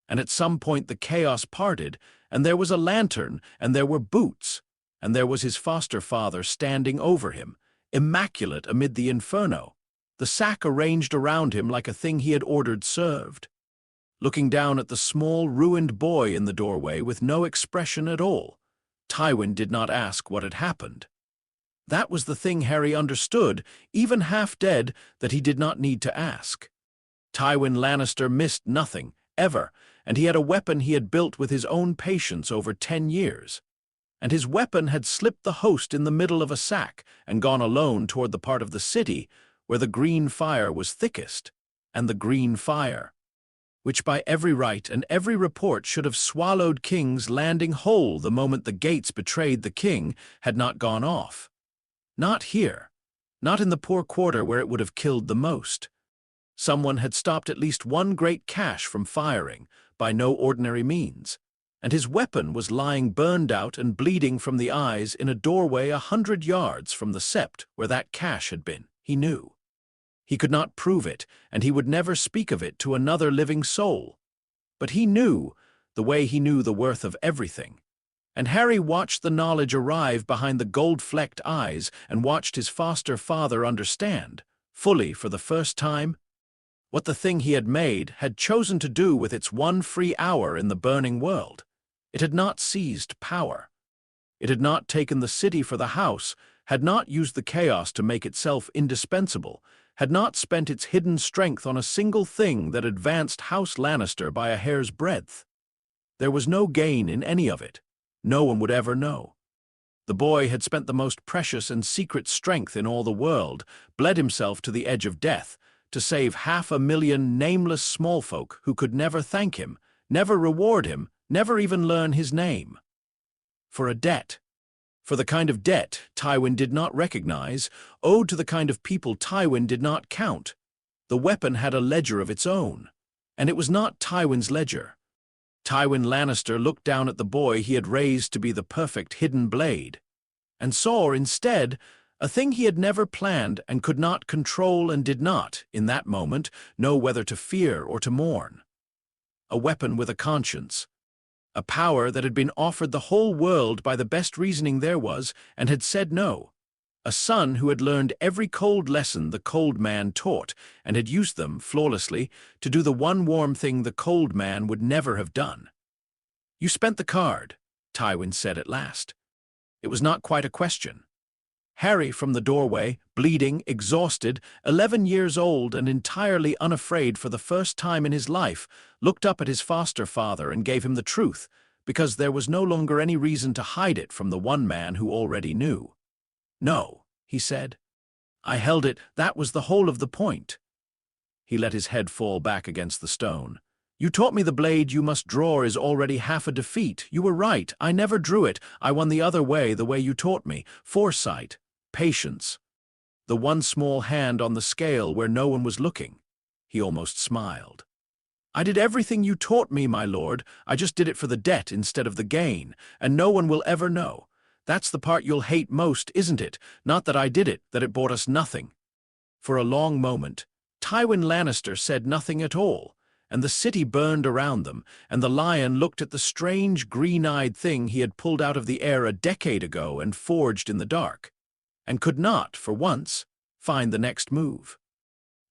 And at some point the chaos parted, and there was a lantern, and there were boots, and there was his foster father standing over him, immaculate amid the inferno, the sack arranged around him like a thing he had ordered served. Looking down at the small, ruined boy in the doorway with no expression at all, Tywin did not ask what had happened. That was the thing Harry understood, even half dead, that he did not need to ask. Tywin Lannister missed nothing, ever, and he had a weapon he had built with his own patience over 10 years. And his weapon had slipped the host in the middle of a sack and gone alone toward the part of the city where the green fire was thickest, and the green fire, which by every right and every report should have swallowed King's Landing whole the moment the gates betrayed the king, had not gone off. Not here, not in the poor quarter where it would have killed the most. Someone had stopped at least one great cache from firing, by no ordinary means, and his weapon was lying burned out and bleeding from the eyes in a doorway 100 yards from the sept where that cache had been, he knew. He could not prove it, and he would never speak of it to another living soul. But he knew, the way he knew the worth of everything. And Harry watched the knowledge arrive behind the gold-flecked eyes and watched his foster father understand, fully for the first time, what the thing he had made had chosen to do with its one free hour in the burning world. It had not seized power. It had not taken the city for the house, had not used the chaos to make itself indispensable, had not spent its hidden strength on a single thing that advanced House Lannister by a hair's breadth. There was no gain in any of it. No one would ever know. The boy had spent the most precious and secret strength in all the world, bled himself to the edge of death, to save 500,000 nameless small folk who could never thank him, never reward him, never even learn his name. For a debt. For the kind of debt Tywin did not recognize, owed to the kind of people Tywin did not count. The weapon had a ledger of its own, and it was not Tywin's ledger. Tywin Lannister looked down at the boy he had raised to be the perfect hidden blade, and saw instead a thing he had never planned and could not control and did not, in that moment, know whether to fear or to mourn. A weapon with a conscience. A power that had been offered the whole world by the best reasoning there was and had said no. A son who had learned every cold lesson the cold man taught and had used them, flawlessly, to do the one warm thing the cold man would never have done. "You spent the card," Tywin said at last. It was not quite a question. Harry, from the doorway, bleeding, exhausted, 11 years old and entirely unafraid for the first time in his life, looked up at his foster father and gave him the truth, because there was no longer any reason to hide it from the one man who already knew. "No," he said. "I held it, that was the whole of the point." He let his head fall back against the stone. "You taught me the blade you must draw is already half a defeat. You were right, I never drew it. I won the other way, the way you taught me. Foresight. Patience. The one small hand on the scale where no one was looking." He almost smiled. "I did everything you taught me, my lord. I just did it for the debt instead of the gain, and no one will ever know. That's the part you'll hate most, isn't it? Not that I did it, that it brought us nothing." For a long moment, Tywin Lannister said nothing at all, and the city burned around them, and the lion looked at the strange green-eyed thing he had pulled out of the air a decade ago and forged in the dark, and could not, for once, find the next move.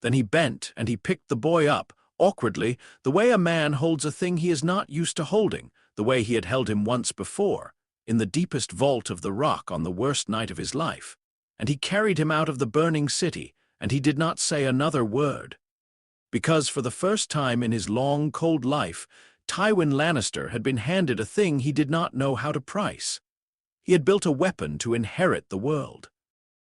Then he bent and he picked the boy up, awkwardly, the way a man holds a thing he is not used to holding, the way he had held him once before, in the deepest vault of the rock on the worst night of his life, and he carried him out of the burning city, and he did not say another word. Because for the first time in his long, cold life, Tywin Lannister had been handed a thing he did not know how to price. He had built a weapon to inherit the world.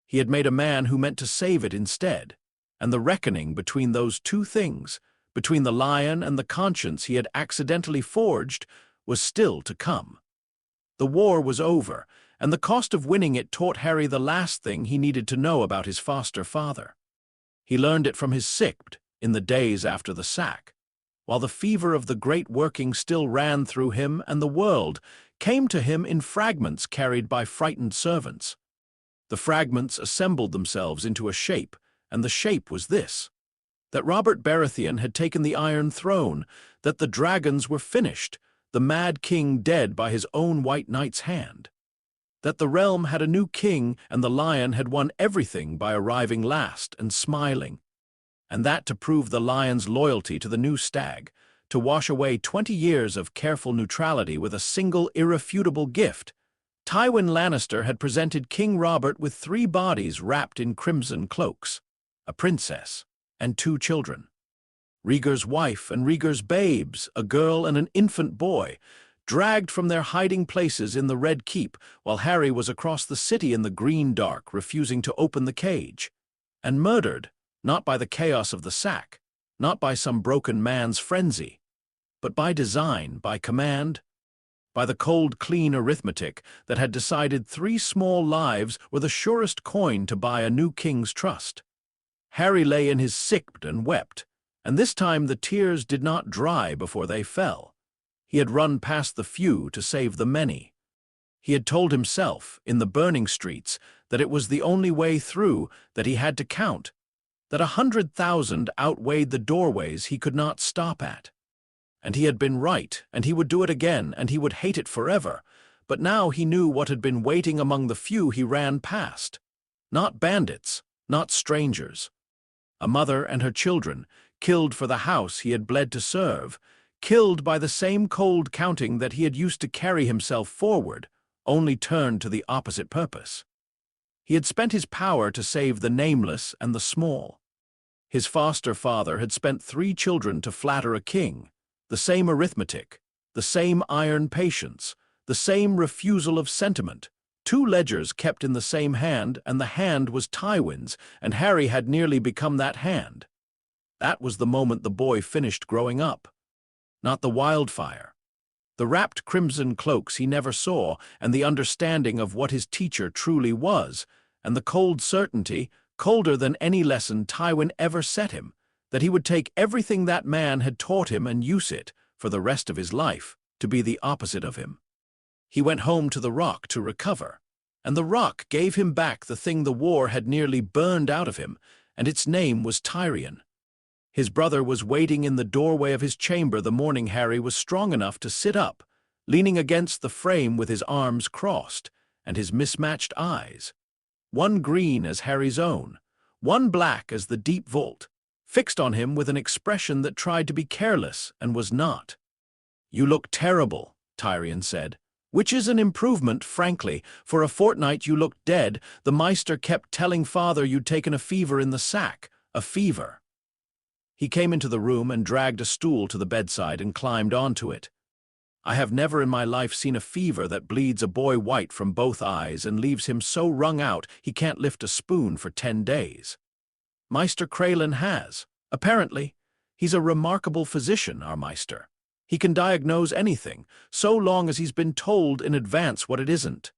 He had made a man who meant to save it instead, and the reckoning between those two things, between the lion and the conscience he had accidentally forged, was still to come. The war was over, and the cost of winning it taught Harry the last thing he needed to know about his foster father. He learned it from his sick in the days after the sack, while the fever of the great working still ran through him, and the world came to him in fragments carried by frightened servants. The fragments assembled themselves into a shape, and the shape was this: that Robert Baratheon had taken the Iron Throne, that the dragons were finished, the Mad King dead by his own White Knight's hand, that the realm had a new king, and the lion had won everything by arriving last and smiling, and that to prove the lion's loyalty to the new stag, to wash away 20 years of careful neutrality with a single irrefutable gift, Tywin Lannister had presented King Robert with 3 bodies wrapped in crimson cloaks, a princess, and 2 children. Rhaegar's wife and Rhaegar's babes, a girl and an infant boy, dragged from their hiding places in the Red Keep, while Harry was across the city in the green dark, refusing to open the cage, and murdered, not by the chaos of the sack, not by some broken man's frenzy, but by design, by command, by the cold, clean arithmetic that had decided 3 small lives were the surest coin to buy a new king's trust. Harry lay in his sick and wept, and this time the tears did not dry before they fell. He had run past the few to save the many. He had told himself, in the burning streets, that it was the only way through, that he had to count, that 100,000 outweighed the doorways he could not stop at. And he had been right, and he would do it again, and he would hate it forever. But now he knew what had been waiting among the few he ran past. Not bandits, not strangers. A mother and her children, killed for the house he had bled to serve, killed by the same cold counting that he had used to carry himself forward, only turned to the opposite purpose. He had spent his power to save the nameless and the small. His foster father had spent 3 children to flatter a king, the same arithmetic, the same iron patience, the same refusal of sentiment, 2 ledgers kept in the same hand, and the hand was Tywin's, and Harry had nearly become that hand. That was the moment the boy finished growing up. Not the wildfire. The wrapped crimson cloaks he never saw, and the understanding of what his teacher truly was, and the cold certainty, colder than any lesson Tywin ever set him, that he would take everything that man had taught him and use it, for the rest of his life, to be the opposite of him. He went home to the rock to recover, and the rock gave him back the thing the war had nearly burned out of him, and its name was Tyrion. His brother was waiting in the doorway of his chamber the morning Harry was strong enough to sit up, leaning against the frame with his arms crossed, and his mismatched eyes, one green as Harry's own, one black as the deep vault, fixed on him with an expression that tried to be careless and was not. "You look terrible," Tyrion said, "which is an improvement, frankly. For a fortnight you looked dead. The Maester kept telling father you'd taken a fever in the sack, a fever." He came into the room and dragged a stool to the bedside and climbed onto it. "I have never in my life seen a fever that bleeds a boy white from both eyes and leaves him so wrung out he can't lift a spoon for 10 days. Maester Crelin has. Apparently, he's a remarkable physician, our Maester. He can diagnose anything, so long as he's been told in advance what it isn't."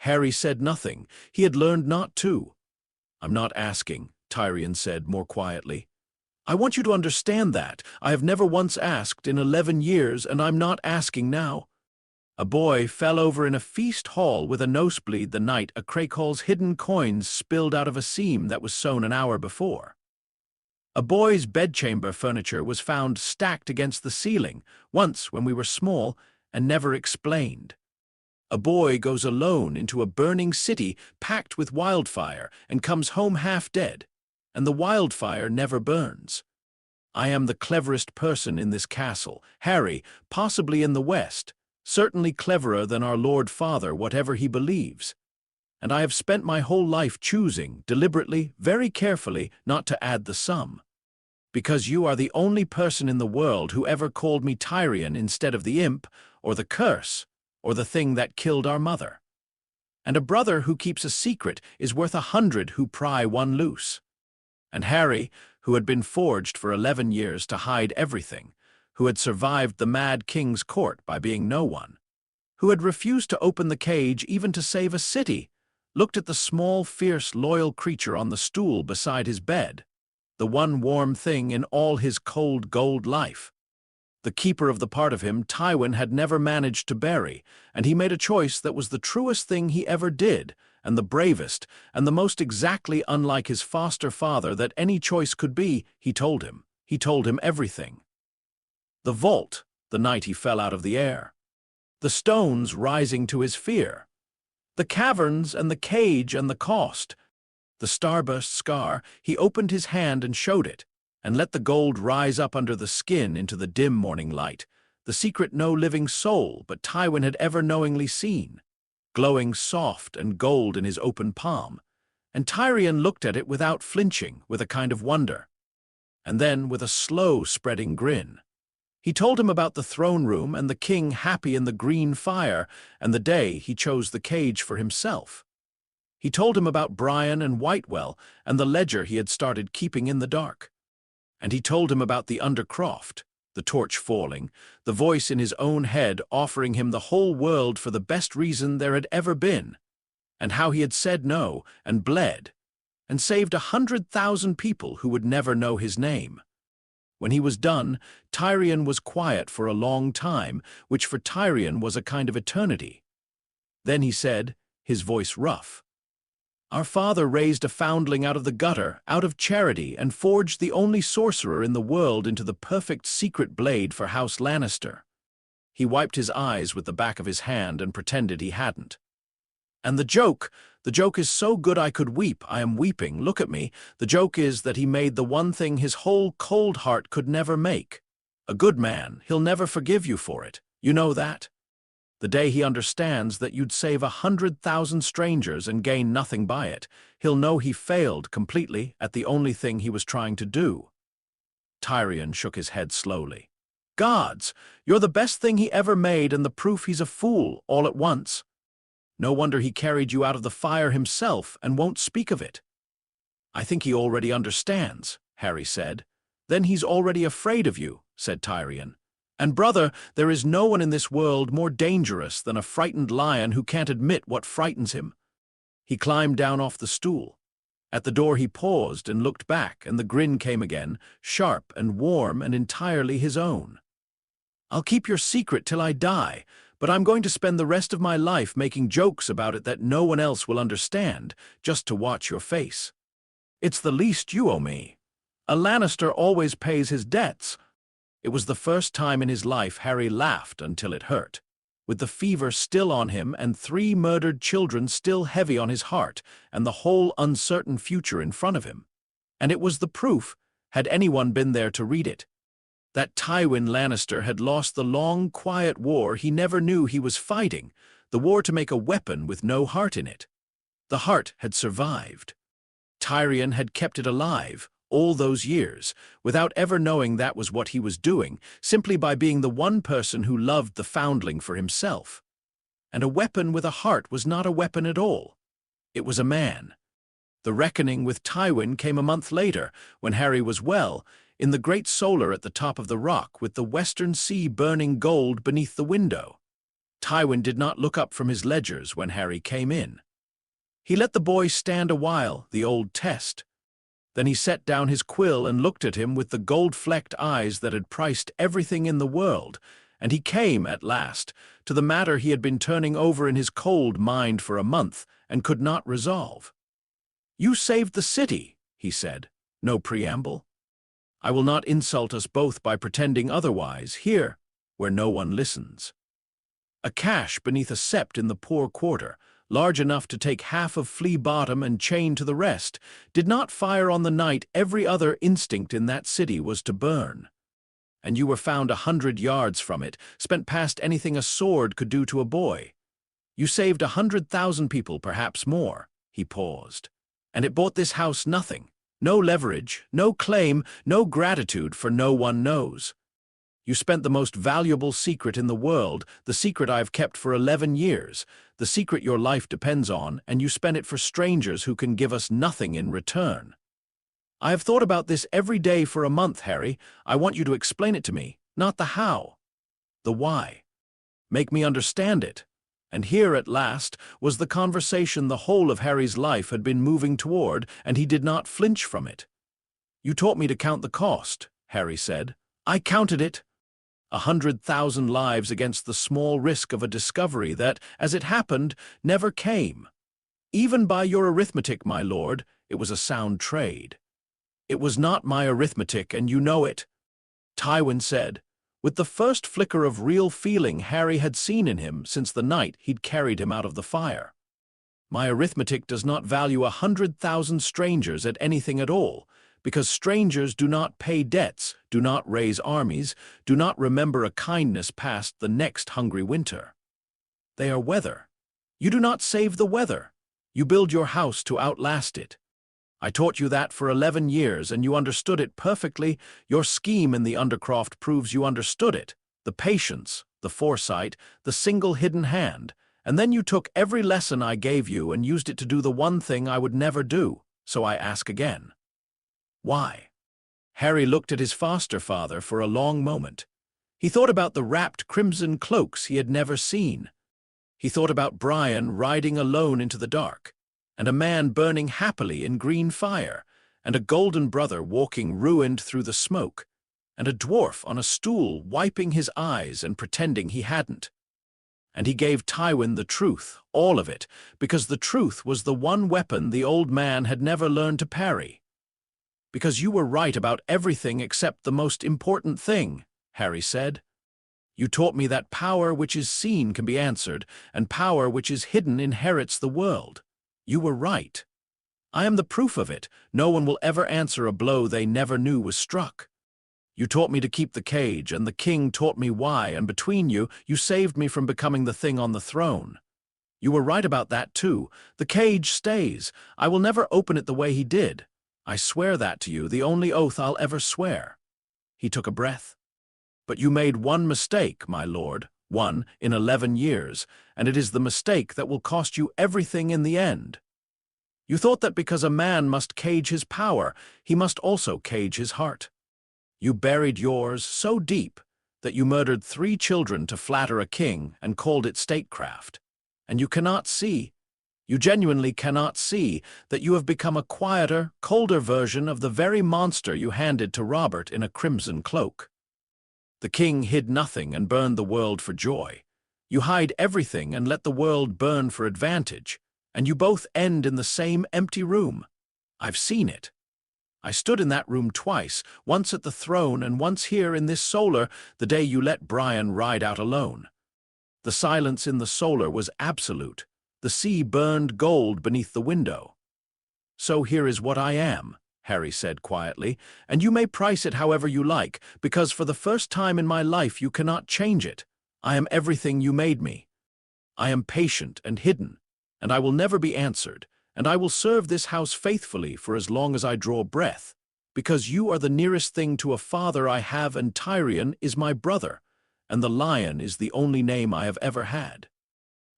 Harry said nothing. He had learned not to. "I'm not asking," Tyrion said more quietly. "I want you to understand that. I have never once asked in 11 years, and I'm not asking now. A boy fell over in a feast hall with a nosebleed the night a Crakehall's hidden coins spilled out of a seam that was sewn an hour before. A boy's bedchamber furniture was found stacked against the ceiling, once when we were small, and never explained. A boy goes alone into a burning city packed with wildfire and comes home half dead, and the wildfire never burns. I am the cleverest person in this castle, Harry, possibly in the West, certainly cleverer than our Lord Father, whatever he believes. And I have spent my whole life choosing, deliberately, very carefully, not to add the sum. Because you are the only person in the world who ever called me Tyrion instead of the imp, or the curse, or the thing that killed our mother. And a brother who keeps a secret is worth 100 who pry one loose. And Harry, who had been forged for 11 years to hide everything, who had survived the Mad King's court by being no one, who had refused to open the cage even to save a city, looked at the small, fierce, loyal creature on the stool beside his bed, the one warm thing in all his cold gold life. The keeper of the part of him Tywin had never managed to bury, and he made a choice that was the truest thing he ever did, and the bravest, and the most exactly unlike his foster father that any choice could be. He told him. He told him everything. The vault, the night he fell out of the air. The stones rising to his fear. The caverns and the cage and the cost. The starburst scar, he opened his hand and showed it, and let the gold rise up under the skin into the dim morning light, the secret no living soul but Tywin had ever knowingly seen, glowing soft and gold in his open palm, and Tyrion looked at it without flinching, with a kind of wonder. And then, with a slow spreading grin, he told him about the throne room and the king happy in the green fire, and the day he chose the cage for himself. He told him about Brian and Whitewell and the ledger he had started keeping in the dark. And he told him about the Undercroft, the torch falling, the voice in his own head offering him the whole world for the best reason there had ever been, and how he had said no and bled, and saved 100,000 people who would never know his name. When he was done, Tyrion was quiet for a long time, which for Tyrion was a kind of eternity. Then he said, his voice rough, "Our father raised a foundling out of the gutter, out of charity, and forged the only sorcerer in the world into the perfect secret blade for House Lannister." He wiped his eyes with the back of his hand and pretended he hadn't. "And the joke is so good I could weep. I am weeping, look at me. The joke is that he made the one thing his whole cold heart could never make. A good man, he'll never forgive you for it. You know that? The day he understands that you'd save 100,000 strangers and gain nothing by it, he'll know he failed completely at the only thing he was trying to do." Tyrion shook his head slowly. "Gods, you're the best thing he ever made and the proof he's a fool, all at once. No wonder he carried you out of the fire himself and won't speak of it." "I think he already understands," Harry said. "Then he's already afraid of you," said Tyrion. "And brother, there is no one in this world more dangerous than a frightened lion who can't admit what frightens him." He climbed down off the stool. At the door he paused and looked back, and the grin came again, sharp and warm and entirely his own. "I'll keep your secret till I die, but I'm going to spend the rest of my life making jokes about it that no one else will understand, just to watch your face. It's the least you owe me. A Lannister always pays his debts." It was the first time in his life Harry laughed until it hurt, with the fever still on him and 3 murdered children still heavy on his heart and the whole uncertain future in front of him. And it was the proof, had anyone been there to read it, that Tywin Lannister had lost the long, quiet war he never knew he was fighting, the war to make a weapon with no heart in it. The heart had survived. Tyrion had kept it alive, all those years, without ever knowing that was what he was doing, simply by being the one person who loved the foundling for himself. And a weapon with a heart was not a weapon at all. It was a man. The reckoning with Tywin came a month later, when Harry was well, in the great solar at the top of the rock, with the western sea burning gold beneath the window. Tywin did not look up from his ledgers when Harry came in. He let the boy stand a while, the old test. Then he set down his quill and looked at him with the gold-flecked eyes that had priced everything in the world, and he came, at last, to the matter he had been turning over in his cold mind for a month and could not resolve. "You saved the city," he said, no preamble. "I will not insult us both by pretending otherwise, here, where no one listens. A cache beneath a sept in the poor quarter, large enough to take half of Flea Bottom and chain to the rest, did not fire on the night every other instinct in that city was to burn. and you were found 100 yards from it, spent past anything a sword could do to a boy. You saved 100,000 people, perhaps more." He paused. "And it bought this house nothing. No leverage, no claim, no gratitude, for no one knows. You spent the most valuable secret in the world, the secret I've kept for 11 years, the secret your life depends on, and you spent it for strangers who can give us nothing in return. I have thought about this every day for a month, Harry. I want you to explain it to me, not the how, the why. Make me understand it." And here, at last, was the conversation the whole of Harry's life had been moving toward, and he did not flinch from it. "You taught me to count the cost," Harry said. "I counted it. 100,000 lives against the small risk of a discovery that, as it happened, never came. Even by your arithmetic, my lord, it was a sound trade." "It was not my arithmetic, and you know it," Tywin said, with the first flicker of real feeling Harry had seen in him since the night he'd carried him out of the fire. "My arithmetic does not value 100,000 strangers at anything at all, because strangers do not pay debts, do not raise armies, do not remember a kindness past the next hungry winter. They are weather. You do not save the weather. You build your house to outlast it. I taught you that for 11 years, and you understood it perfectly. Your scheme in the Undercroft proves you understood it. The patience, the foresight, the single hidden hand. And then you took every lesson I gave you and used it to do the one thing I would never do. So I ask again. Why?" Harry looked at his foster father for a long moment. He thought about the wrapped crimson cloaks he had never seen. He thought about Brian riding alone into the dark, and a man burning happily in green fire, and a golden brother walking ruined through the smoke, and a dwarf on a stool wiping his eyes and pretending he hadn't. And he gave Tywin the truth, all of it, because the truth was the one weapon the old man had never learned to parry. "Because you were right about everything except the most important thing," Harry said. "You taught me that power which is seen can be answered, and power which is hidden inherits the world. You were right. I am the proof of it. No one will ever answer a blow they never knew was struck. You taught me to keep the cage, and the king taught me why, and between you, you saved me from becoming the thing on the throne. You were right about that, too. The cage stays. I will never open it the way he did. I swear that to you, the only oath I'll ever swear." He took a breath. "But you made one mistake, my lord, one in 11 years, and it is the mistake that will cost you everything in the end. You thought that because a man must cage his power, he must also cage his heart. You buried yours so deep that you murdered 3 children to flatter a king and called it statecraft. And you cannot see, you genuinely cannot see, that you have become a quieter, colder version of the very monster you handed to Robert in a crimson cloak. The king hid nothing and burned the world for joy. You hide everything and let the world burn for advantage, and you both end in the same empty room. I've seen it. I stood in that room twice, once at the throne and once here in this solar, the day you let Brian ride out alone. The silence in the solar was absolute. The sea burned gold beneath the window. So here is what I am, Harry said quietly, and you may price it however you like, because for the first time in my life you cannot change it. I am everything you made me. I am patient and hidden, and I will never be answered, and I will serve this house faithfully for as long as I draw breath, because you are the nearest thing to a father I have, and Tyrion is my brother, and the lion is the only name I have ever had.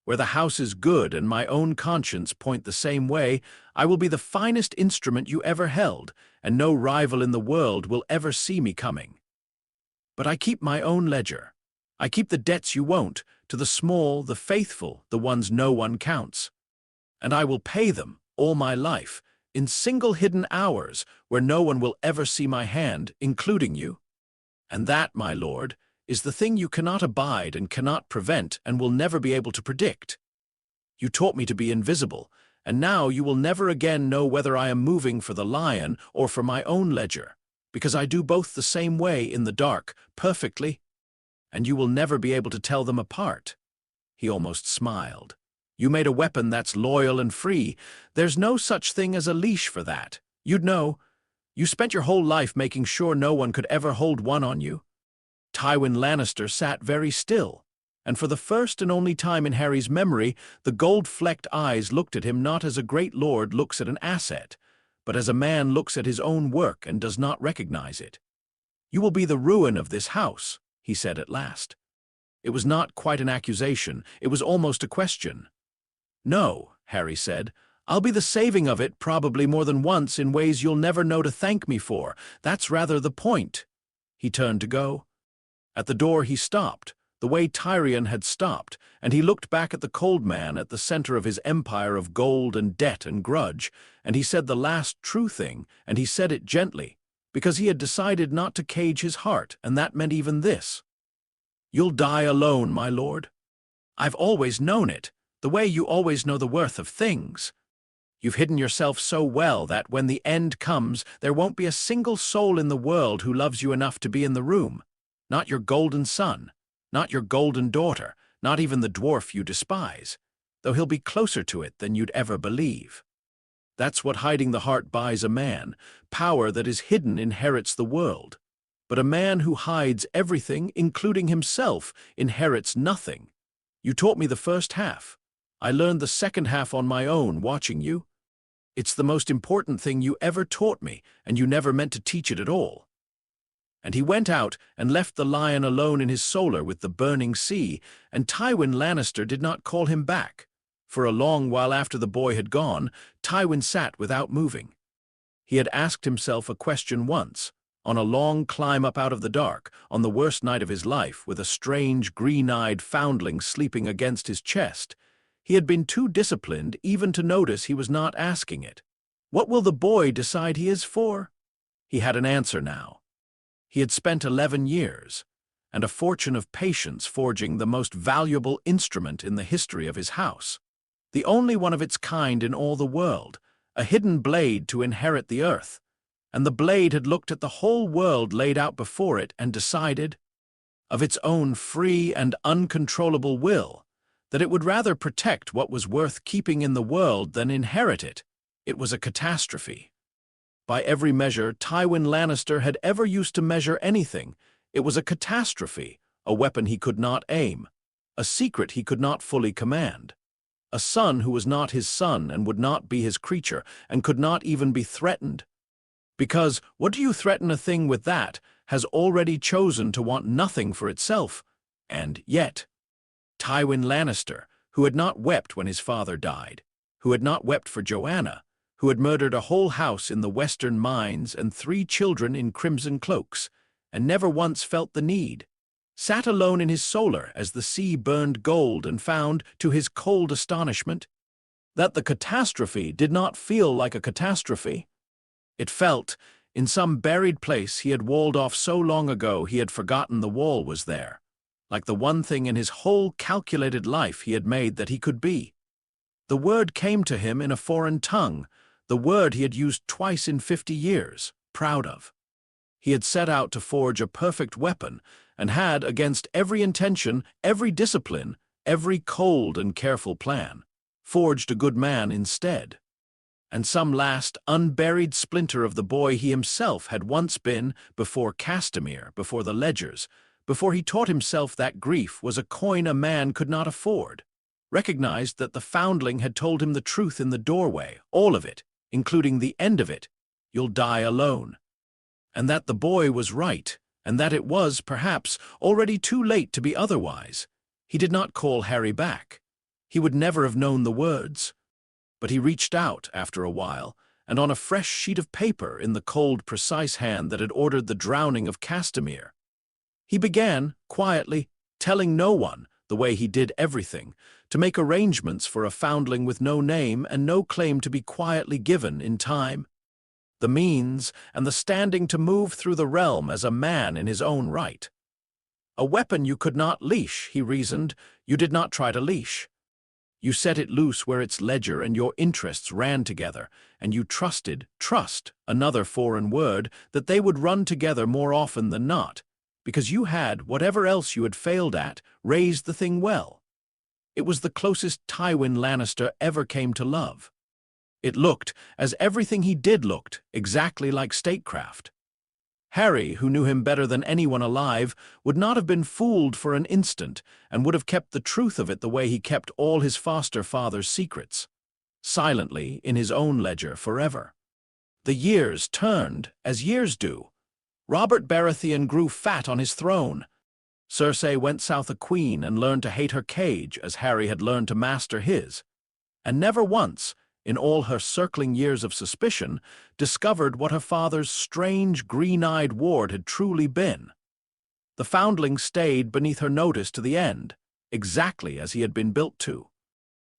Where the house is good and my own conscience point the same way, I will be the finest instrument you ever held, and no rival in the world will ever see me coming. But I keep my own ledger. I keep the debts you won't, to the small, the faithful, the ones no one counts. And I will pay them, all my life, in single hidden hours where no one will ever see my hand, including you. And that, my lord, is the thing you cannot abide and cannot prevent and will never be able to predict. You taught me to be invisible, and now you will never again know whether I am moving for the lion or for my own ledger, because I do both the same way in the dark, perfectly, and you will never be able to tell them apart. He almost smiled. You made a weapon that's loyal and free. There's no such thing as a leash for that. You'd know. You spent your whole life making sure no one could ever hold one on you. Tywin Lannister sat very still, and for the first and only time in Harry's memory, the gold-flecked eyes looked at him not as a great lord looks at an asset, but as a man looks at his own work and does not recognize it. "You will be the ruin of this house," he said at last. It was not quite an accusation, it was almost a question. "No," Harry said, "I'll be the saving of it probably more than once in ways you'll never know to thank me for. That's rather the point." He turned to go. At the door he stopped, the way Tyrion had stopped, and he looked back at the cold man at the center of his empire of gold and debt and grudge, and he said the last true thing, and he said it gently, because he had decided not to cage his heart, and that meant even this. "You'll die alone, my lord. I've always known it, the way you always know the worth of things. You've hidden yourself so well that when the end comes, there won't be a single soul in the world who loves you enough to be in the room. Not your golden son, not your golden daughter, not even the dwarf you despise, though he'll be closer to it than you'd ever believe. That's what hiding the heart buys a man. Power that is hidden inherits the world. But a man who hides everything, including himself, inherits nothing. You taught me the first half. I learned the second half on my own, watching you. It's the most important thing you ever taught me, and you never meant to teach it at all." And he went out and left the lion alone in his solar with the burning sea, and Tywin Lannister did not call him back. For a long while after the boy had gone, Tywin sat without moving. He had asked himself a question once, on a long climb up out of the dark, on the worst night of his life, with a strange, green-eyed foundling sleeping against his chest. He had been too disciplined even to notice he was not asking it. What will the boy decide he is for? He had an answer now. He had spent 11 years, and a fortune of patience forging the most valuable instrument in the history of his house. The only one of its kind in all the world, a hidden blade to inherit the earth. And the blade had looked at the whole world laid out before it and decided, of its own free and uncontrollable will, that it would rather protect what was worth keeping in the world than inherit it. It was a catastrophe. By every measure Tywin Lannister had ever used to measure anything, it was a catastrophe, a weapon he could not aim, a secret he could not fully command, a son who was not his son and would not be his creature and could not even be threatened. Because what do you threaten a thing with that has already chosen to want nothing for itself? And yet, Tywin Lannister, who had not wept when his father died, who had not wept for Joanna, who had murdered a whole house in the western mines and 3 children in crimson cloaks, and never once felt the need, sat alone in his solar as the sea burned gold and found, to his cold astonishment, that the catastrophe did not feel like a catastrophe. It felt, in some buried place he had walled off so long ago he had forgotten the wall was there, like the one thing in his whole calculated life he had made that he could be. The word came to him in a foreign tongue, the word he had used twice in 50 years, proud of. He had set out to forge a perfect weapon, and had, against every intention, every discipline, every cold and careful plan, forged a good man instead. And some last, unburied splinter of the boy he himself had once been, before Castamere, before the ledgers, before he taught himself that grief was a coin a man could not afford, recognized that the foundling had told him the truth in the doorway, all of it, including the end of it, "You'll die alone." And that the boy was right, and that it was, perhaps, already too late to be otherwise. He did not call Harry back. He would never have known the words. But he reached out, after a while, and on a fresh sheet of paper in the cold, precise hand that had ordered the drowning of Castamere, he began, quietly, telling no one, the way he did everything, to make arrangements for a foundling with no name and no claim to be quietly given in time, the means and the standing to move through the realm as a man in his own right. A weapon you could not leash, he reasoned, you did not try to leash. You set it loose where its ledger and your interests ran together, and you trusted, another foreign word, that they would run together more often than not, because you had, whatever else you had failed at, raised the thing well. It was the closest Tywin Lannister ever came to love. It looked, as everything he did looked, exactly like statecraft. Harry, who knew him better than anyone alive, would not have been fooled for an instant and would have kept the truth of it the way he kept all his foster father's secrets, silently in his own ledger forever. The years turned, as years do. Robert Baratheon grew fat on his throne. Cersei went south a queen and learned to hate her cage as Harry had learned to master his, and never once, in all her circling years of suspicion, discovered what her father's strange, green-eyed ward had truly been. The foundling stayed beneath her notice to the end, exactly as he had been built to.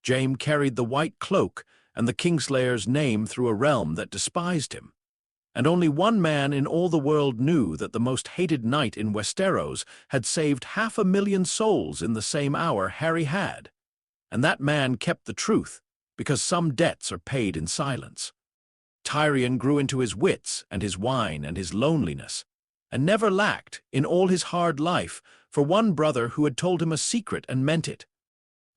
Jaime carried the white cloak and the Kingslayer's name through a realm that despised him. And only one man in all the world knew that the most hated knight in Westeros had saved 500,000 souls in the same hour Harry had. And that man kept the truth, because some debts are paid in silence. Tyrion grew into his wits and his wine and his loneliness, and never lacked, in all his hard life, for one brother who had told him a secret and meant it.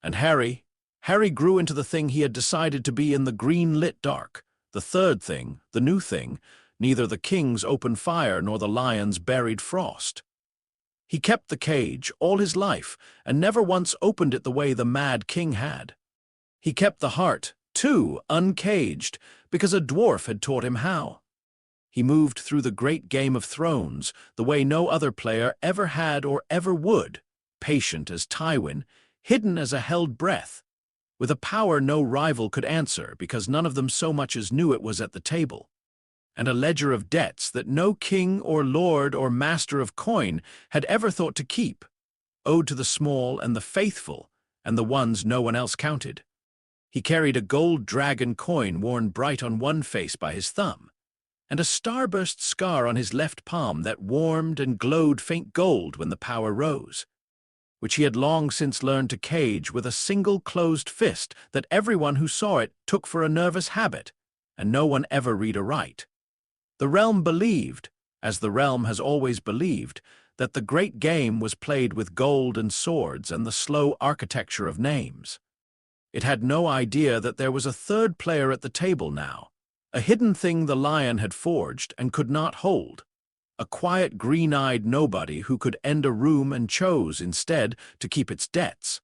And Harry grew into the thing he had decided to be in the green-lit dark, the third thing, the new thing, neither the king's open fire nor the lion's buried frost. He kept the cage all his life and never once opened it the way the Mad King had. He kept the heart, too, uncaged, because a dwarf had taught him how. He moved through the great Game of Thrones the way no other player ever had or ever would, patient as Tywin, hidden as a held breath, with a power no rival could answer because none of them so much as knew it was at the table, and a ledger of debts that no king or lord or master of coin had ever thought to keep, owed to the small and the faithful and the ones no one else counted. He carried a gold dragon coin worn bright on one face by his thumb, and a starburst scar on his left palm that warmed and glowed faint gold when the power rose, which he had long since learned to cage with a single closed fist that everyone who saw it took for a nervous habit, and no one ever read aright. The realm believed, as the realm has always believed, that the great game was played with gold and swords and the slow architecture of names. It had no idea that there was a third player at the table now, a hidden thing the lion had forged and could not hold, a quiet green-eyed nobody who could end a room and chose, instead, to keep its debts.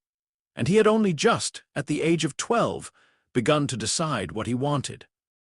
And he had only just, at the age of 12, begun to decide what he wanted.